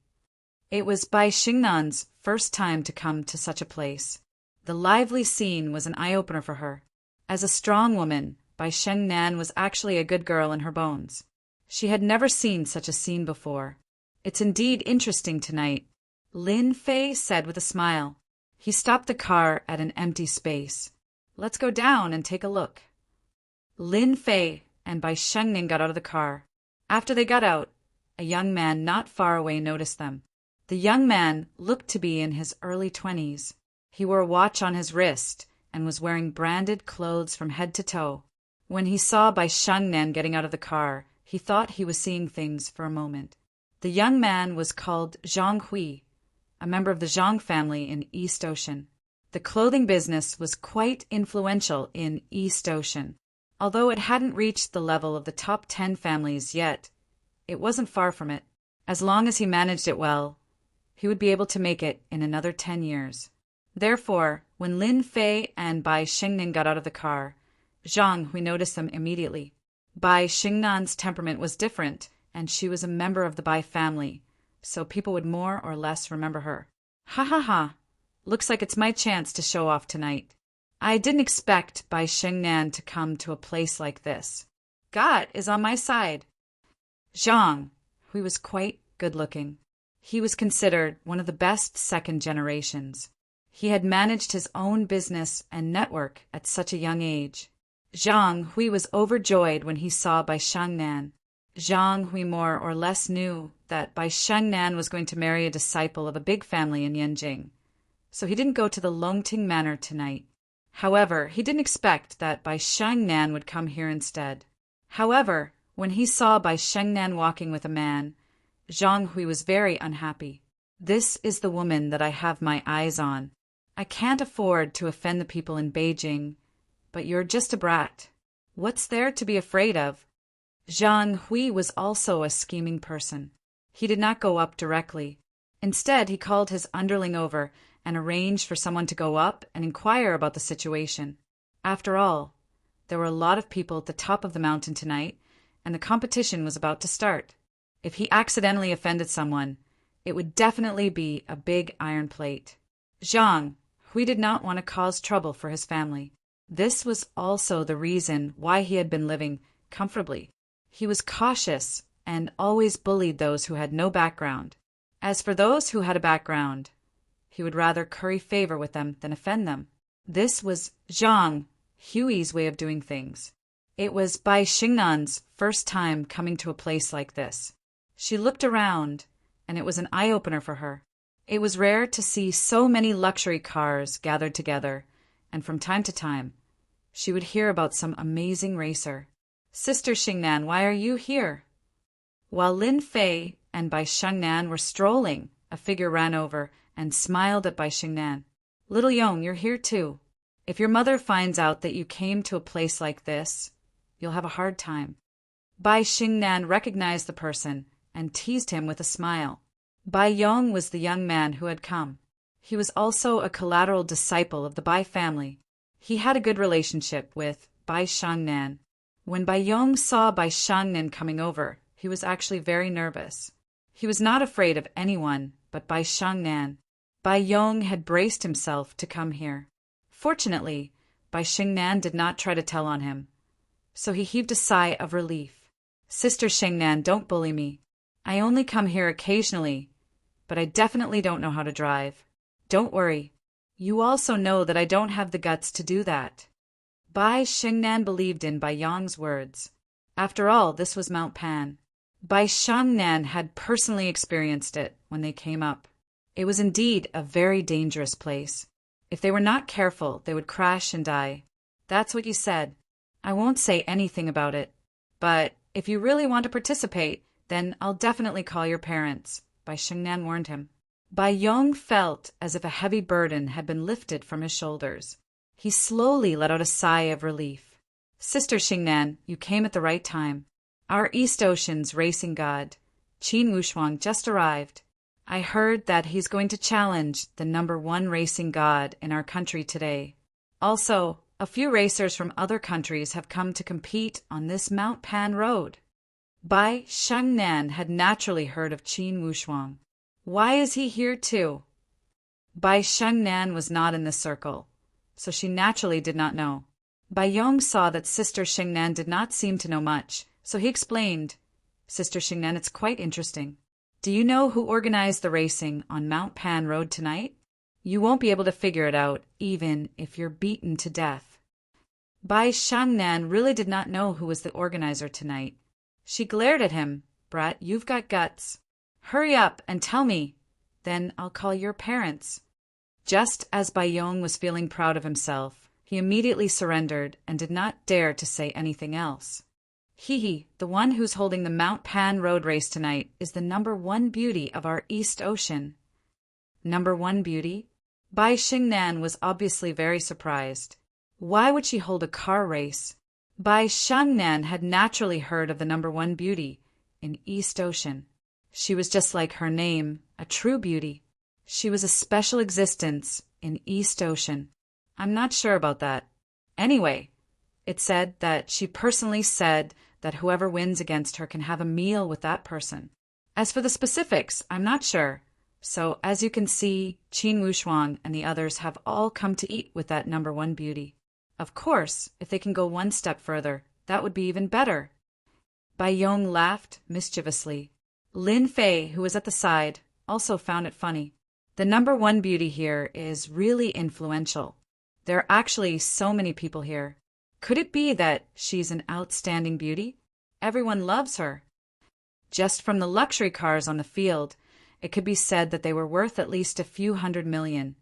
It was Bai Xingnan's first time to come to such a place. The lively scene was an eye-opener for her. As a strong woman, Bai Shengnan was actually a good girl in her bones. She had never seen such a scene before. "It's indeed interesting tonight," Lin Fei said with a smile. He stopped the car at an empty space. "Let's go down and take a look." Lin Fei and Bai Shengnan got out of the car. After they got out, a young man not far away noticed them. The young man looked to be in his early 20s. He wore a watch on his wrist and was wearing branded clothes from head to toe. When he saw Bai Shengnan getting out of the car, he thought he was seeing things for a moment. The young man was called Zhang Hui, a member of the Zhang family in East Ocean. The clothing business was quite influential in East Ocean. Although it hadn't reached the level of the top 10 families yet, it wasn't far from it. As long as he managed it well, he would be able to make it in another 10 years. Therefore, when Lin Fei and Bai Xingnan got out of the car, Zhang Hui noticed them immediately. Bai Xingnan's temperament was different, and she was a member of the Bai family, so people would more or less remember her. "Ha ha ha! Looks like it's my chance to show off tonight. I didn't expect Bai Xingnan to come to a place like this. God is on my side." Zhang Hui was quite good-looking. He was considered one of the best second generations. He had managed his own business and network at such a young age. Zhang Hui was overjoyed when he saw Bai Shengnan. Zhang Hui more or less knew that Bai Shengnan was going to marry a disciple of a big family in Yanjing, so he didn't go to the Longting Manor tonight. However, he didn't expect that Bai Shengnan would come here instead. However, when he saw Bai Shengnan walking with a man, Zhang Hui was very unhappy. "This is the woman that I have my eyes on. I can't afford to offend the people in Beijing, but you're just a brat. What's there to be afraid of?" Zhang Hui was also a scheming person. He did not go up directly. Instead, he called his underling over and arranged for someone to go up and inquire about the situation. After all, there were a lot of people at the top of the mountain tonight, and the competition was about to start. If he accidentally offended someone, it would definitely be a big iron plate. Zhang Hui did not want to cause trouble for his family. This was also the reason why he had been living comfortably. He was cautious and always bullied those who had no background. As for those who had a background, he would rather curry favor with them than offend them. This was Zhang Hui's way of doing things. It was Bai Xingnan's first time coming to a place like this. She looked around and it was an eye-opener for her. It was rare to see so many luxury cars gathered together, and from time to time, she would hear about some amazing racer. "Sister Xingnan, why are you here?" While Lin Fei and Bai Shengnan were strolling, a figure ran over and smiled at Bai Shengnan. "Little Yong, you're here too. If your mother finds out that you came to a place like this, you'll have a hard time." Bai Shengnan recognized the person and teased him with a smile. Bai Yong was the young man who had come. He was also a collateral disciple of the Bai family. He had a good relationship with Bai Shengnan. When Bai Yong saw Bai Shengnan coming over, he was actually very nervous. He was not afraid of anyone but Bai Shengnan. Bai Yong had braced himself to come here. Fortunately, Bai Shengnan did not try to tell on him, so he heaved a sigh of relief. "Sister Shengnan, don't bully me. I only come here occasionally, but I definitely don't know how to drive. Don't worry. You also know that I don't have the guts to do that." Bai Shengnan believed in Bai Yong's words. After all, this was Mount Pan. Bai Shengnan had personally experienced it when they came up. It was indeed a very dangerous place. If they were not careful, they would crash and die. "That's what you said. I won't say anything about it. But if you really want to participate, then I'll definitely call your parents," Bai Shengnan warned him. Bai Yong felt as if a heavy burden had been lifted from his shoulders. He slowly let out a sigh of relief. "Sister Xingnan, you came at the right time. Our East Ocean's racing god, Qin Wushuang, just arrived. I heard that he's going to challenge the #1 racing god in our country today. Also, a few racers from other countries have come to compete on this Mount Pan road." Bai Shengnan had naturally heard of Qin Wushuang. Why is he here too? Bai Shengnan was not in the circle, so she naturally did not know. Bai Yong saw that Sister Xingnan did not seem to know much, so he explained, "Sister Xingnan, it's quite interesting. Do you know who organized the racing on Mount Pan Road tonight? You won't be able to figure it out, even if you're beaten to death." Bai Shengnan really did not know who was the organizer tonight. She glared at him. "Brat, you've got guts. Hurry up and tell me, then I'll call your parents." Just as Bai Yong was feeling proud of himself, he immediately surrendered and did not dare to say anything else. "He, the one who's holding the Mount Pan road race tonight, is the #1 beauty of our East Ocean." "#1 beauty?" Bai Shengnan was obviously very surprised. Why would she hold a car race? Bai Shengnan had naturally heard of the #1 beauty in East Ocean. She was just like her name, a true beauty. She was a special existence in East Ocean. I'm not sure about that. Anyway, it said that she personally said that whoever wins against her can have a meal with that person. As for the specifics, I'm not sure. So, as you can see, Qin Wushuang and the others have all come to eat with that #1 beauty. Of course, if they can go one step further, that would be even better. Bai Yong laughed mischievously. Lin Fei, who was at the side, also found it funny. The #1 beauty here is really influential. There are actually so many people here. Could it be that she's an outstanding beauty? Everyone loves her. Just from the luxury cars on the field, it could be said that they were worth at least a few $100 million,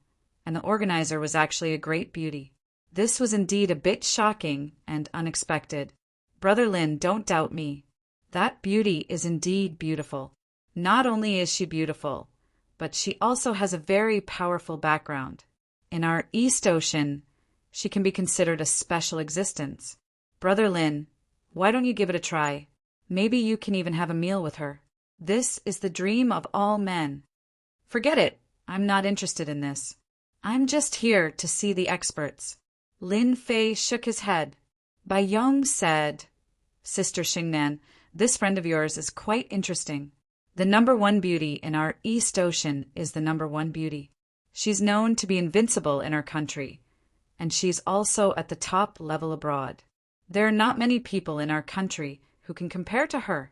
and the organizer was actually a great beauty. This was indeed a bit shocking and unexpected. Brother Lin, don't doubt me. That beauty is indeed beautiful. Not only is she beautiful, but she also has a very powerful background. In our East Ocean, she can be considered a special existence. Brother Lin, why don't you give it a try? Maybe you can even have a meal with her. This is the dream of all men. Forget it. I'm not interested in this. I'm just here to see the experts. Lin Fei shook his head. Bai Yong said, Sister Xingnan, this friend of yours is quite interesting. The #1 beauty in our East Ocean is the #1 beauty. She's known to be invincible in our country, and she's also at the top level abroad. There are not many people in our country who can compare to her.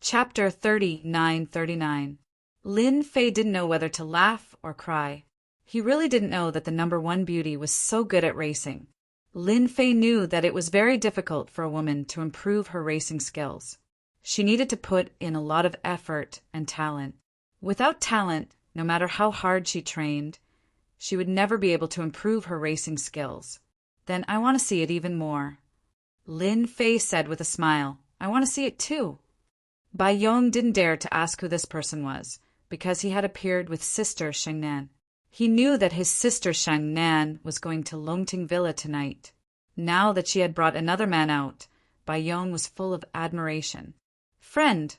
Chapter 39:39. Lin Fei didn't know whether to laugh or cry. He really didn't know that the #1 beauty was so good at racing. Lin Fei knew that it was very difficult for a woman to improve her racing skills. She needed to put in a lot of effort and talent. Without talent, no matter how hard she trained, she would never be able to improve her racing skills. Then I want to see it even more. Lin Fei said with a smile, I want to see it too. Bai Yong didn't dare to ask who this person was, because he had appeared with Sister Shengnan. He knew that his sister Shengnan was going to Longting Villa tonight. Now that she had brought another man out, Bai Yong was full of admiration. Friend,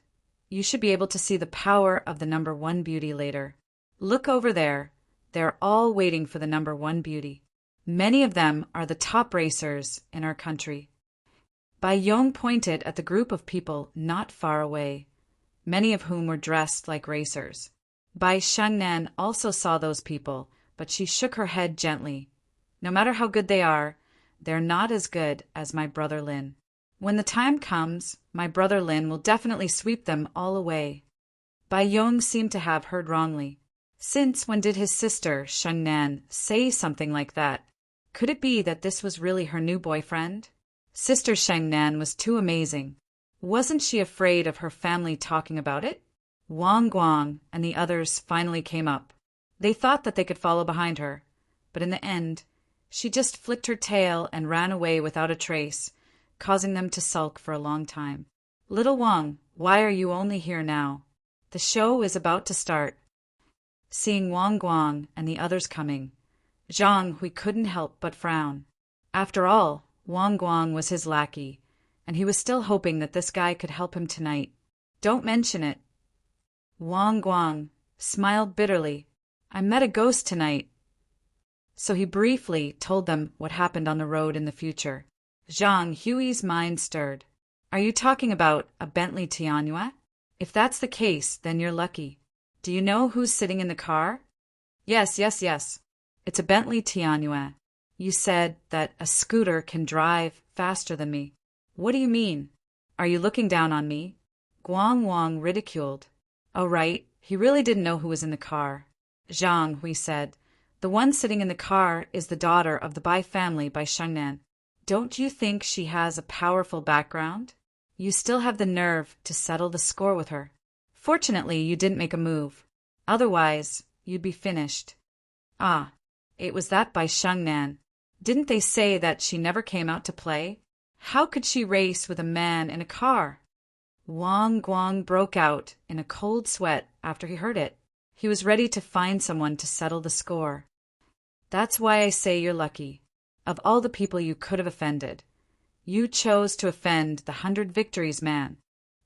you should be able to see the power of the number one beauty later. Look over there. They're all waiting for the number one beauty. Many of them are the top racers in our country. Bai Yong pointed at the group of people not far away, many of whom were dressed like racers. Bai Shengnan also saw those people, but she shook her head gently. No matter how good they are, they're not as good as my brother Lin. When the time comes, my brother Lin will definitely sweep them all away. Bai Yong seemed to have heard wrongly. Since when did his sister, Shengnan, say something like that? Could it be that this was really her new boyfriend? Sister Shengnan was too amazing. Wasn't she afraid of her family talking about it? Wang Guang and the others finally came up. They thought that they could follow behind her, but in the end, she just flicked her tail and ran away without a trace, causing them to sulk for a long time. Little Wang, why are you only here now? The show is about to start. Seeing Wang Guang and the others coming, Zhang Hui couldn't help but frown. After all, Wang Guang was his lackey, and he was still hoping that this guy could help him tonight. Don't mention it. Wang Guang smiled bitterly. I met a ghost tonight. So he briefly told them what happened on the road in the future. Zhang Hui's mind stirred. Are you talking about a Bentley Tianhua? If that's the case, then you're lucky. Do you know who's sitting in the car? Yes. It's a Bentley Tianhua. You said that a scooter can drive faster than me. What do you mean? Are you looking down on me? Guang Wang ridiculed. Oh, right, he really didn't know who was in the car. Zhang Hui said, the one sitting in the car is the daughter of the Bai family by Shengnan. Don't you think she has a powerful background? You still have the nerve to settle the score with her. Fortunately, you didn't make a move. Otherwise, you'd be finished. Ah, it was that Bai Shengnan. Didn't they say that she never came out to play? How could she race with a man in a car? Wang Guang broke out in a cold sweat after he heard it. He was ready to find someone to settle the score. That's why I say you're lucky. Of all the people you could have offended, you chose to offend the 100 Victories man.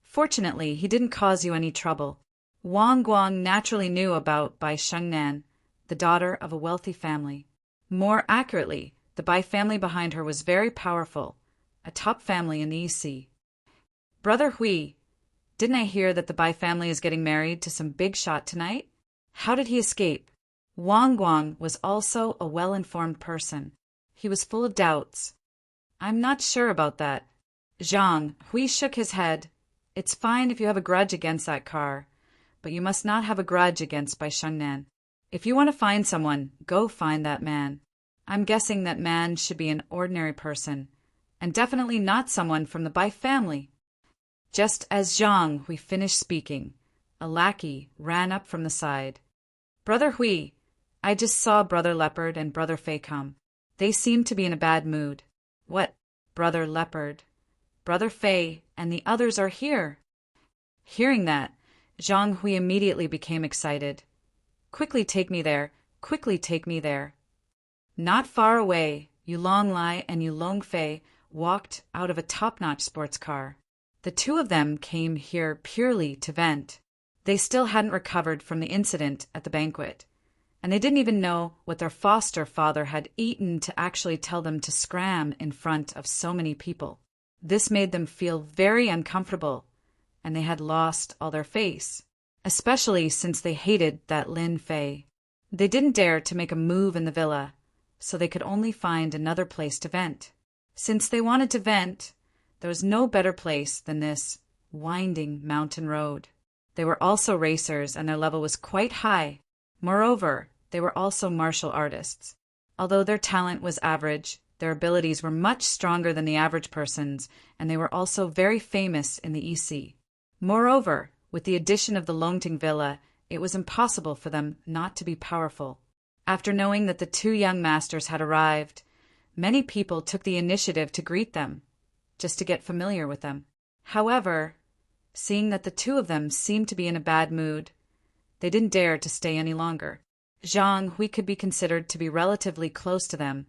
Fortunately, he didn't cause you any trouble. Wang Guang naturally knew about Bai Shengnan, the daughter of a wealthy family. More accurately, the Bai family behind her was very powerful, a top family in the EC. Brother Hui, didn't I hear that the Bai family is getting married to some big shot tonight? How did he escape? Wang Guang was also a well-informed person. He was full of doubts. I'm not sure about that. Zhang Hui shook his head. It's fine if you have a grudge against that car, but you must not have a grudge against Bai Shengnan. If you want to find someone, go find that man. I'm guessing that man should be an ordinary person, and definitely not someone from the Bai family. Just as Zhang Hui finished speaking, a lackey ran up from the side. Brother Hui, I just saw Brother Leopard and Brother Fei come. They seem to be in a bad mood. What? Brother Leopard, Brother Fei, and the others are here. Hearing that, Zhang Hui immediately became excited. Quickly take me there, quickly take me there. Not far away, Yulong Lai and Yulong Fei walked out of a top-notch sports car. The two of them came here purely to vent. They still hadn't recovered from the incident at the banquet, and they didn't even know what their foster father had eaten to actually tell them to scram in front of so many people. This made them feel very uncomfortable, and they had lost all their face, especially since they hated that Lin Fei. They didn't dare to make a move in the villa, so they could only find another place to vent. Since they wanted to vent, there was no better place than this winding mountain road. They were also racers, and their level was quite high. Moreover, they were also martial artists. Although their talent was average, their abilities were much stronger than the average person's, and they were also very famous in the EC. Moreover, with the addition of the Longting Villa, It was impossible for them not to be powerful. After knowing that the two young masters had arrived, many people took the initiative to greet them, just to get familiar with them. However, seeing that the two of them seemed to be in a bad mood, they didn't dare to stay any longer. Zhang Hui could be considered to be relatively close to them,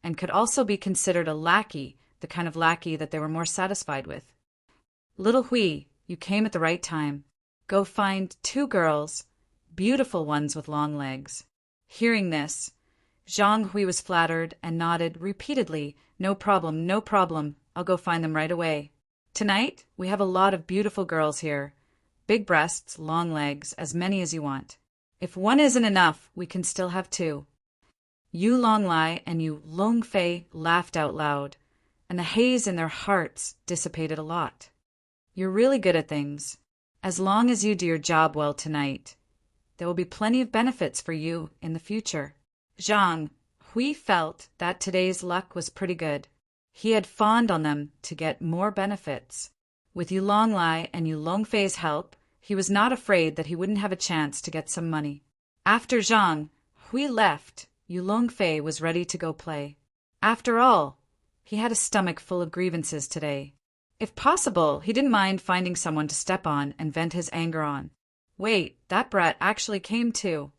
and could also be considered a lackey, the kind of lackey that they were more satisfied with. Little Hui, you came at the right time. Go find two girls, beautiful ones with long legs. Hearing this, Zhang Hui was flattered and nodded repeatedly. No problem, no problem. I'll go find them right away. Tonight, we have a lot of beautiful girls here. Big breasts, long legs, as many as you want. If one isn't enough, we can still have two. Yu Longlai and Yu Longfei laughed out loud, and the haze in their hearts dissipated a lot. You're really good at things. As long as you do your job well tonight, there will be plenty of benefits for you in the future. Zhang Hui felt that today's luck was pretty good. He had fawned on them to get more benefits. With Yu Longlai and Yu Longfei's help, he was not afraid that he wouldn't have a chance to get some money. After Zhang Hui left, Yu Longfei was ready to go play. After all, he had a stomach full of grievances today. If possible, he didn't mind finding someone to step on and vent his anger on. Wait, that brat actually came too.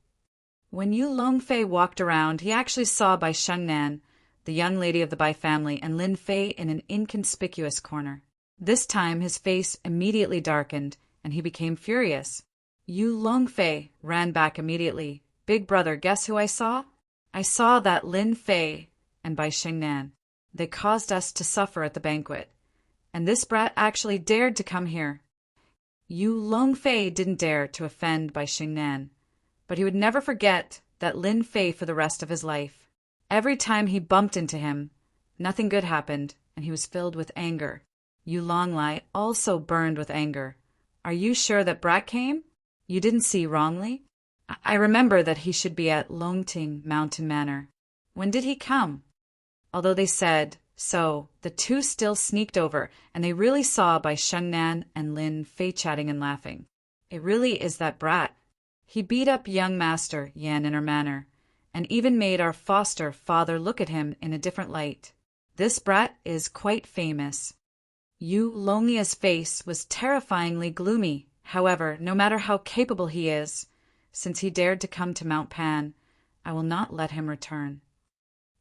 When Yu Longfei walked around, he actually saw Bai Shengnan, the young lady of the Bai family, and Lin Fei in an inconspicuous corner. This time his face immediately darkened, and he became furious. Yu Longfei ran back immediately. Big brother, guess who I saw? I saw that Lin Fei and Bai Shengnan. They caused us to suffer at the banquet. And this brat actually dared to come here. Yu Longfei didn't dare to offend Bai Shengnan, but he would never forget that Lin Fei for the rest of his life. Every time he bumped into him, nothing good happened, and he was filled with anger. Yu Longlai also burned with anger. Are you sure that brat came? You didn't see wrongly? I remember that he should be at Longting Mountain Manor. When did he come? Although they said so, the two still sneaked over, and they really saw Bai Shengnan and Lin Fei chatting and laughing. It really is that brat. He beat up young Master Yan in her manor, and even made our foster father look at him in a different light. This brat is quite famous. Yu Longlia's face was terrifyingly gloomy. However, no matter how capable he is, since he dared to come to Mount Pan, I will not let him return.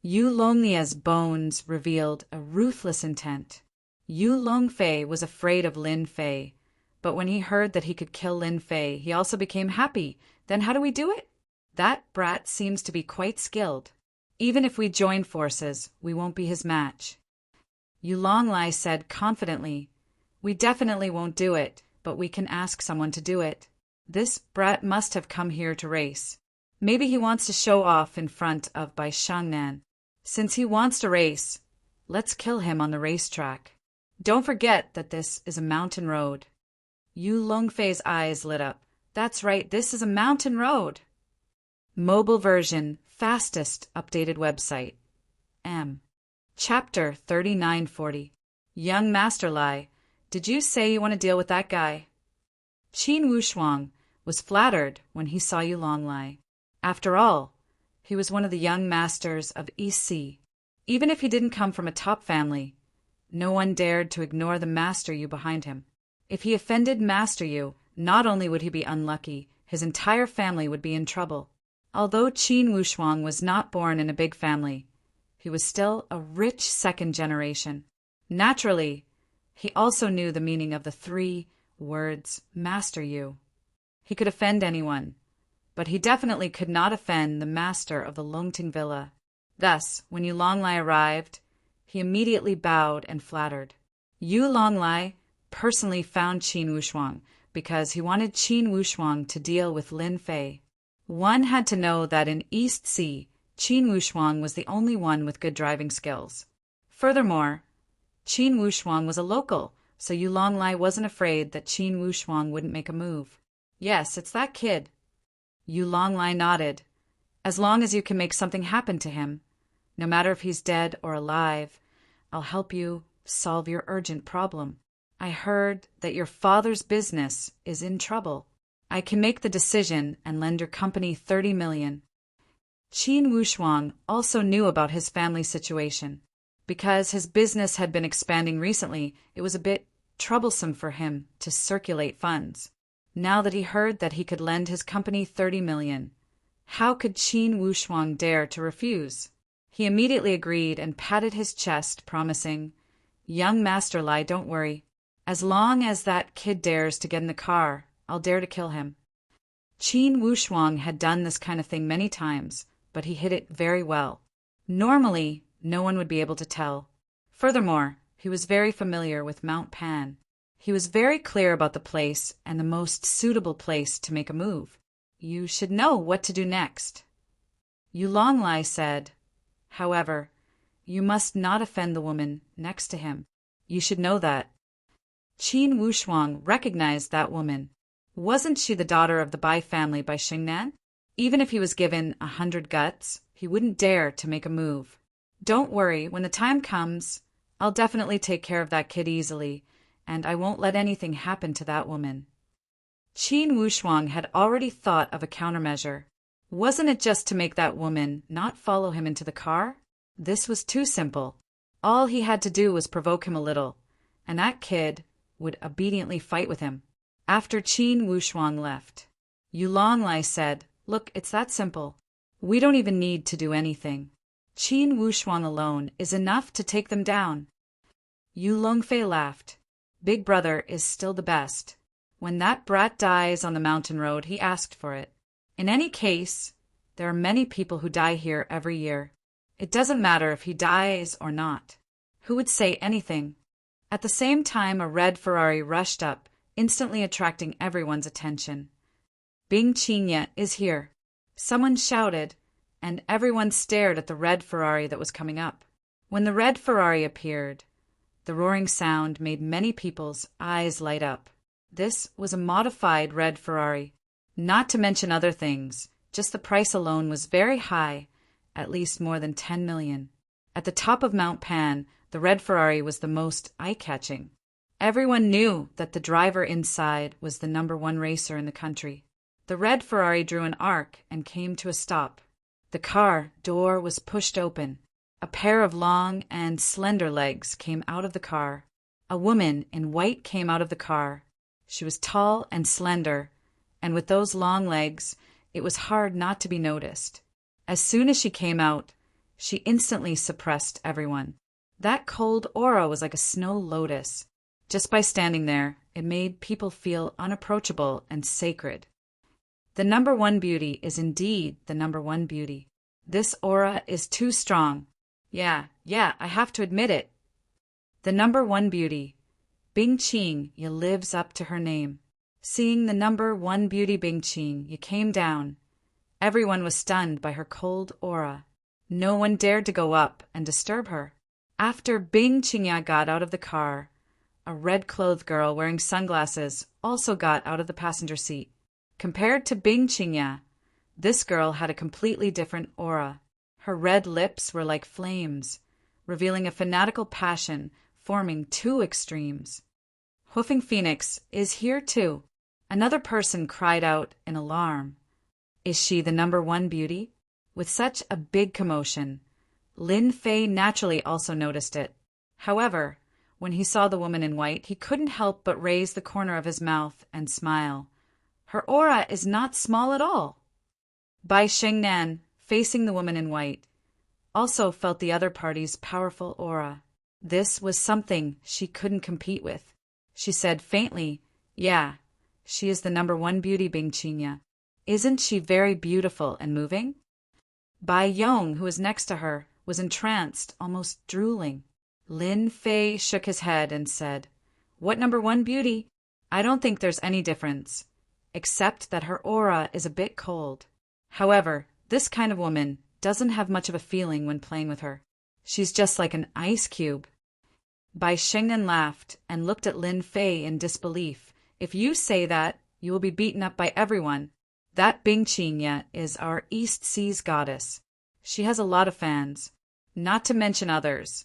Yu Longlia's bones revealed a ruthless intent. Yu Longfei was afraid of Lin Fei, but when he heard that he could kill Lin Fei, he also became happy. Then how do we do it? That brat seems to be quite skilled. Even if we join forces, we won't be his match. Yu Longlai said confidently, We definitely won't do it, but we can ask someone to do it. This brat must have come here to race. Maybe he wants to show off in front of Bai Shengnan. Since he wants to race, let's kill him on the racetrack. Don't forget that this is a mountain road. Yu Longfei's eyes lit up. That's right, this is a mountain road. Mobile version, fastest updated website. M. Chapter 3940. Young Master Lai, did you say you want to deal with that guy? Qin Wushuang was flattered when he saw Yu Longlai. After all, he was one of the young masters of East Sea. Even if he didn't come from a top family, no one dared to ignore the Master Yu behind him. If he offended Master Yu, not only would he be unlucky, his entire family would be in trouble. Although Qin Wushuang was not born in a big family, he was still a rich second generation. Naturally, he also knew the meaning of the 3 words, Master Yu. He could offend anyone, but he definitely could not offend the master of the Longting Villa. Thus, when Yu Longlai arrived, he immediately bowed and flattered. Yu Longlai personally found Qin Wushuang because he wanted Qin Wushuang to deal with Lin Fei. One had to know that in East Sea, Qin Wushuang was the only one with good driving skills. Furthermore, Qin Wushuang was a local, so Yu Longlai wasn't afraid that Qin Wushuang wouldn't make a move. Yes, it's that kid. Yu Longlai nodded. As long as you can make something happen to him, no matter if he's dead or alive, I'll help you solve your urgent problem. I heard that your father's business is in trouble. I can make the decision and lend your company 30 million. Qin Wushuang also knew about his family situation. Because his business had been expanding recently, it was a bit troublesome for him to circulate funds. Now that he heard that he could lend his company 30 million, how could Qin Wushuang dare to refuse? He immediately agreed and patted his chest, promising, "Young Master Lai, don't worry. As long as that kid dares to get in the car, I'll dare to kill him." Qin Wushuang had done this kind of thing many times, but he hid it very well. Normally, no one would be able to tell. Furthermore, he was very familiar with Mount Pan. He was very clear about the place and the most suitable place to make a move. You should know what to do next. Yulong Lai said, "However, you must not offend the woman next to him. You should know that." Qin Wushuang recognized that woman. Wasn't she the daughter of the Bai family by Xingnan? Even if he was given 100 guts, he wouldn't dare to make a move. "Don't worry, when the time comes, I'll definitely take care of that kid easily, and I won't let anything happen to that woman." Qin Wushuang had already thought of a countermeasure. Wasn't it just to make that woman not follow him into the car? This was too simple. All he had to do was provoke him a little, and that kid would obediently fight with him. After Qin Wushuang left, Yulong Lai said, "Look, it's that simple. We don't even need to do anything. Qin Wushuang alone is enough to take them down." Yu Longfei laughed. "Big brother is still the best. When that brat dies on the mountain road, he asked for it. In any case, there are many people who die here every year. It doesn't matter if he dies or not. Who would say anything?" At the same time, a red Ferrari rushed up, instantly attracting everyone's attention. "Bing Qinya is here," someone shouted, and everyone stared at the red Ferrari that was coming up. When the red Ferrari appeared, the roaring sound made many people's eyes light up. This was a modified red Ferrari. Not to mention other things, just the price alone was very high, at least more than 10 million. At the top of Mount Pan, the red Ferrari was the most eye-catching. Everyone knew that the driver inside was the #1 racer in the country. The red Ferrari drew an arc and came to a stop. The car door was pushed open. A pair of long and slender legs came out of the car. A woman in white came out of the car. She was tall and slender, and with those long legs, it was hard not to be noticed. As soon as she came out, she instantly suppressed everyone. That cold aura was like a snow lotus. Just by standing there, it made people feel unapproachable and sacred. The #1 beauty is indeed the #1 beauty. This aura is too strong. Yeah, I have to admit it. The #1 beauty, Bing Qing, lives up to her name. Seeing the #1 beauty Bing Qing, came down. Everyone was stunned by her cold aura. No one dared to go up and disturb her. After Bing Qingya got out of the car, a red-clothed girl wearing sunglasses also got out of the passenger seat. Compared to Bing Qingya, this girl had a completely different aura. Her red lips were like flames, revealing a fanatical passion forming two extremes. Hoofing Phoenix is here too. Another person cried out in alarm. Is she the #1 beauty? With such a big commotion, Lin Fei naturally also noticed it. However, when he saw the woman in white, he couldn't help but raise the corner of his mouth and smile. Her aura is not small at all. Bai Shengnan, facing the woman in white, also felt the other party's powerful aura. This was something she couldn't compete with. She said faintly, "Yeah, she is the #1 beauty, Bing Qinya. Isn't she very beautiful and moving?" Bai Yong, who was next to her, was entranced, almost drooling. Lin Fei shook his head and said, "What #1 beauty? I don't think there's any difference, except that her aura is a bit cold. However, this kind of woman doesn't have much of a feeling when playing with her. She's just like an ice cube." Bai Shengnan laughed and looked at Lin Fei in disbelief. "If you say that, you will be beaten up by everyone. That Bing Qinya is our East Seas goddess. She has a lot of fans, not to mention others.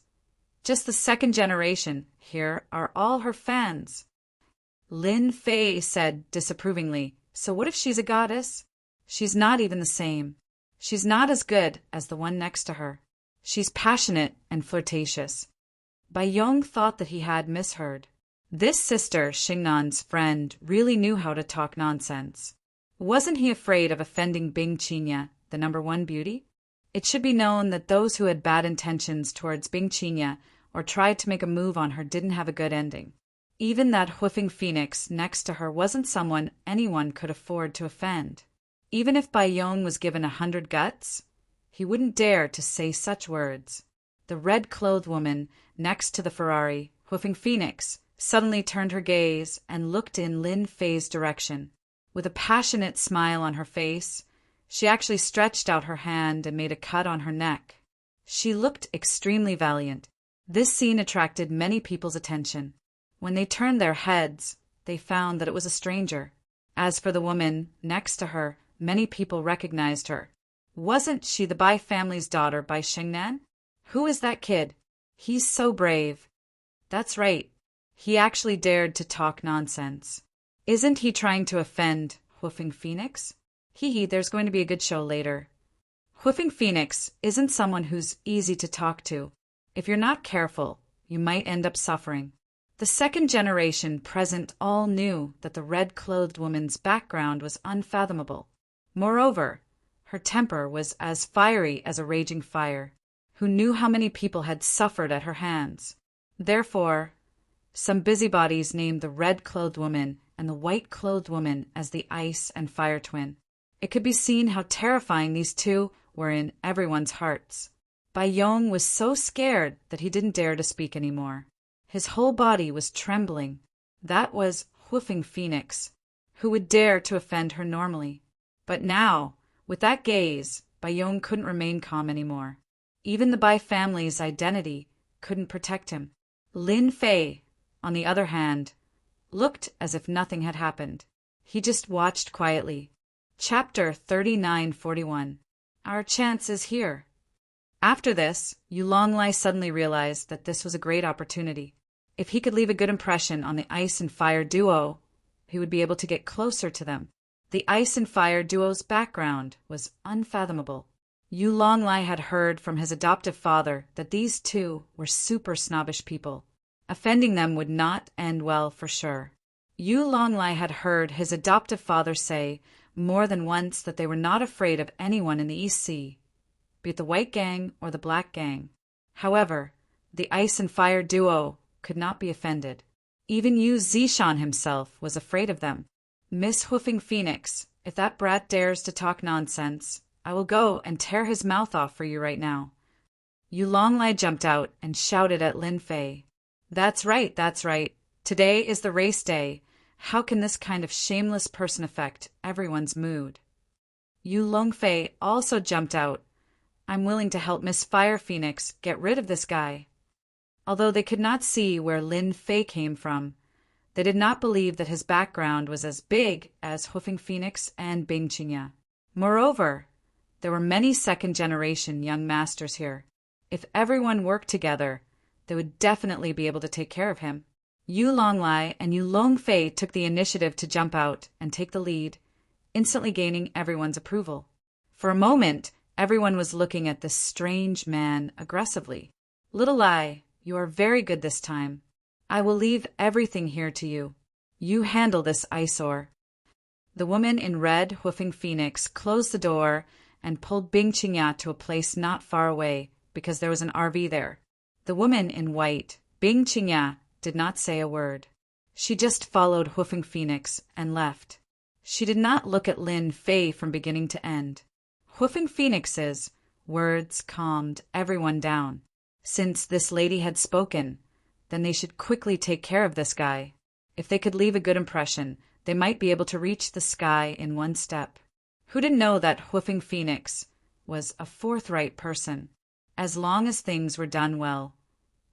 Just the second generation here are all her fans." Lin Fei said disapprovingly, So what if she's a goddess? She's not even the same. She's not as good as the one next to her. She's passionate and flirtatious. Bai Yong thought that he had misheard. This sister, Xingnan's friend, really knew how to talk nonsense. Wasn't he afraid of offending Bing Qinya, the #1 beauty? It should be known that those who had bad intentions towards Bing Qinya or tried to make a move on her didn't have a good ending. Even that hoofing phoenix next to her wasn't someone anyone could afford to offend. Even if Bai Yong was given 100 guts, he wouldn't dare to say such words. The red-clothed woman next to the Ferrari, hoofing phoenix, suddenly turned her gaze and looked in Lin Fei's direction. With a passionate smile on her face, she actually stretched out her hand and made a cut on her neck. She looked extremely valiant. This scene attracted many people's attention. When they turned their heads, they found that it was a stranger. As for the woman next to her, many people recognized her. Wasn't she the Bai family's daughter by Xingnan? Who is that kid? He's so brave. That's right. He actually dared to talk nonsense. Isn't he trying to offend Hoofing Phoenix? There's going to be a good show later. Hoofing Phoenix isn't someone who's easy to talk to. If you're not careful, you might end up suffering. The second generation present all knew that the red-clothed woman's background was unfathomable. Moreover, her temper was as fiery as a raging fire. Who knew how many people had suffered at her hands? Therefore, some busybodies named the red-clothed woman and the white-clothed woman as the ice and fire twin. It could be seen how terrifying these two were in everyone's hearts. Bai Yong was so scared that he didn't dare to speak anymore. His whole body was trembling. That was Hoofing Phoenix. Who would dare to offend her normally? But now, with that gaze, Bai Yong couldn't remain calm anymore. Even the Bai family's identity couldn't protect him. Lin Fei, on the other hand, looked as if nothing had happened. He just watched quietly. Chapter 3941. Our chance is here. After this, Yu Longlai suddenly realized that this was a great opportunity. If he could leave a good impression on the ice and fire duo, he would be able to get closer to them. The ice and fire duo's background was unfathomable. Yu Longlai had heard from his adoptive father that these two were super snobbish people. Offending them would not end well for sure. Yu Longlai had heard his adoptive father say more than once that they were not afraid of anyone in the East Sea, be it the White Gang or the Black Gang. However, the ice and fire duo could not be offended. Even Yu Zishan himself was afraid of them. Miss Hoofing Phoenix, if that brat dares to talk nonsense, I will go and tear his mouth off for you right now. Yu Longlai jumped out and shouted at Lin Fei. That's right, that's right. Today is the race day. How can this kind of shameless person affect everyone's mood? Yu Longfei also jumped out. I'm willing to help Miss Fire Phoenix get rid of this guy. Although they could not see where Lin Fei came from, they did not believe that his background was as big as Hoofing Phoenix and Bing Qinya. Moreover, there were many second-generation young masters here. If everyone worked together, they would definitely be able to take care of him. Yu Longlai and Yu Longfei took the initiative to jump out and take the lead, instantly gaining everyone's approval. For a moment, everyone was looking at this strange man aggressively. Little Ai, you are very good this time. I will leave everything here to you. You handle this eyesore. The woman in red, Hoofing Phoenix, closed the door and pulled Bing Qinya to a place not far away because there was an RV there. The woman in white, Bing Qinya, did not say a word. She just followed Hoofing Phoenix and left. She did not look at Lin Fei from beginning to end. Hoofing Phoenix's words calmed everyone down. Since this lady had spoken, then they should quickly take care of this guy. If they could leave a good impression, they might be able to reach the sky in one step. Who didn't know that Hoofing Phoenix was a forthright person? As long as things were done well,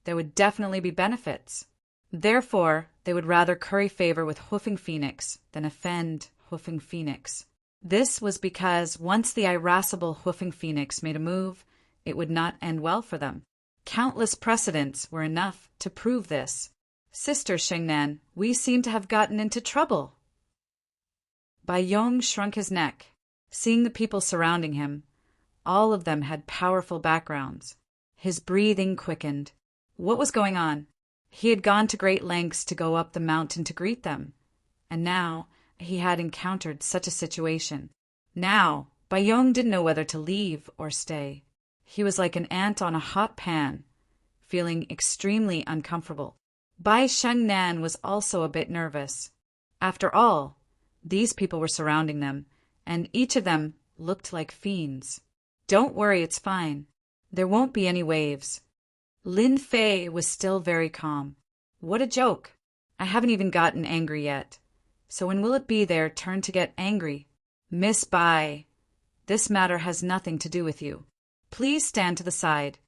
there would definitely be benefits. Therefore, they would rather curry favor with Hoofing Phoenix than offend Hoofing Phoenix. This was because once the irascible Hoofing Phoenix made a move, it would not end well for them. Countless precedents were enough to prove this. Sister Xingnan, we seem to have gotten into trouble. Bai Yong shrunk his neck, seeing the people surrounding him. All of them had powerful backgrounds. His breathing quickened. What was going on? He had gone to great lengths to go up the mountain to greet them, and now he had encountered such a situation. Now, Bai Yong didn't know whether to leave or stay. He was like an ant on a hot pan, feeling extremely uncomfortable. Bai Shengnan was also a bit nervous. After all, these people were surrounding them, and each of them looked like fiends. Don't worry, it's fine. There won't be any waves. Lin Fei was still very calm. What a joke. I haven't even gotten angry yet. So when will it be their turn to get angry? Miss Bai, this matter has nothing to do with you. Please stand to the side.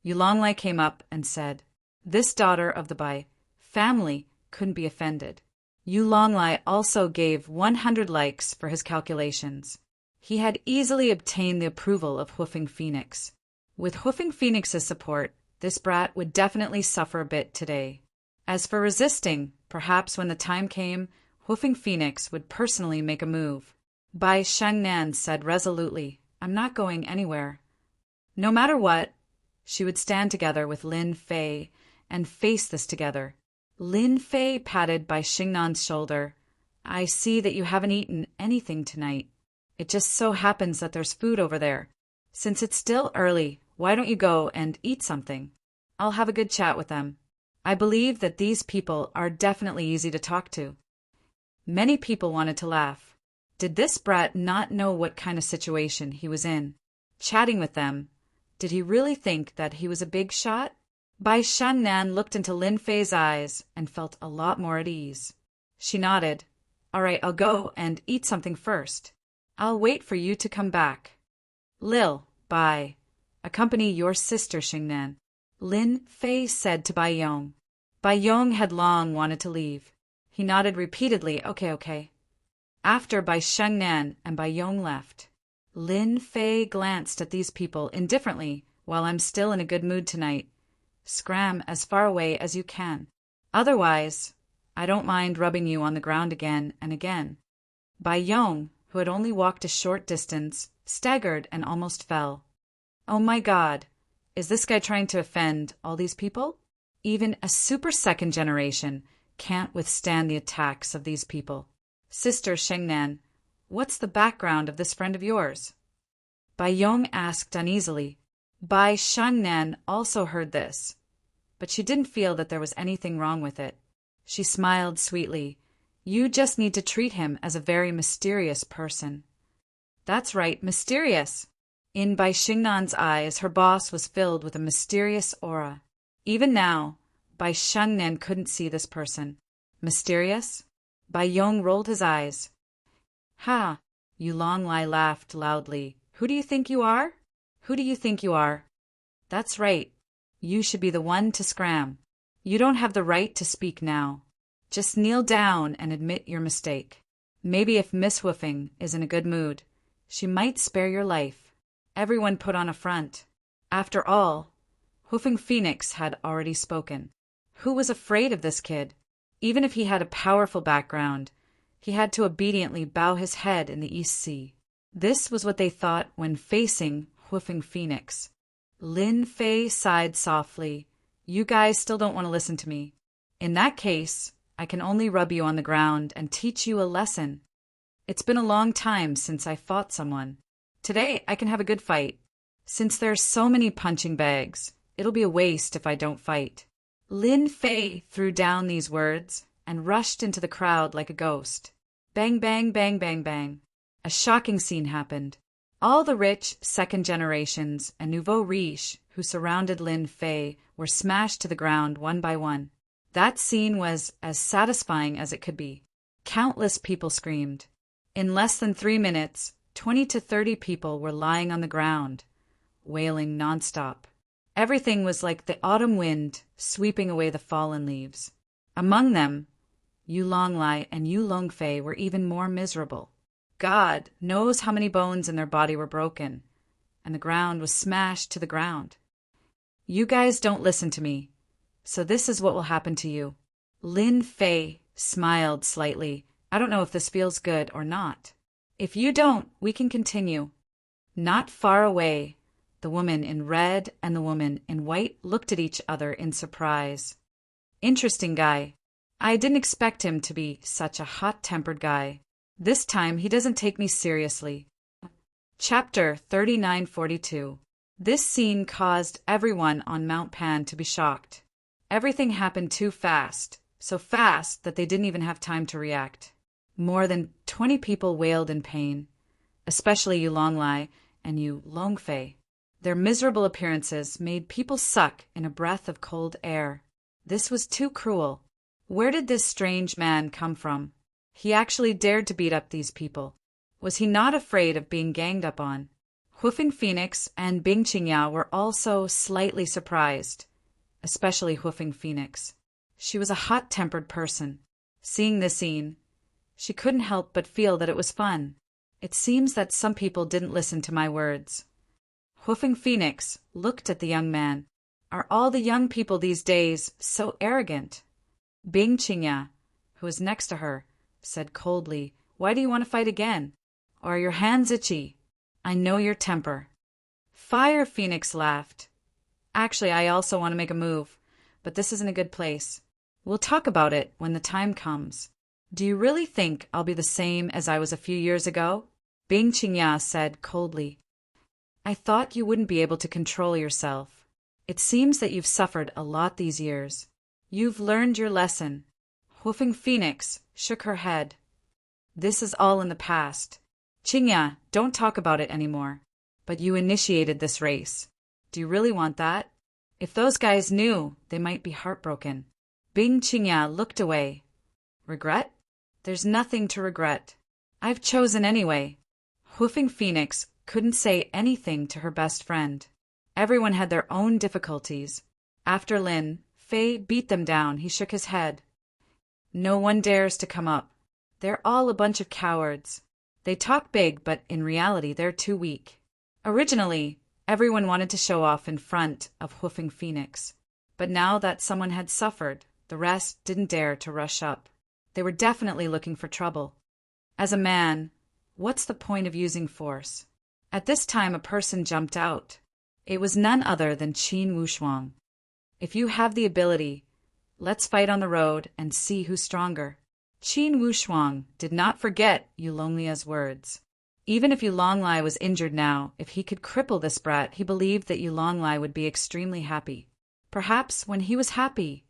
Yulonglai came up and said, this daughter of the Bai family couldn't be offended. Yulonglai also gave 100 likes for his calculations. He had easily obtained the approval of Hoofing Phoenix. With Hoofing Phoenix's support, this brat would definitely suffer a bit today. As for resisting, perhaps when the time came, Hoofing Phoenix would personally make a move. Bai Shengnan said resolutely, I'm not going anywhere. No matter what, she would stand together with Lin Fei and face this together. Lin Fei patted Bai Shingnan's shoulder. I see that you haven't eaten anything tonight. It just so happens that there's food over there. Since it's still early, why don't you go and eat something? I'll have a good chat with them. I believe that these people are definitely easy to talk to. Many people wanted to laugh. Did this brat not know what kind of situation he was in? Chatting with them, did he really think that he was a big shot? Bai Shengnan looked into Lin Fei's eyes and felt a lot more at ease. She nodded. All right, I'll go and eat something first. I'll wait for you to come back. Lil, Bai, accompany your sister Shengnan, Lin Fei said to Bai Yong. Bai Yong had long wanted to leave. He nodded repeatedly, okay. After Bai Shengnan and Bai Yong left, Lin Fei glanced at these people indifferently. While I'm still in a good mood tonight, scram as far away as you can. Otherwise, I don't mind rubbing you on the ground again and again. Bai Yong, who had only walked a short distance, staggered and almost fell. Oh my God, is this guy trying to offend all these people? Even a super second generation can't withstand the attacks of these people. Sister Shengnan, what's the background of this friend of yours? Bai Yong asked uneasily. Bai Shengnan also heard this, but she didn't feel that there was anything wrong with it. She smiled sweetly. You just need to treat him as a very mysterious person. That's right, mysterious. In Bai Shingnan's eyes, her boss was filled with a mysterious aura. Even now, Bai Shengnan couldn't see this person. Mysterious? Bai Yong rolled his eyes. Ha! Yulonglai laughed loudly. Who do you think you are? Who do you think you are? That's right. You should be the one to scram. You don't have the right to speak now. Just kneel down and admit your mistake. Maybe if Miss Woofing is in a good mood, she might spare your life. Everyone put on a front. After all, Hoofing Phoenix had already spoken. Who was afraid of this kid? Even if he had a powerful background, he had to obediently bow his head in the East Sea. This was what they thought when facing Hoofing Phoenix. Lin Fei sighed softly. You guys still don't want to listen to me. In that case, I can only rub you on the ground and teach you a lesson. It's been a long time since I fought someone. Today, I can have a good fight. Since there's so many punching bags, it'll be a waste if I don't fight. Lin Fei threw down these words and rushed into the crowd like a ghost. Bang, bang, bang, bang, bang. A shocking scene happened. All the rich second generations and nouveau riche who surrounded Lin Fei were smashed to the ground one by one. That scene was as satisfying as it could be. Countless people screamed. In less than 3 minutes, 20 to 30 people were lying on the ground, wailing nonstop. Everything was like the autumn wind sweeping away the fallen leaves. Among them, Yulonglai and Yulongfei were even more miserable. God knows how many bones in their body were broken, and the ground was smashed to the ground. You guys don't listen to me, so this is what will happen to you. Lin Fei smiled slightly I don't know if this feels good or not. If you don't, we can continue. Not far away, the woman in red and the woman in white looked at each other in surprise. Interesting guy. I didn't expect him to be such a hot-tempered guy. This time he doesn't take me seriously. Chapter 3942. This scene caused everyone on Mount Pan to be shocked. Everything happened too fast, so fast that they didn't even have time to react. More than 20 people wailed in pain, especially Yu Longlai and Yu Longfei. Their miserable appearances made people suck in a breath of cold air. This was too cruel. Where did this strange man come from? He actually dared to beat up these people. Was he not afraid of being ganged up on? Hoofing Phoenix and Bing Qingya were also slightly surprised, especially Hoofing Phoenix. She was a hot-tempered person. Seeing this scene, she couldn't help but feel that it was fun. It seems that some people didn't listen to my words. Hoofing Phoenix looked at the young man. Are all the young people these days so arrogant? Bing Qingya, who was next to her, said coldly, "Why do you want to fight again? Or are your hands itchy? I know your temper." Fire Phoenix laughed. "Actually, I also want to make a move, but this isn't a good place. We'll talk about it when the time comes." "Do you really think I'll be the same as I was a few years ago?" Bing Qingya said coldly. "I thought you wouldn't be able to control yourself. It seems that you've suffered a lot these years. You've learned your lesson." Hoofing Phoenix shook her head. "This is all in the past. Qingya, don't talk about it anymore. But you initiated this race. Do you really want that? If those guys knew, they might be heartbroken." Bing Qingya looked away. "Regret? There's nothing to regret. I've chosen anyway." Hoofing Phoenix couldn't say anything to her best friend. Everyone had their own difficulties. After Lin Fei beat them down, he shook his head. "No one dares to come up. They're all a bunch of cowards. They talk big, but in reality they're too weak." Originally, everyone wanted to show off in front of Hoofing Phoenix. But now that someone had suffered, the rest didn't dare to rush up. They were definitely looking for trouble. As a man, what's the point of using force? At this time, a person jumped out. It was none other than Qin Wushuang. "If you have the ability, let's fight on the road and see who's stronger." Qin Wushuang did not forget Yu Longlia's words. Even if Yu Longlai was injured now, if he could cripple this brat, he believed that Yu Longlai would be extremely happy. Perhaps when he was happy,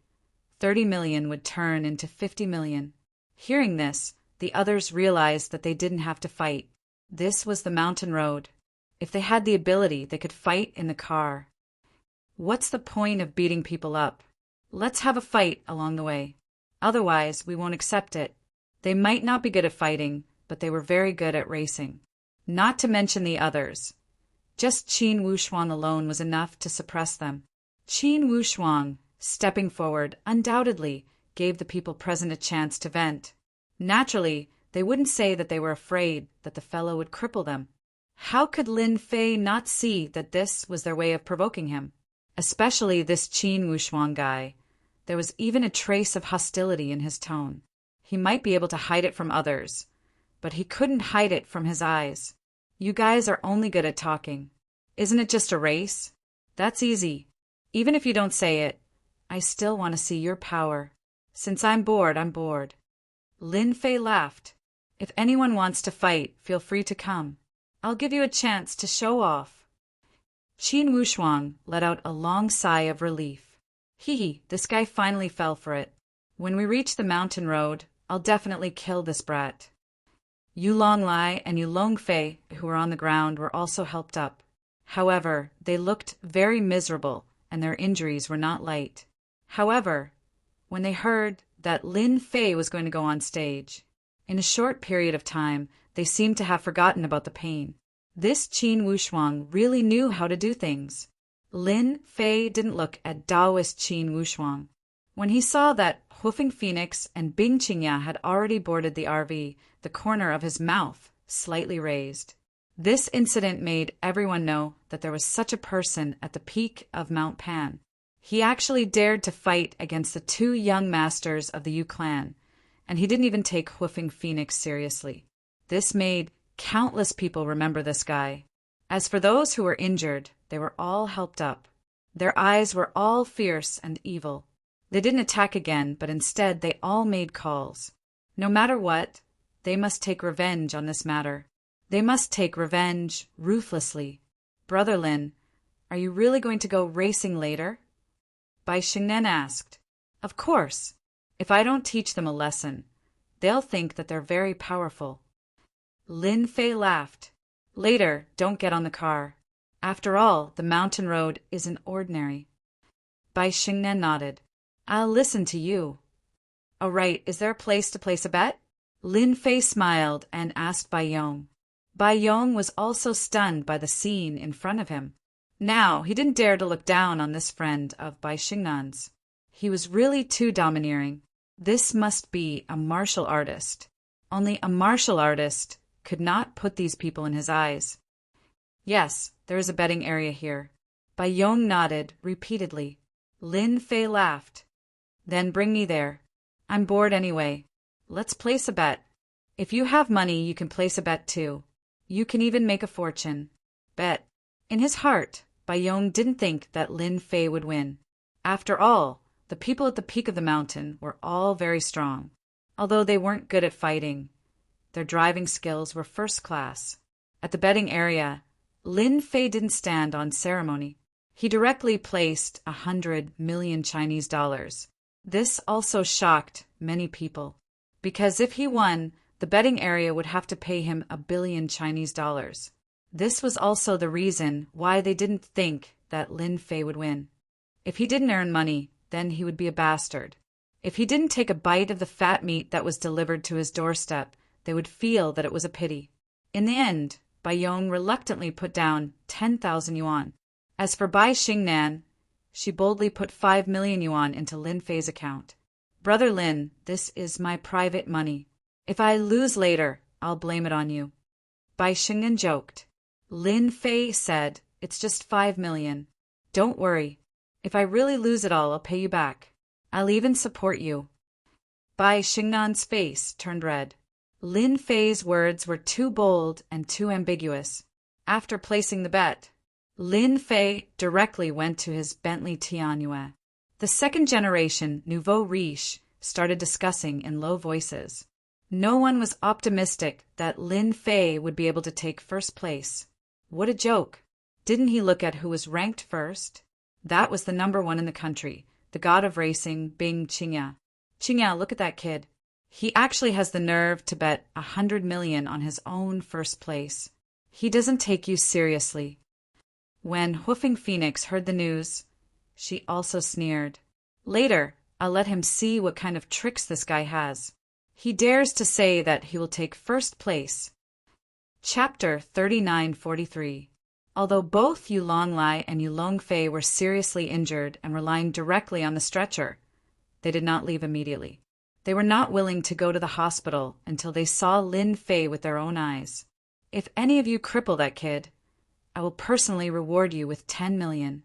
30 million would turn into 50 million. Hearing this, the others realized that they didn't have to fight. This was the mountain road. If they had the ability, they could fight in the car. What's the point of beating people up? Let's have a fight along the way. Otherwise, we won't accept it. They might not be good at fighting, but they were very good at racing. Not to mention the others. Just Qin Wushuang alone was enough to suppress them. Qin Wushuang, stepping forward, undoubtedly gave the people present a chance to vent. Naturally, they wouldn't say that they were afraid that the fellow would cripple them. How could Lin Fei not see that this was their way of provoking him? Especially this Qin Wushuang guy. There was even a trace of hostility in his tone. He might be able to hide it from others, but he couldn't hide it from his eyes. "You guys are only good at talking. Isn't it just a race? That's easy. Even if you don't say it, I still want to see your power. Since I'm bored, I'm bored." Lin Fei laughed. "If anyone wants to fight, feel free to come. I'll give you a chance to show off." Qin Wushuang let out a long sigh of relief. This guy finally fell for it. When we reach the mountain road, I'll definitely kill this brat." Yu Longlai and Yu Longfei, who were on the ground, were also helped up. However, they looked very miserable, and their injuries were not light. However, when they heard that Lin Fei was going to go on stage, in a short period of time, they seemed to have forgotten about the pain. This Qin Wushuang really knew how to do things. Lin Fei didn't look at Taoist Qin Wushuang. When he saw that Hoofing Phoenix and Bing Qingya had already boarded the RV, the corner of his mouth slightly raised. This incident made everyone know that there was such a person at the peak of Mount Pan. He actually dared to fight against the two young masters of the Yu clan, and he didn't even take Hoofing Phoenix seriously. This made countless people remember this guy. As for those who were injured, they were all helped up. Their eyes were all fierce and evil. They didn't attack again, but instead they all made calls. No matter what, they must take revenge on this matter. They must take revenge ruthlessly. Brother Lin, are you really going to go racing later? Bai Xingnan asked. Of course. If I don't teach them a lesson, they'll think that they're very powerful. Lin Fei laughed. Later, don't get on the car. After all, the mountain road isn't ordinary. Bai Xingnan nodded. I'll listen to you. Oh, right, is there a place to place a bet? Lin Fei smiled and asked Bai Yong. Bai Yong was also stunned by the scene in front of him. Now, he didn't dare to look down on this friend of Bai Xingnan's. He was really too domineering. This must be a martial artist. Only a martial artist could not put these people in his eyes. Yes, there is a betting area here. Bai Yong nodded repeatedly. Lin Fei laughed. Then bring me there. I'm bored anyway. Let's place a bet. If you have money, you can place a bet too. You can even make a fortune. Bet. In his heart, Bai Yong didn't think that Lin Fei would win. After all, the people at the peak of the mountain were all very strong. Although they weren't good at fighting, their driving skills were first class. At the betting area, Lin Fei didn't stand on ceremony. He directly placed 100 million Chinese dollars. This also shocked many people, because if he won, the betting area would have to pay him 1 billion Chinese dollars. This was also the reason why they didn't think that Lin Fei would win. If he didn't earn money, then he would be a bastard. If he didn't take a bite of the fat meat that was delivered to his doorstep, they would feel that it was a pity. In the end, Bai Yong reluctantly put down 10,000 yuan. As for Bai Xingnan, she boldly put 5 million yuan into Lin Fei's account. Brother Lin, this is my private money. If I lose later, I'll blame it on you. Bai Xingnan joked. Lin Fei said, it's just 5 million. Don't worry. If I really lose it all, I'll pay you back. I'll even support you. Bai Xingnan's face turned red. Lin Fei's words were too bold and too ambiguous. After placing the bet, Lin Fei directly went to his Bentley Tianyue. The second generation nouveau riche started discussing in low voices. No one was optimistic that Lin Fei would be able to take first place. What a joke. Didn't he look at who was ranked first? That was the #1 in the country, the god of racing, Bing Qingya. Qingya, look at that kid. He actually has the nerve to bet 100 million on his own first place. He doesn't take you seriously. When Hoofing Phoenix heard the news, she also sneered. Later, I'll let him see what kind of tricks this guy has. He dares to say that he will take first place. Chapter 3943. Although both Yu Longlai and Yu Longfei were seriously injured and were lying directly on the stretcher, they did not leave immediately. They were not willing to go to the hospital until they saw Lin Fei with their own eyes. If any of you cripple that kid, I will personally reward you with 10 million.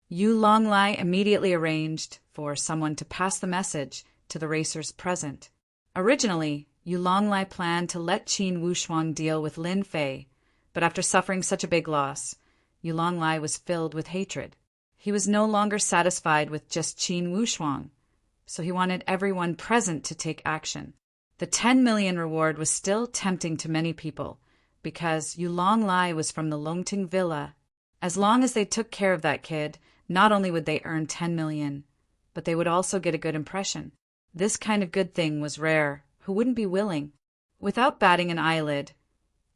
Yu Longlai immediately arranged for someone to pass the message to the racers present. Originally, Yu Longlai planned to let Qin Wushuang deal with Lin Fei, but after suffering such a big loss, Yu Longlai was filled with hatred. He was no longer satisfied with just Qin Wushuang, so he wanted everyone present to take action. The 10 million reward was still tempting to many people, because Yu Longlai was from the Longting Villa. As long as they took care of that kid, not only would they earn 10 million, but they would also get a good impression. This kind of good thing was rare. Who wouldn't be willing? Without batting an eyelid,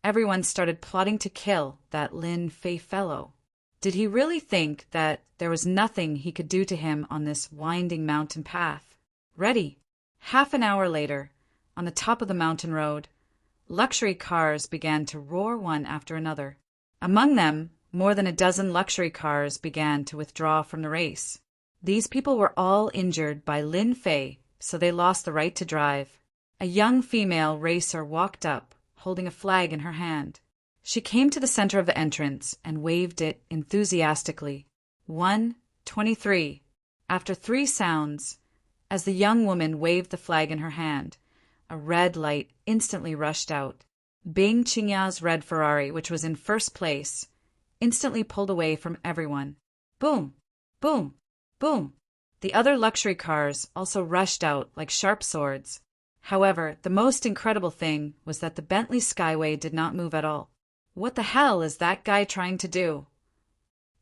everyone started plotting to kill that Lin Fei fellow. Did he really think that there was nothing he could do to him on this winding mountain path? Ready. Half an hour later, on the top of the mountain road, luxury cars began to roar one after another. Among them, more than a dozen luxury cars began to withdraw from the race. These people were all injured by Lin Fei, so they lost the right to drive. A young female racer walked up, holding a flag in her hand. She came to the center of the entrance and waved it enthusiastically. 123. After 3 sounds, as the young woman waved the flag in her hand, a red light instantly rushed out. Bing Qingya's red Ferrari, which was in first place, instantly pulled away from everyone. Boom! Boom! Boom! The other luxury cars also rushed out like sharp swords. However, the most incredible thing was that the Bentley Skyway did not move at all. What the hell is that guy trying to do?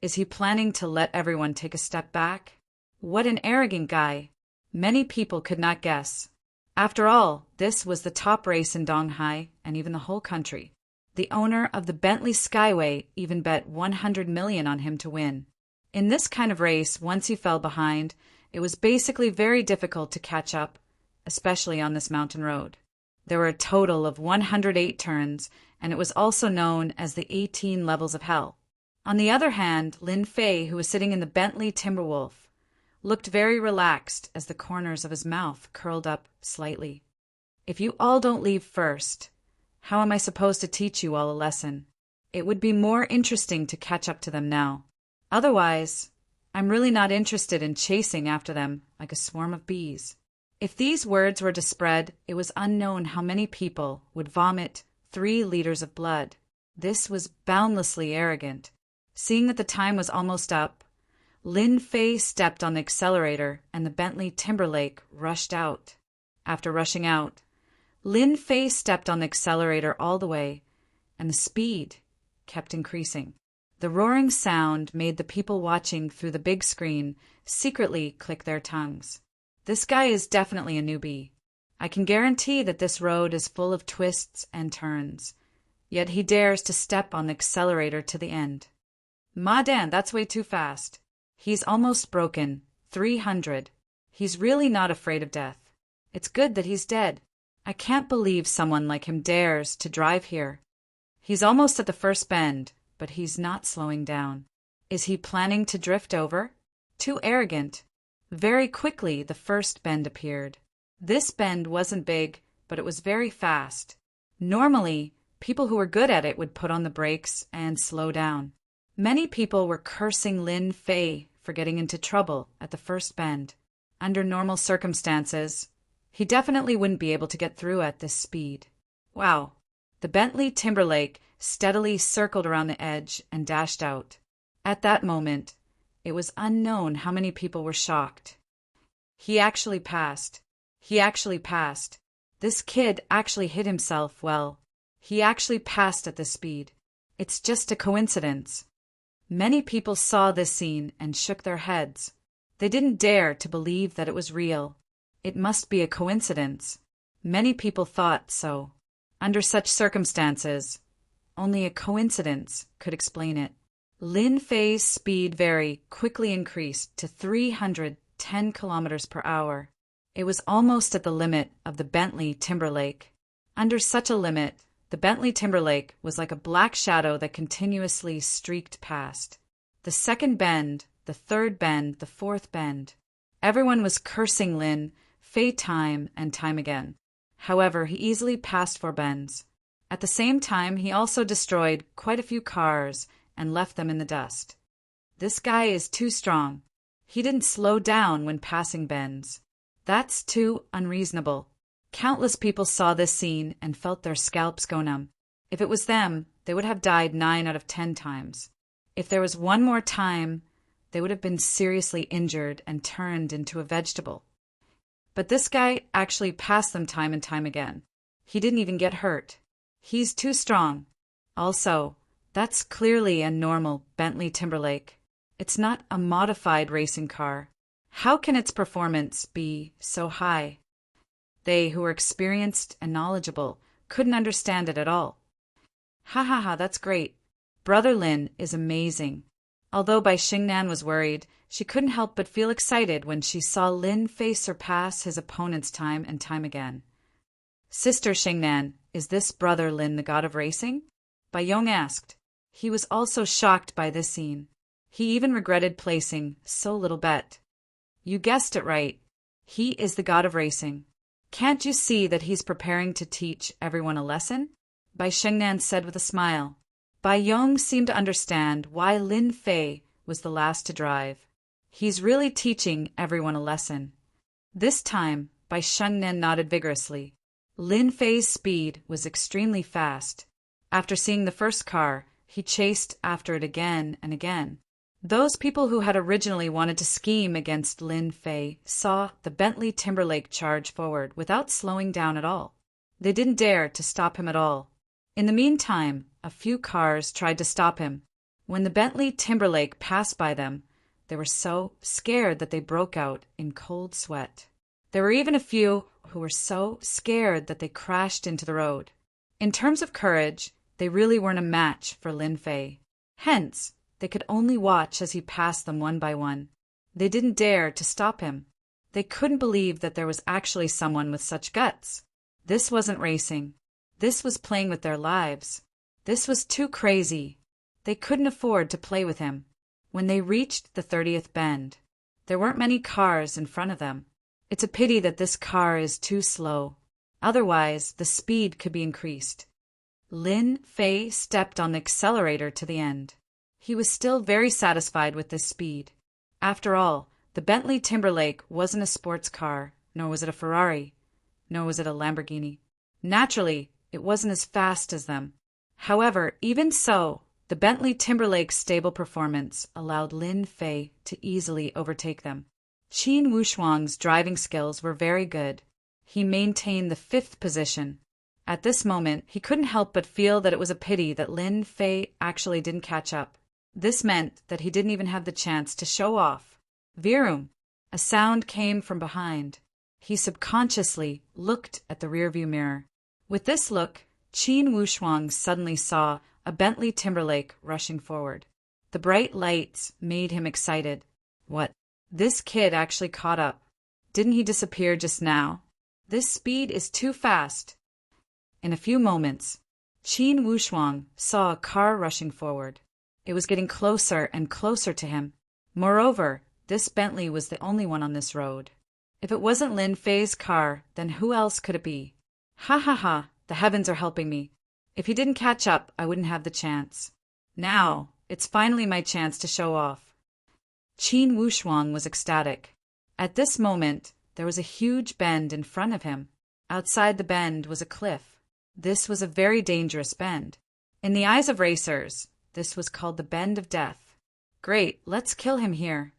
Is he planning to let everyone take a step back? What an arrogant guy! Many people could not guess. After all, this was the top race in Donghai and even the whole country. The owner of the Bentley Skyway even bet 100 million on him to win. In this kind of race, once he fell behind, it was basically very difficult to catch up, especially on this mountain road. There were a total of 108 turns, and it was also known as the 18 levels of hell. On the other hand, Lin Fei, who was sitting in the Bentley Timberwolf, looked very relaxed as the corners of his mouth curled up slightly. If you all don't leave first, how am I supposed to teach you all a lesson? It would be more interesting to catch up to them now. Otherwise, I'm really not interested in chasing after them like a swarm of bees. If these words were to spread, it was unknown how many people would vomit 3 liters of blood. This was boundlessly arrogant. Seeing that the time was almost up, Lin Fei stepped on the accelerator and the Bentley Timberlake rushed out. After rushing out, Lin Fei stepped on the accelerator all the way, and the speed kept increasing. The roaring sound made the people watching through the big screen secretly click their tongues. This guy is definitely a newbie. I can guarantee that this road is full of twists and turns. Yet he dares to step on the accelerator to the end. Ma Dan, that's way too fast. He's almost broken. 300. He's really not afraid of death. It's good that he's dead. I can't believe someone like him dares to drive here. He's almost at the first bend, but he's not slowing down. Is he planning to drift over? Too arrogant. Very quickly, the first bend appeared. This bend wasn't big, but it was very fast. Normally, people who were good at it would put on the brakes and slow down. Many people were cursing Lin Fei for getting into trouble at the first bend. Under normal circumstances, he definitely wouldn't be able to get through at this speed. Wow! The Bentley Timberlake steadily circled around the edge and dashed out. At that moment, it was unknown how many people were shocked. He actually passed. He actually passed. This kid actually hit himself well. He actually passed at this speed. It's just a coincidence. Many people saw this scene and shook their heads. They didn't dare to believe that it was real. It must be a coincidence. Many people thought so. Under such circumstances, only a coincidence could explain it. Lin Fei's speed very quickly increased to 310 kilometers per hour. It was almost at the limit of the Bentley Timberlake. Under such a limit, the Bentley Timberlake was like a black shadow that continuously streaked past. The second bend, the third bend, the fourth bend. Everyone was cursing Lin Fei time and time again. However, he easily passed 4 bends. At the same time, he also destroyed quite a few cars and left them in the dust. This guy is too strong. He didn't slow down when passing bends. That's too unreasonable. Countless people saw this scene and felt their scalps go numb. If it was them, they would have died 9 out of 10 times. If there was one more time, they would have been seriously injured and turned into a vegetable. But this guy actually passed them time and time again. He didn't even get hurt. He's too strong. Also, that's clearly a normal Bentley Timberlake. It's not a modified racing car. How can its performance be so high? They who were experienced and knowledgeable couldn't understand it at all. Ha ha ha, that's great. Brother Lin is amazing. Although Bai Xingnan was worried, she couldn't help but feel excited when she saw Lin Fei surpass his opponents time and time again. Sister Xingnan, is this Brother Lin the god of racing? Bai Yong asked. He was also shocked by this scene. He even regretted placing so little bet. You guessed it right. He is the god of racing. Can't you see that he's preparing to teach everyone a lesson? Bai Xingnan said with a smile. Bai Yong seemed to understand why Lin Fei was the last to drive. He's really teaching everyone a lesson. This time, Bai Xingnan nodded vigorously. Lin Fei's speed was extremely fast. After seeing the first car, he chased after it again and again. Those people who had originally wanted to scheme against Lin Fei saw the Bentley Timberlake charge forward without slowing down at all. They didn't dare to stop him at all. In the meantime, a few cars tried to stop him. When the Bentley Timberlake passed by them, they were so scared that they broke out in cold sweat. There were even a few who were so scared that they crashed into the road. In terms of courage, they really weren't a match for Lin Fei. Hence, they could only watch as he passed them one by one. They didn't dare to stop him. They couldn't believe that there was actually someone with such guts. This wasn't racing. This was playing with their lives. This was too crazy. They couldn't afford to play with him. When they reached the 30th bend, there weren't many cars in front of them. It's a pity that this car is too slow. Otherwise, the speed could be increased. Lin Fei stepped on the accelerator to the end. He was still very satisfied with this speed. After all, the Bentley Timberlake wasn't a sports car, nor was it a Ferrari, nor was it a Lamborghini. Naturally, it wasn't as fast as them. However, even so, the Bentley Timberlake's stable performance allowed Lin Fei to easily overtake them. Qin Wushuang's driving skills were very good. He maintained the 5th position. At this moment, he couldn't help but feel that it was a pity that Lin Fei actually didn't catch up. This meant that he didn't even have the chance to show off. Virum! A sound came from behind. He subconsciously looked at the rearview mirror. With this look, Qin Wushuang suddenly saw a Bentley Timberlake rushing forward. The bright lights made him excited. What? This kid actually caught up. Didn't he disappear just now? This speed is too fast. In a few moments, Qin Wushuang saw a car rushing forward. It was getting closer and closer to him. Moreover, this Bentley was the only one on this road. If it wasn't Lin Fei's car, then who else could it be? Ha ha ha, the heavens are helping me. If he didn't catch up, I wouldn't have the chance. Now, it's finally my chance to show off. Qin Wushuang was ecstatic. At this moment, there was a huge bend in front of him. Outside the bend was a cliff. This was a very dangerous bend. In the eyes of racers, this was called the Bend of Death. Great, let's kill him here.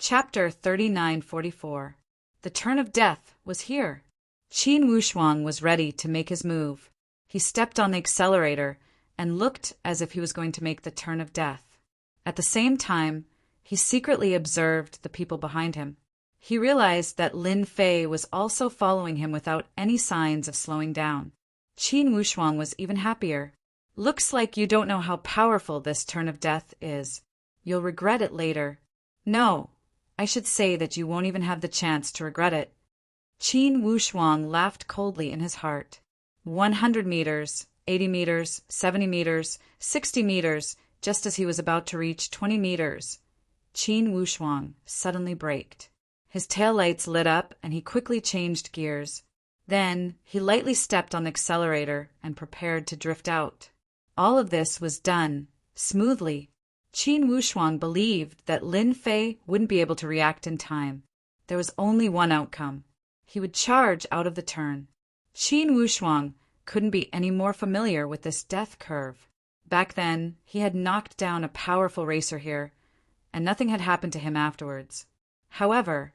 Chapter 3944. The turn of death was here. Qin Wushuang was ready to make his move. He stepped on the accelerator and looked as if he was going to make the turn of death. At the same time, he secretly observed the people behind him. He realized that Lin Fei was also following him without any signs of slowing down. Qin Wushuang was even happier. Looks like you don't know how powerful this turn of death is. You'll regret it later. No, I should say that you won't even have the chance to regret it. Qin Wushuang laughed coldly in his heart. 100 meters, 80 meters, 70 meters, 60 meters, just as he was about to reach 20 meters. Qin Wushuang suddenly braked. His taillights lit up and he quickly changed gears. Then he lightly stepped on the accelerator and prepared to drift out. All of this was done smoothly. Qin Wushuang believed that Lin Fei wouldn't be able to react in time. There was only one outcome. He would charge out of the turn. Qin Wushuang couldn't be any more familiar with this death curve. Back then, he had knocked down a powerful racer here, and nothing had happened to him afterwards. However,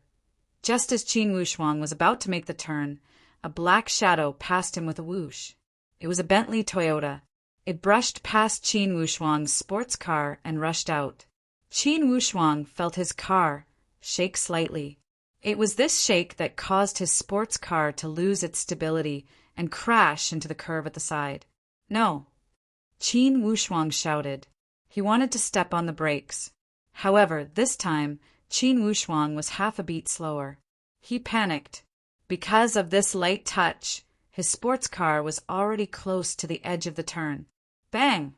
just as Qin Wushuang was about to make the turn, a black shadow passed him with a whoosh. It was a Bentley Toyota. It brushed past Qin Wushuang's sports car and rushed out. Qin Wushuang felt his car shake slightly. It was this shake that caused his sports car to lose its stability and crash into the curve at the side. No, Qin Wushuang shouted. He wanted to step on the brakes. However, this time, Qin Wushuang was half a beat slower. He panicked. Because of this light touch, his sports car was already close to the edge of the turn. Bang!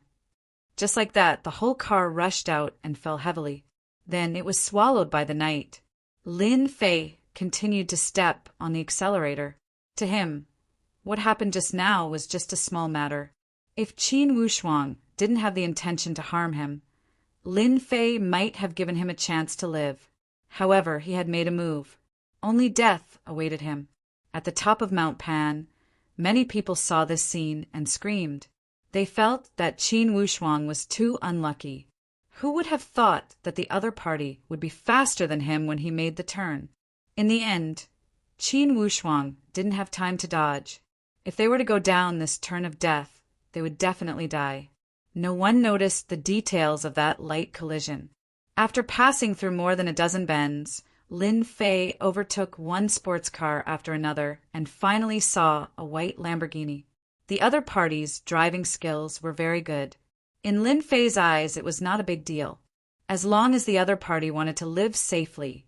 Just like that, the whole car rushed out and fell heavily. Then it was swallowed by the night. Lin Fei continued to step on the accelerator. To him, what happened just now was just a small matter. If Qin Wushuang didn't have the intention to harm him, Lin Fei might have given him a chance to live. However, he had made a move. Only death awaited him. At the top of Mount Pan, Many people saw this scene and screamed. They felt that Qin Wushuang was too unlucky. Who would have thought that the other party would be faster than him when he made the turn? In the end, Qin Wushuang didn't have time to dodge. If they were to go down this turn of death, they would definitely die. No one noticed the details of that light collision. After passing through more than a dozen bends, Lin Fei overtook one sports car after another and finally saw a white Lamborghini. The other party's driving skills were very good. In Lin Fei's eyes, it was not a big deal. As long as the other party wanted to live safely,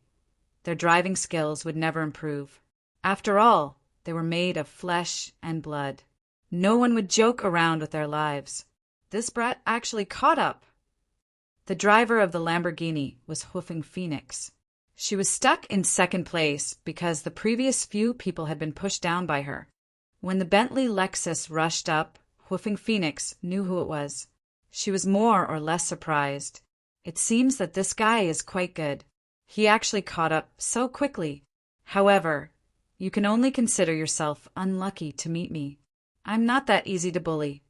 their driving skills would never improve. After all, they were made of flesh and blood. No one would joke around with their lives. This brat actually caught up. The driver of the Lamborghini was Hoofing Phoenix. She was stuck in second place because the previous few people had been pushed down by her. When the Bentley Lexus rushed up, Hoofing Phoenix knew who it was. She was more or less surprised. It seems that this guy is quite good. He actually caught up so quickly. However, you can only consider yourself unlucky to meet me. I'm not that easy to bully.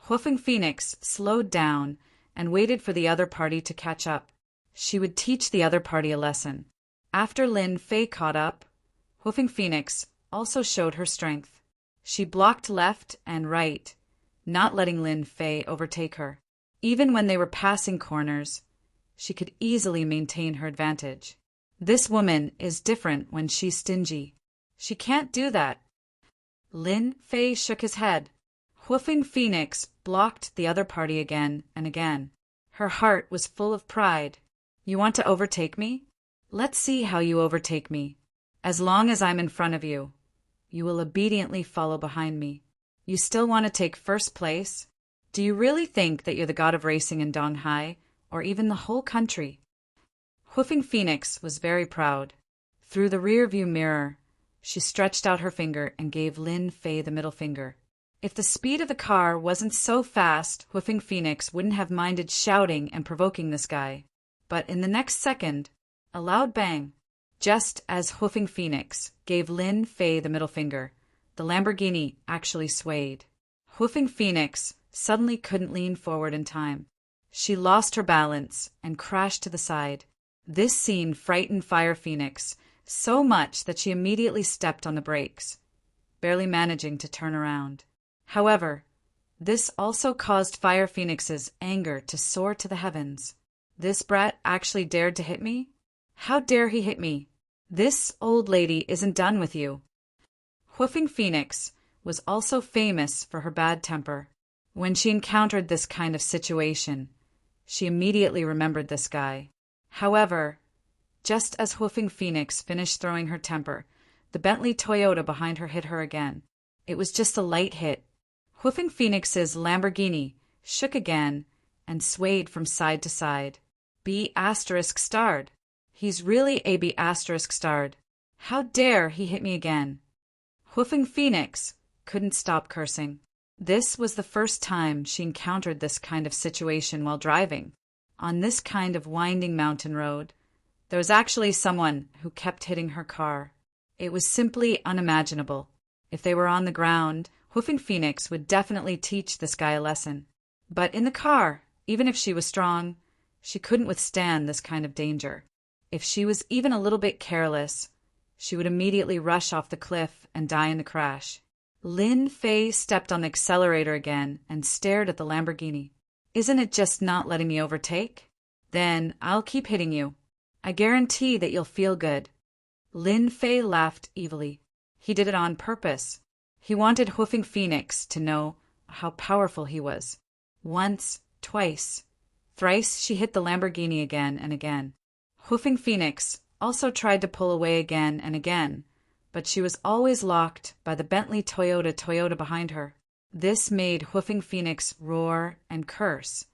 Hoofing Phoenix slowed down and waited for the other party to catch up. She would teach the other party a lesson. After Lin Fei caught up, Hoofing Phoenix also showed her strength. She blocked left and right, not letting Lin Fei overtake her. Even when they were passing corners, she could easily maintain her advantage. This woman is different when she's stingy. She can't do that. Lin Fei shook his head. Hoofing Phoenix blocked the other party again and again. Her heart was full of pride. You want to overtake me? Let's see how you overtake me. As long as I'm in front of you, you will obediently follow behind me. You still want to take first place? Do you really think that you're the god of racing in Donghai, or even the whole country? Hoofing Phoenix was very proud. Through the rear-view mirror, she stretched out her finger and gave Lin Fei the middle finger. If the speed of the car wasn't so fast, Hoofing Phoenix wouldn't have minded shouting and provoking this guy. But in the next second, a loud bang. Just as Hoofing Phoenix gave Lin Fei the middle finger, the Lamborghini actually swayed. Hoofing Phoenix suddenly couldn't lean forward in time. She lost her balance and crashed to the side. This scene frightened Fire Phoenix so much that she immediately stepped on the brakes, barely managing to turn around. However, this also caused Fire Phoenix's anger to soar to the heavens. This brat actually dared to hit me? How dare he hit me? This old lady isn't done with you. Hoofing Phoenix was also famous for her bad temper. When she encountered this kind of situation, she immediately remembered this guy. However, just as Hoofing Phoenix finished throwing her temper, the Bentley Toyota behind her hit her again. It was just a light hit. Hoofing Phoenix's Lamborghini shook again and swayed from side to side. B** starred. He's really a B** starred. How dare he hit me again? Hoofing Phoenix couldn't stop cursing. This was the first time she encountered this kind of situation while driving. On this kind of winding mountain road, there was actually someone who kept hitting her car. It was simply unimaginable. If they were on the ground, Hoofing Phoenix would definitely teach this guy a lesson. But in the car, even if she was strong, she couldn't withstand this kind of danger. If she was even a little bit careless, she would immediately rush off the cliff and die in the crash. Lin Fei stepped on the accelerator again and stared at the Lamborghini. Isn't it just not letting me overtake? Then I'll keep hitting you. I guarantee that you'll feel good. Lin Fei laughed evilly. He did it on purpose. He wanted Hoofing Phoenix to know how powerful he was. Once, twice, thrice she hit the Lamborghini again and again. Hoofing Phoenix also tried to pull away again and again, but she was always locked by the Bentley Toyota behind her. This made Hoofing Phoenix roar and curse,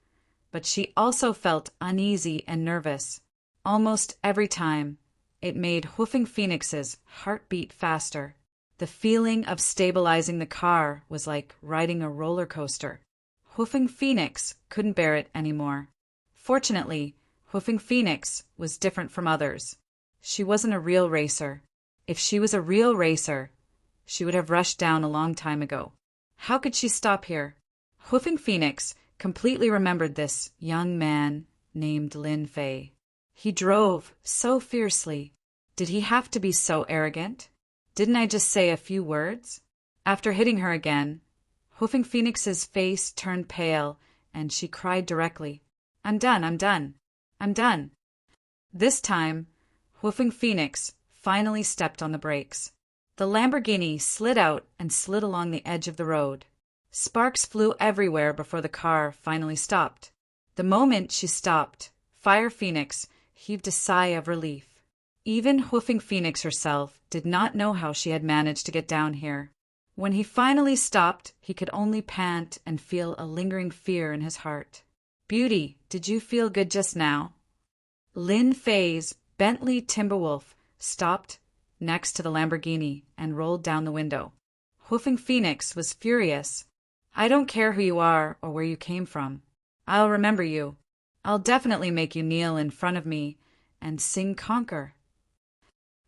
but she also felt uneasy and nervous. Almost every time, it made Hoofing Phoenix's heart beat faster. The feeling of stabilizing the car was like riding a roller coaster. Hoofing Phoenix couldn't bear it anymore. Fortunately, Hoofing Phoenix was different from others. She wasn't a real racer. If she was a real racer, she would have rushed down a long time ago. How could she stop here? Hoofing Phoenix completely remembered this young man named Lin Fei. He drove so fiercely. Did he have to be so arrogant? Didn't I just say a few words? After hitting her again, Hoofing Phoenix's face turned pale, and she cried directly, "I'm done, I'm done, I'm done." This time, Hoofing Phoenix finally stepped on the brakes. The Lamborghini slid out and slid along the edge of the road. Sparks flew everywhere before the car finally stopped. The moment she stopped, Fire Phoenix heaved a sigh of relief. Even Hoofing Phoenix herself did not know how she had managed to get down here. When he finally stopped, he could only pant and feel a lingering fear in his heart. "Beauty, did you feel good just now?" Lin Fei's Bentley Timberwolf stopped next to the Lamborghini and rolled down the window. Hoofing Phoenix was furious. "I don't care who you are or where you came from. I'll remember you. I'll definitely make you kneel in front of me and sing Conquer."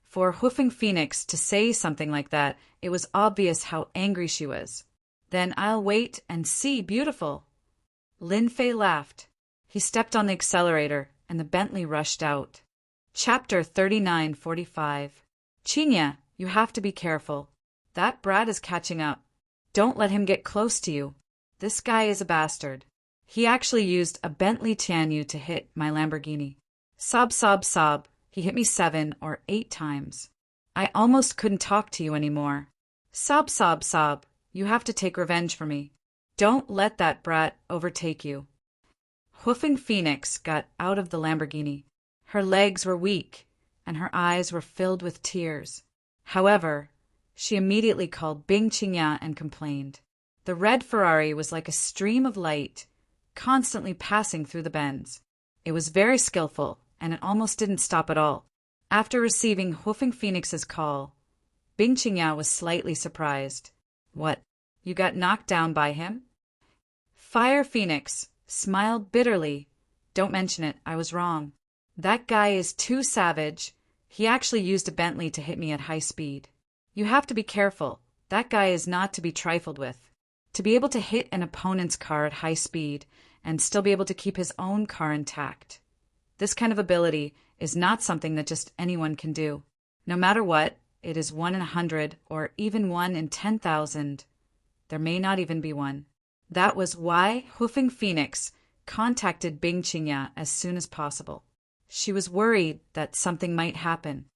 For Hoofing Phoenix to say something like that, it was obvious how angry she was. "Then I'll wait and see, beautiful." Lin Fei laughed. He stepped on the accelerator, and the Bentley rushed out. Chapter 39:45. "Chinya, you have to be careful. That brat is catching up. Don't let him get close to you. This guy is a bastard. He actually used a Bentley Tianyu to hit my Lamborghini. Sob, sob, sob. He hit me 7 or 8 times. I almost couldn't talk to you anymore. Sob, sob, sob. You have to take revenge for me. Don't let that brat overtake you." Hoofing Phoenix got out of the Lamborghini. Her legs were weak, and her eyes were filled with tears. However, she immediately called Bing Qingya and complained. The red Ferrari was like a stream of light, constantly passing through the bends. It was very skillful, and it almost didn't stop at all. After receiving Hoofing Phoenix's call, Bing Qingya was slightly surprised. "What, you got knocked down by him?" Fire Phoenix smiled bitterly. "Don't mention it, I was wrong. That guy is too savage. He actually used a Bentley to hit me at high speed. You have to be careful. That guy is not to be trifled with. To be able to hit an opponent's car at high speed and still be able to keep his own car intact. This kind of ability is not something that just anyone can do. No matter what, it is 1 in 100 or even 1 in 10,000. There may not even be one." That was why Hoofing Phoenix contacted Bing Qingya as soon as possible. She was worried that something might happen.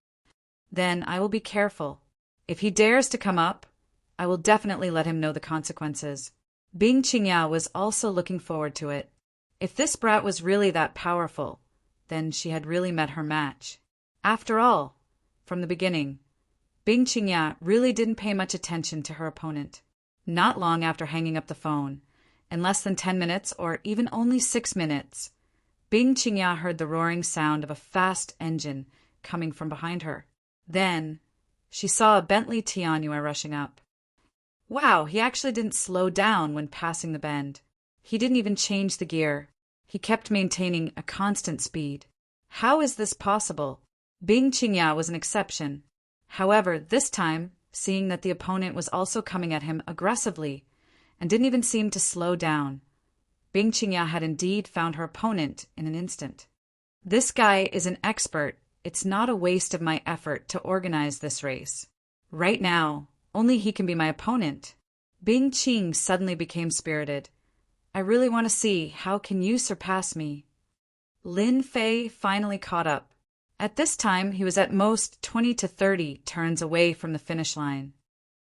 "Then I will be careful. If he dares to come up, I will definitely let him know the consequences." Bing Qingya was also looking forward to it. If this brat was really that powerful, then she had really met her match. After all, from the beginning, Bing Qingya really didn't pay much attention to her opponent. Not long after hanging up the phone, in less than 10 minutes or even only 6 minutes, Bing Qingya heard the roaring sound of a fast engine coming from behind her. Then she saw a Bentley Tianyu rushing up. Wow, he actually didn't slow down when passing the bend. He didn't even change the gear. He kept maintaining a constant speed. How is this possible? Bing Qingya was an exception. However, this time, seeing that the opponent was also coming at him aggressively and didn't even seem to slow down, Bing Qingya had indeed found her opponent in an instant. This guy is an expert. It's not a waste of my effort to organize this race. Right now, only he can be my opponent. Bing Qing suddenly became spirited. I really want to see how can you surpass me. Lin Fei finally caught up. At this time, he was at most 20 to 30 turns away from the finish line.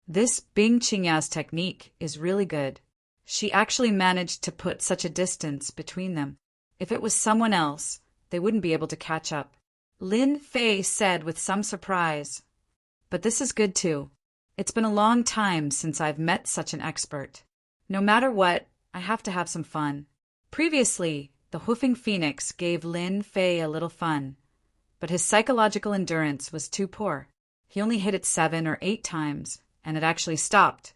This Bing Qingya's technique is really good. She actually managed to put such a distance between them. If it was someone else, they wouldn't be able to catch up. Lin Fei said with some surprise, "But this is good too. It's been a long time since I've met such an expert. No matter what, I have to have some fun." Previously, the Hoofing Phoenix gave Lin Fei a little fun, but his psychological endurance was too poor. He only hit it 7 or 8 times, and it actually stopped.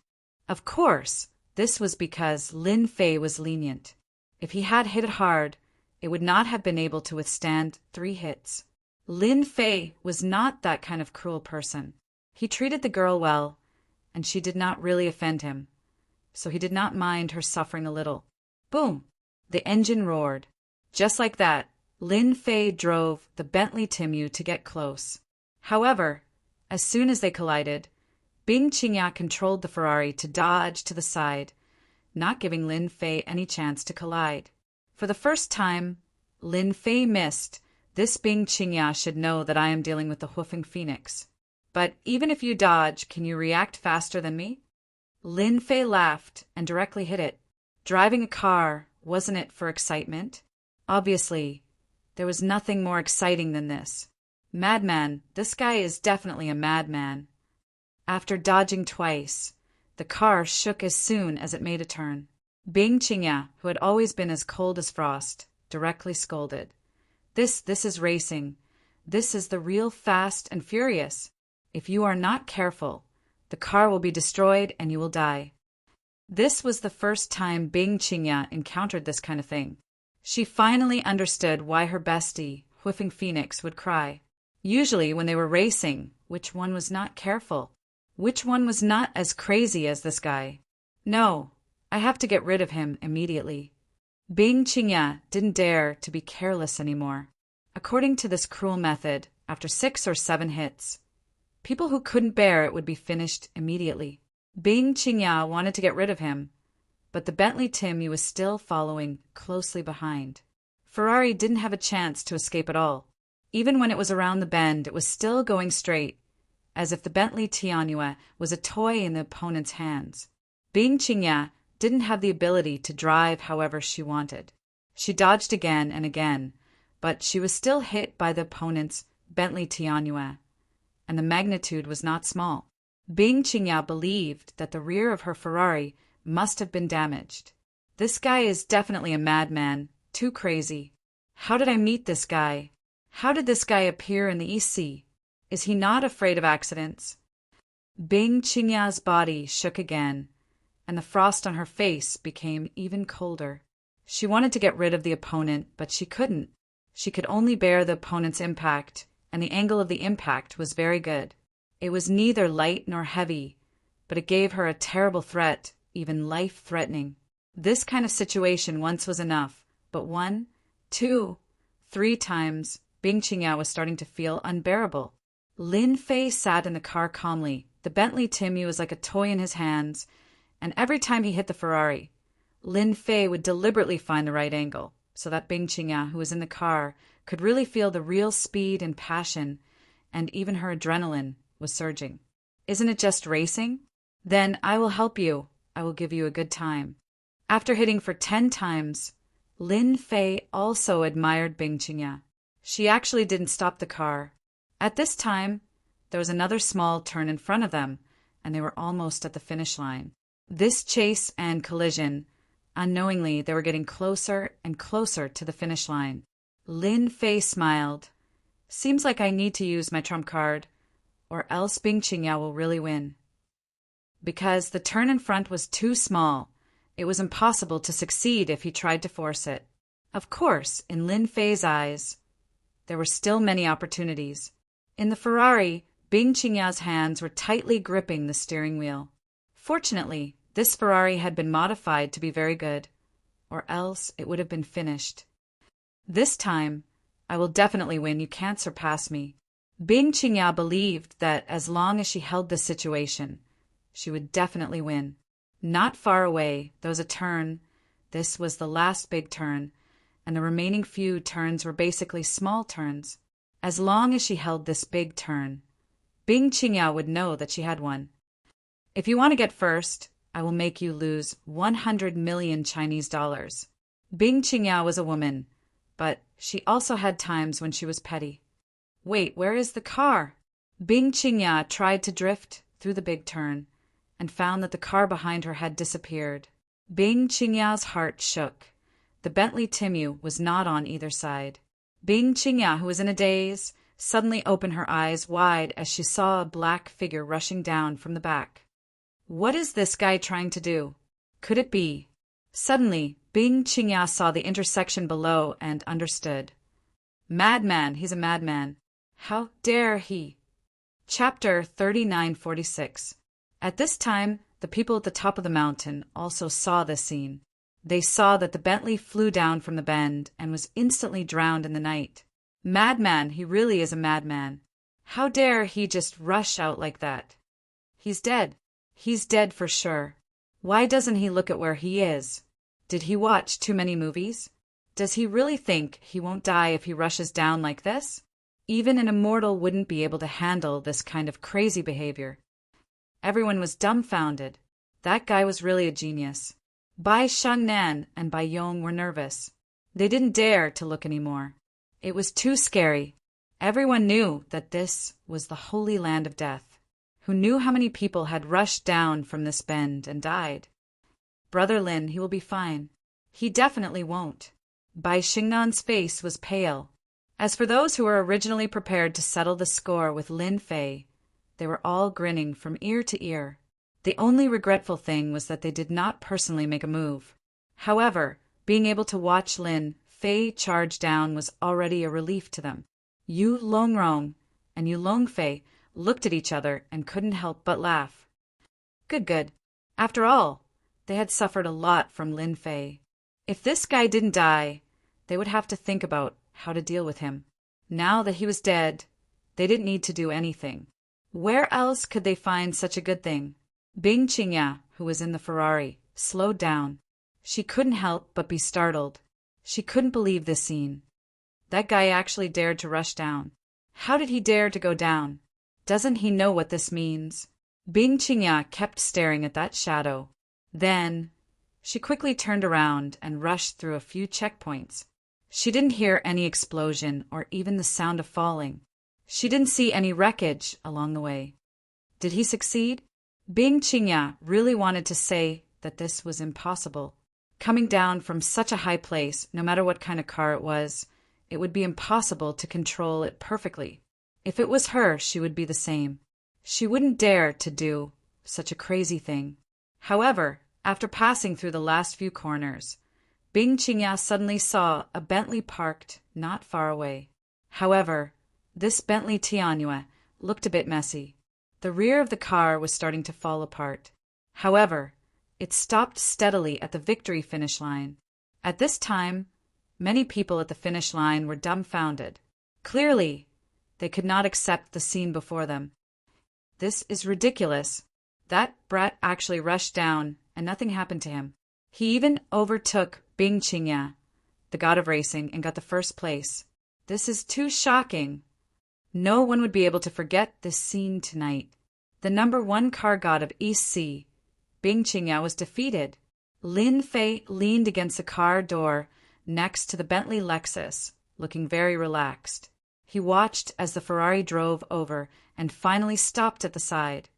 Of course, this was because Lin Fei was lenient. If he had hit it hard, it would not have been able to withstand 3 hits. Lin Fei was not that kind of cruel person. He treated the girl well, and she did not really offend him, so he did not mind her suffering a little. Boom! The engine roared. Just like that, Lin Fei drove the Bentley Timu to get close. However, as soon as they collided, Bing Qingya controlled the Ferrari to dodge to the side, not giving Lin Fei any chance to collide. For the first time, Lin Fei missed. This Bing Qingya should know that I am dealing with the Hoofing Phoenix. But even if you dodge, can you react faster than me? Lin Fei laughed and directly hit it. Driving a car, wasn't it for excitement? Obviously, there was nothing more exciting than this. Madman, this guy is definitely a madman. After dodging twice, the car shook as soon as it made a turn. Bing Qingya, who had always been as cold as frost, directly scolded. This is racing. This is the real Fast and Furious. If you are not careful, the car will be destroyed and you will die. This was the first time Bing Qingya encountered this kind of thing. She finally understood why her bestie, Hoofing Phoenix, would cry. Usually when they were racing, which one was not careful? Which one was not as crazy as this guy? No, I have to get rid of him immediately. Bing Qingya didn't dare to be careless anymore. According to this cruel method, after 6 or 7 hits, people who couldn't bear it would be finished immediately. Bing Qingya wanted to get rid of him, but the Bentley Timu was still following closely behind. Ferrari didn't have a chance to escape at all. Even when it was around the bend, it was still going straight, as if the Bentley Tianhua was a toy in the opponent's hands. Bing Qingya didn't have the ability to drive however she wanted. She dodged again and again, but she was still hit by the opponent's Bentley Tianhua, and the magnitude was not small. Bing Qingya believed that the rear of her Ferrari must have been damaged. This guy is definitely a madman, too crazy. How did I meet this guy? How did this guy appear in the East Sea? Is he not afraid of accidents? Bing Qingya's body shook again, and the frost on her face became even colder. She wanted to get rid of the opponent, but she couldn't. She could only bear the opponent's impact, and the angle of the impact was very good. It was neither light nor heavy, but it gave her a terrible threat, even life-threatening. This kind of situation once was enough, but 1, 2, 3 times, Bing Qingya was starting to feel unbearable. Lin Fei sat in the car calmly. The Bentley Timu was like a toy in his hands, and every time he hit the Ferrari, Lin Fei would deliberately find the right angle, so that Bing Qingya, who was in the car, could really feel the real speed and passion, and even her adrenaline was surging. Isn't it just racing? Then I will help you. I will give you a good time. After hitting for 10 times, Lin Fei also admired Bing Qingya. She actually didn't stop the car. At this time, there was another small turn in front of them, and they were almost at the finish line. This chase and collision, unknowingly, they were getting closer and closer to the finish line. Lin Fei smiled. Seems like I need to use my trump card, or else Bing Qingya will really win. Because the turn in front was too small, it was impossible to succeed if he tried to force it. Of course, in Lin Fei's eyes, there were still many opportunities. In the Ferrari, Bing Qingya's hands were tightly gripping the steering wheel. Fortunately, this Ferrari had been modified to be very good, or else it would have been finished. This time, I will definitely win. You can't surpass me. Bing Qingya believed that as long as she held this situation, she would definitely win. Not far away, there was a turn. This was the last big turn, and the remaining few turns were basically small turns. As long as she held this big turn, Bing Qingya would know that she had won. If you want to get first, I will make you lose 100 million Chinese dollars. Bing Qingya was a woman, but she also had times when she was petty. Wait, where is the car? Bing Qingya tried to drift through the big turn and found that the car behind her had disappeared. Bing Qingya's heart shook. The Bentley Timu was not on either side. Bing Qingya, who was in a daze, suddenly opened her eyes wide as she saw a black figure rushing down from the back. What is this guy trying to do? Could it be? Suddenly, Bing Qingya saw the intersection below and understood. Madman, he's a madman. How dare he? Chapter 3946. At this time, the people at the top of the mountain also saw this scene. They saw that the Bentley flew down from the bend and was instantly drowned in the night. Madman, he really is a madman. How dare he just rush out like that? He's dead. He's dead for sure. Why doesn't he look at where he is? Did he watch too many movies? Does he really think he won't die if he rushes down like this? Even an immortal wouldn't be able to handle this kind of crazy behavior. Everyone was dumbfounded. That guy was really a genius. Bai Shengnan and Bai Yong were nervous. They didn't dare to look anymore. It was too scary. Everyone knew that this was the holy land of death. Who knew how many people had rushed down from this bend and died? Brother Lin, he will be fine. He definitely won't. Bai Xingnan's face was pale. As for those who were originally prepared to settle the score with Lin Fei, they were all grinning from ear to ear. The only regretful thing was that they did not personally make a move. However, being able to watch Lin Fei charge down was already a relief to them. Yu Longrong and Yu Longfei looked at each other and couldn't help but laugh. Good. After all, they had suffered a lot from Lin Fei. If this guy didn't die, they would have to think about how to deal with him. Now that he was dead, they didn't need to do anything. Where else could they find such a good thing? Bing Qingya, who was in the Ferrari, slowed down. She couldn't help but be startled. She couldn't believe this scene. That guy actually dared to rush down. How did he dare to go down? Doesn't he know what this means? Bing Qingya kept staring at that shadow. Then, she quickly turned around and rushed through a few checkpoints. She didn't hear any explosion or even the sound of falling. She didn't see any wreckage along the way. Did he succeed? Bing Qingya really wanted to say that this was impossible. Coming down from such a high place, no matter what kind of car it was, it would be impossible to control it perfectly. If it was her, she would be the same. She wouldn't dare to do such a crazy thing. However, after passing through the last few corners, Bing Qingya suddenly saw a Bentley parked not far away. However, this Bentley Tianyu looked a bit messy. The rear of the car was starting to fall apart. However, it stopped steadily at the victory finish line. At this time, many people at the finish line were dumbfounded. Clearly, they could not accept the scene before them. This is ridiculous. That brat actually rushed down, and nothing happened to him. He even overtook Bing Qingya, the god of racing, and got the first place. This is too shocking. No one would be able to forget this scene tonight. The #1 car god of East Sea, Bing Qingya, was defeated. Lin Fei leaned against the car door next to the Bentley Lexus, looking very relaxed. He watched as the Ferrari drove over and finally stopped at the side.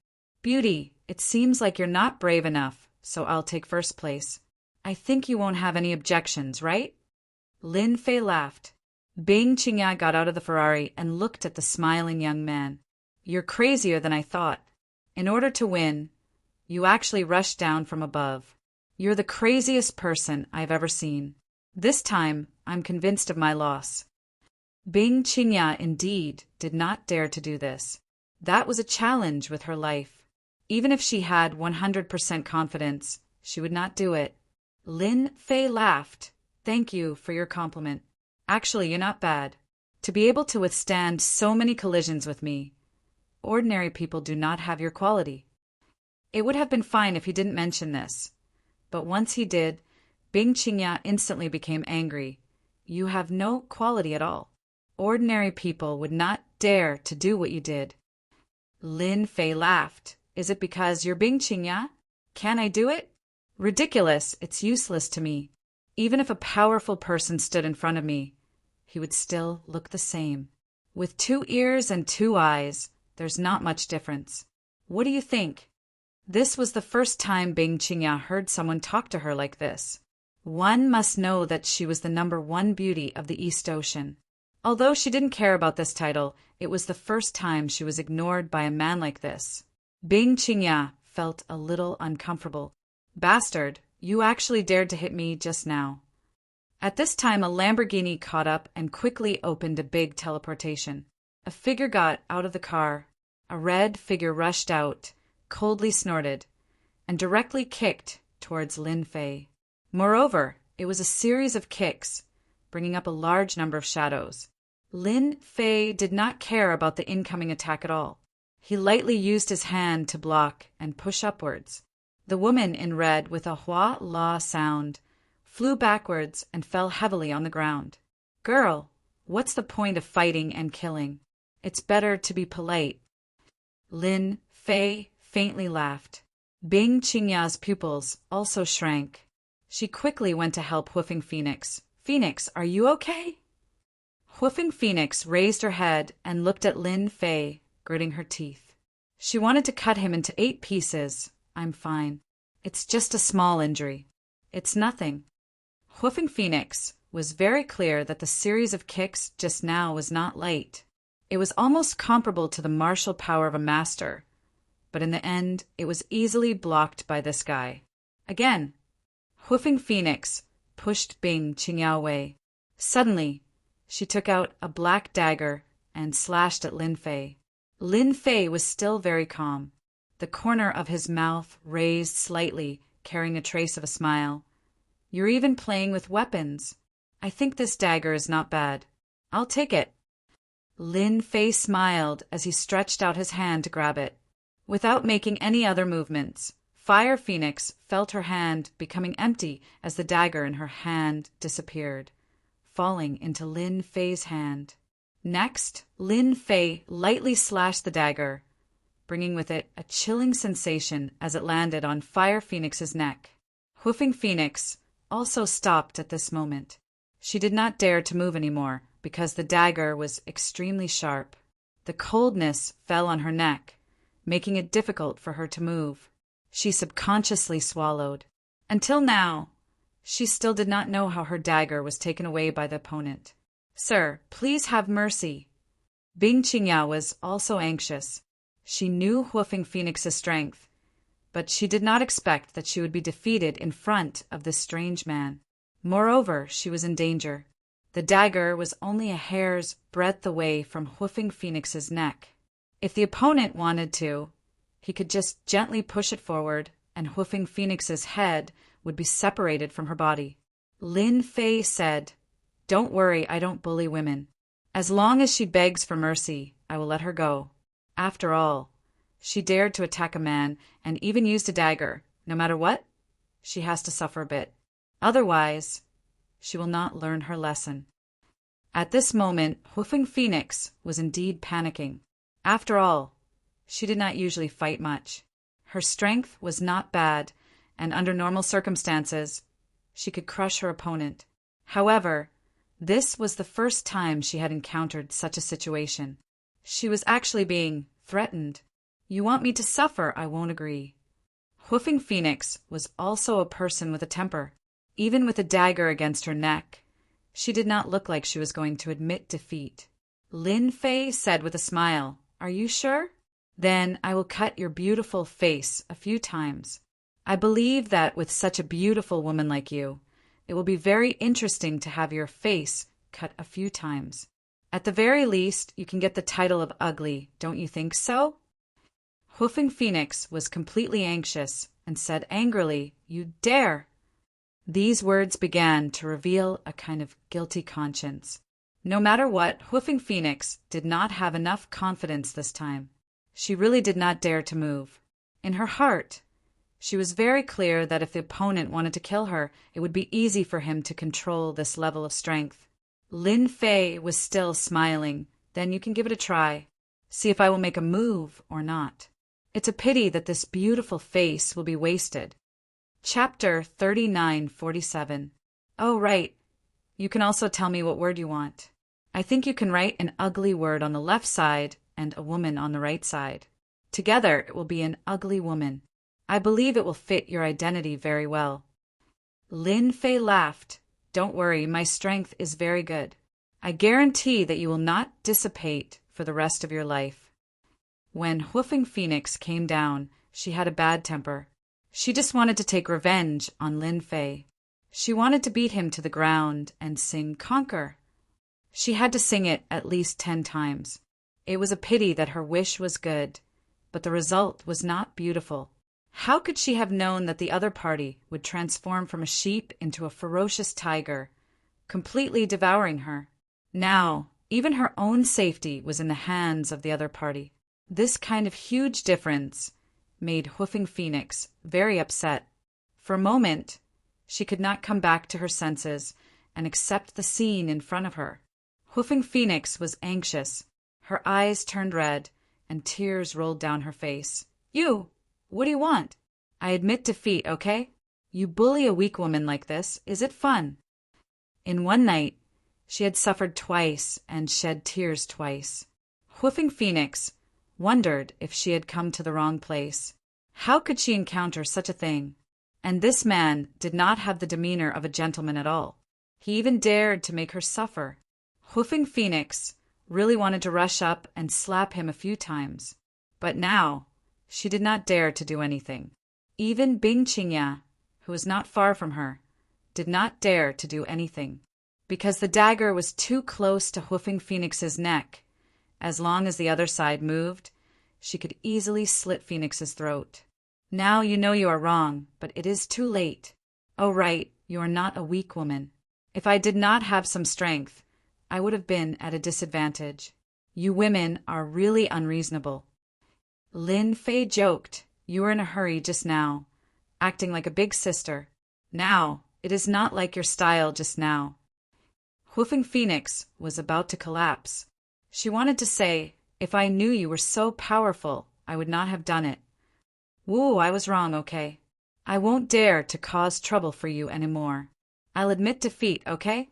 Beauty, it seems like you're not brave enough, so I'll take first place. I think you won't have any objections, right? Lin Fei laughed. Bing Qingya got out of the Ferrari and looked at the smiling young man. You're crazier than I thought. In order to win, you actually rushed down from above. You're the craziest person I've ever seen. This time, I'm convinced of my loss. Bing Qingya indeed did not dare to do this. That was a challenge with her life. Even if she had 100% confidence, she would not do it. Lin Fei laughed. Thank you for your compliment. Actually, you're not bad. To be able to withstand so many collisions with me, ordinary people do not have your quality. It would have been fine if he didn't mention this. But once he did, Bing Qingya instantly became angry. You have no quality at all. Ordinary people would not dare to do what you did. Lin Fei laughed. Is it because you're Bing Qingya? Can I do it? Ridiculous. It's useless to me. Even if a powerful person stood in front of me, he would still look the same. With 2 ears and 2 eyes, there's not much difference. What do you think? This was the first time Bing Qingya heard someone talk to her like this. One must know that she was the #1 beauty of the East Ocean. Although she didn't care about this title, it was the first time she was ignored by a man like this. Bing Qingya felt a little uncomfortable. Bastard, you actually dared to hit me just now. At this time, a Lamborghini caught up and quickly opened a big teleportation. A figure got out of the car. A red figure rushed out, coldly snorted, and directly kicked towards Lin Fei. Moreover, it was a series of kicks, bringing up a large number of shadows. Lin Fei did not care about the incoming attack at all. He lightly used his hand to block and push upwards. The woman in red, with a hua la sound, flew backwards and fell heavily on the ground. Girl, what's the point of fighting and killing? It's better to be polite. Lin Fei faintly laughed. Bing Qingya's pupils also shrank. She quickly went to help Hoofing Phoenix. Phoenix, are you okay? Hoofing Phoenix raised her head and looked at Lin Fei, gritting her teeth. She wanted to cut him into 8 pieces. I'm fine. It's just a small injury. It's nothing. Hoofing Phoenix was very clear that the series of kicks just now was not light. It was almost comparable to the martial power of a master, but in the end it was easily blocked by this guy. Again, Hoofing Phoenix pushed Bing Qingya away. Suddenly, she took out a black dagger and slashed at Lin Fei. Lin Fei was still very calm, the corner of his mouth raised slightly, carrying a trace of a smile. You're even playing with weapons. I think this dagger is not bad. I'll take it. Lin Fei smiled as he stretched out his hand to grab it. Without making any other movements, Fire Phoenix felt her hand becoming empty as the dagger in her hand disappeared, falling into Lin Fei's hand. Next, Lin Fei lightly slashed the dagger, bringing with it a chilling sensation as it landed on Fire Phoenix's neck. Hoofing Phoenix also stopped at this moment. She did not dare to move anymore because the dagger was extremely sharp. The coldness fell on her neck, making it difficult for her to move. She subconsciously swallowed. Until now, she still did not know how her dagger was taken away by the opponent. Sir, please have mercy. Bing Qingya was also anxious. She knew Hoofing Phoenix's strength, but she did not expect that she would be defeated in front of this strange man. Moreover, she was in danger. The dagger was only a hair's breadth away from Hoofing Phoenix's neck. If the opponent wanted to, he could just gently push it forward, and Hoofing Phoenix's head would be separated from her body. Lin Fei said, "Don't worry, I don't bully women. As long as she begs for mercy, I will let her go. After all, she dared to attack a man and even used a dagger. No matter what, she has to suffer a bit. Otherwise, she will not learn her lesson." At this moment, Hoofing Phoenix was indeed panicking. After all, she did not usually fight much. Her strength was not bad, and under normal circumstances, she could crush her opponent. However, this was the first time she had encountered such a situation. She was actually being threatened. You want me to suffer, I won't agree. Hoofing Phoenix was also a person with a temper. Even with a dagger against her neck, she did not look like she was going to admit defeat. Lin Fei said with a smile, "Are you sure? Then I will cut your beautiful face a few times. I believe that with such a beautiful woman like you, it will be very interesting to have your face cut a few times. At the very least, you can get the title of ugly, don't you think so?" Hoofing Phoenix was completely anxious and said angrily, "You dare!" These words began to reveal a kind of guilty conscience. No matter what, Hoofing Phoenix did not have enough confidence this time. She really did not dare to move. In her heart, she was very clear that if the opponent wanted to kill her, it would be easy for him to control this level of strength. Lin Fei was still smiling. "Then you can give it a try. See if I will make a move or not. It's a pity that this beautiful face will be wasted." Chapter 3947. Oh, right. You can also tell me what word you want. I think you can write an ugly word on the left side and a woman on the right side. Together, it will be an ugly woman. I believe it will fit your identity very well. Lin Fei laughed. "Don't worry, my strength is very good. I guarantee that you will not dissipate for the rest of your life." When Hoofing Phoenix came down, she had a bad temper. She just wanted to take revenge on Lin Fei. She wanted to beat him to the ground and sing "Conquer." She had to sing it at least 10 times. It was a pity that her wish was good, but the result was not beautiful. How could she have known that the other party would transform from a sheep into a ferocious tiger, completely devouring her? Now, even her own safety was in the hands of the other party. This kind of huge difference made Hoofing Phoenix very upset. For a moment, she could not come back to her senses and accept the scene in front of her. Hoofing Phoenix was anxious. Her eyes turned red, and tears rolled down her face. "You! What do you want? I admit defeat, okay? You bully a weak woman like this. Is it fun?" In one night, she had suffered twice and shed tears twice. Hoofing Phoenix wondered if she had come to the wrong place. How could she encounter such a thing? And this man did not have the demeanor of a gentleman at all. He even dared to make her suffer. Hoofing Phoenix really wanted to rush up and slap him a few times. But now, she did not dare to do anything. Even Bing Qingya, who was not far from her, did not dare to do anything, because the dagger was too close to Hoofing Phoenix's neck. As long as the other side moved, she could easily slit Phoenix's throat. Now you know you are wrong, but it is too late. Oh, right, you are not a weak woman. If I did not have some strength, I would have been at a disadvantage. You women are really unreasonable. Lin Fei joked, "You were in a hurry just now, acting like a big sister. Now, it is not like your style just now." Hoofing Phoenix was about to collapse. She wanted to say, "If I knew you were so powerful, I would not have done it. Woo, I was wrong, okay? I won't dare to cause trouble for you anymore. I'll admit defeat, okay?"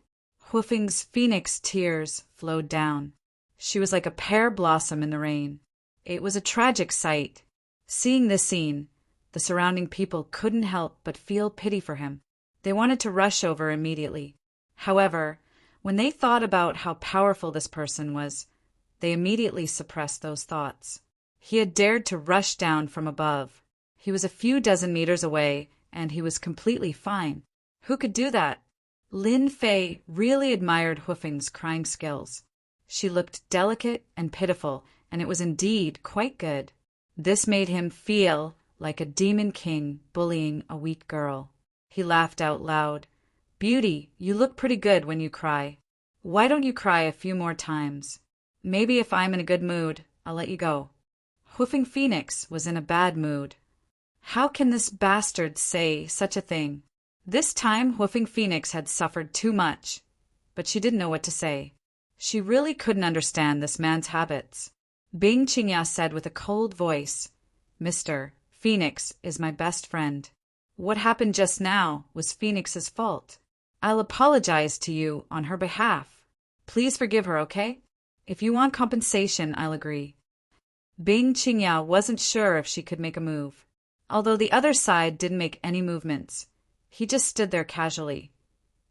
Hoofing's Phoenix tears flowed down. She was like a pear blossom in the rain. It was a tragic sight. Seeing this scene, the surrounding people couldn't help but feel pity for him. They wanted to rush over immediately. However, when they thought about how powerful this person was, they immediately suppressed those thoughts. He had dared to rush down from above. He was a few dozen meters away, and he was completely fine. Who could do that? Lin Fei really admired Hoofing's crying skills. She looked delicate and pitiful, and it was indeed quite good. This made him feel like a demon king bullying a weak girl. He laughed out loud. "Beauty, you look pretty good when you cry. Why don't you cry a few more times? Maybe if I'm in a good mood, I'll let you go." Hoofing Phoenix was in a bad mood. How can this bastard say such a thing? This time Hoofing Phoenix had suffered too much, but she didn't know what to say. She really couldn't understand this man's habits. Bing Qingya said with a cold voice, "Mr. Phoenix is my best friend. What happened just now was Phoenix's fault. I'll apologize to you on her behalf. Please forgive her, okay? If you want compensation, I'll agree." Bing Qingya wasn't sure if she could make a move. Although the other side didn't make any movements, he just stood there casually,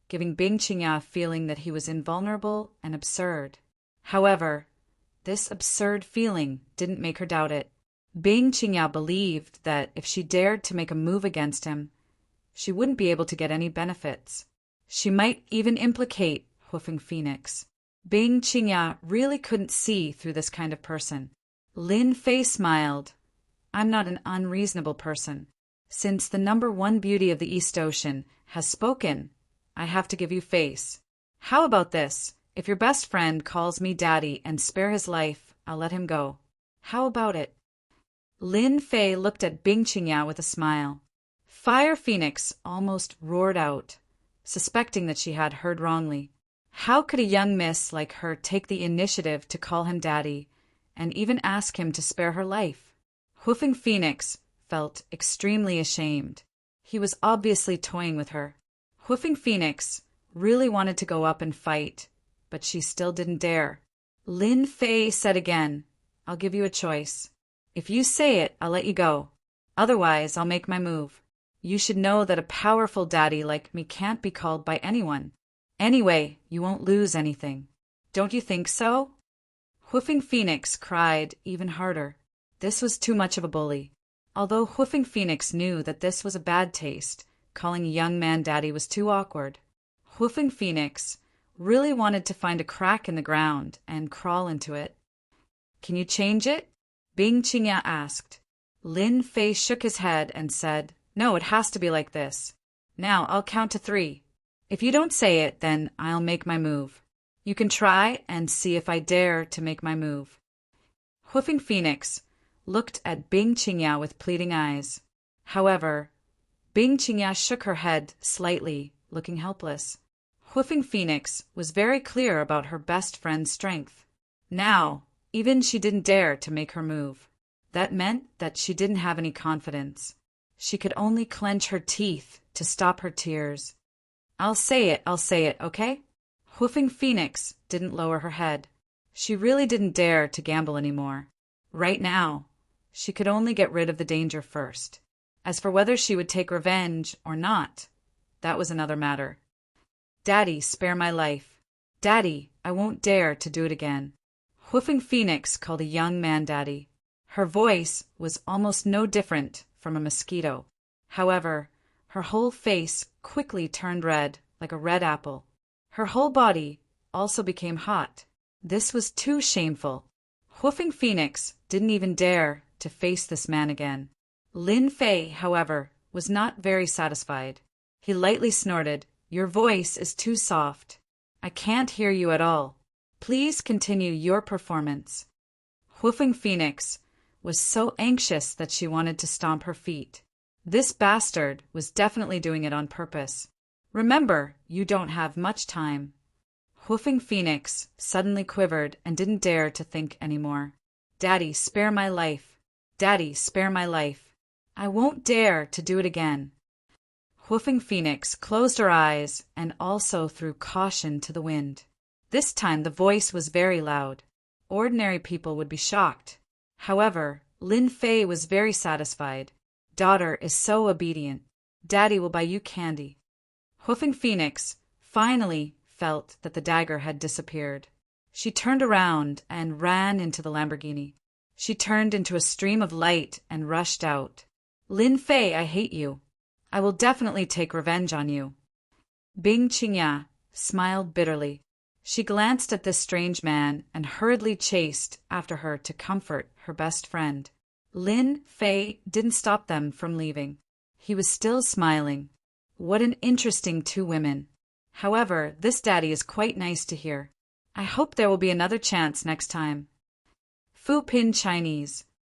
giving Bing Qingya a feeling that he was invulnerable and absurd. However, this absurd feeling didn't make her doubt it. Bing Qingya believed that if she dared to make a move against him, she wouldn't be able to get any benefits. She might even implicate Hoofing Phoenix. Bing Qingya really couldn't see through this kind of person. Lin Fei smiled. "I'm not an unreasonable person. Since the #1 beauty of the East Ocean has spoken, I have to give you face. How about this? If your best friend calls me daddy and spare his life, I'll let him go. How about it?" Lin Fei looked at Bing Qingya with a smile. Fire Phoenix almost roared out, suspecting that she had heard wrongly. How could a young miss like her take the initiative to call him daddy and even ask him to spare her life? Hoofing Phoenix felt extremely ashamed. He was obviously toying with her. Hoofing Phoenix really wanted to go up and fight, but she still didn't dare. Lin Fei said again, "I'll give you a choice. If you say it, I'll let you go. Otherwise, I'll make my move. You should know that a powerful daddy like me can't be called by anyone. Anyway, you won't lose anything. Don't you think so?" Hoofing Phoenix cried even harder. This was too much of a bully. Although Hoofing Phoenix knew that this was a bad taste, calling a young man daddy was too awkward. Hoofing Phoenix really wanted to find a crack in the ground and crawl into it. "Can you change it?" Bing Qingya asked. Lin Fei shook his head and said, "No, it has to be like this. Now I'll count to 3. If you don't say it, then I'll make my move. You can try and see if I dare to make my move." Hoofing Phoenix looked at Bing Qingya with pleading eyes. However, Bing Qingya shook her head slightly, looking helpless. Hoofing Phoenix was very clear about her best friend's strength. Now, even she didn't dare to make her move. That meant that she didn't have any confidence. She could only clench her teeth to stop her tears. I'll say it, okay?" Hoofing Phoenix didn't lower her head. She really didn't dare to gamble anymore. Right now, she could only get rid of the danger first. As for whether she would take revenge or not, that was another matter. "Daddy, spare my life. Daddy, I won't dare to do it again." Hoofing Phoenix called a young man daddy. Her voice was almost no different from a mosquito. However, her whole face quickly turned red, like a red apple. Her whole body also became hot. This was too shameful. Hoofing Phoenix didn't even dare to face this man again. Lin Fei, however, was not very satisfied. He lightly snorted, "Your voice is too soft. I can't hear you at all. Please continue your performance." Hoofing Phoenix was so anxious that she wanted to stomp her feet. This bastard was definitely doing it on purpose. "Remember, you don't have much time." Hoofing Phoenix suddenly quivered and didn't dare to think anymore. "Daddy, spare my life. Daddy, spare my life. I won't dare to do it again." Hoofing Phoenix closed her eyes and also threw caution to the wind. This time the voice was very loud. Ordinary people would be shocked. However, Lin Fei was very satisfied. "Daughter is so obedient. Daddy will buy you candy." Hoofing Phoenix finally felt that the dagger had disappeared. She turned around and ran into the Lamborghini. She turned into a stream of light and rushed out. "Lin Fei, I hate you. I will definitely take revenge on you." Bing Qingya smiled bitterly. She glanced at this strange man and hurriedly chased after her to comfort her best friend. Lin Fei didn't stop them from leaving. He was still smiling. What an interesting 2 women. However, this daddy is quite nice to hear. I hope there will be another chance next time. Fu Pin Chinese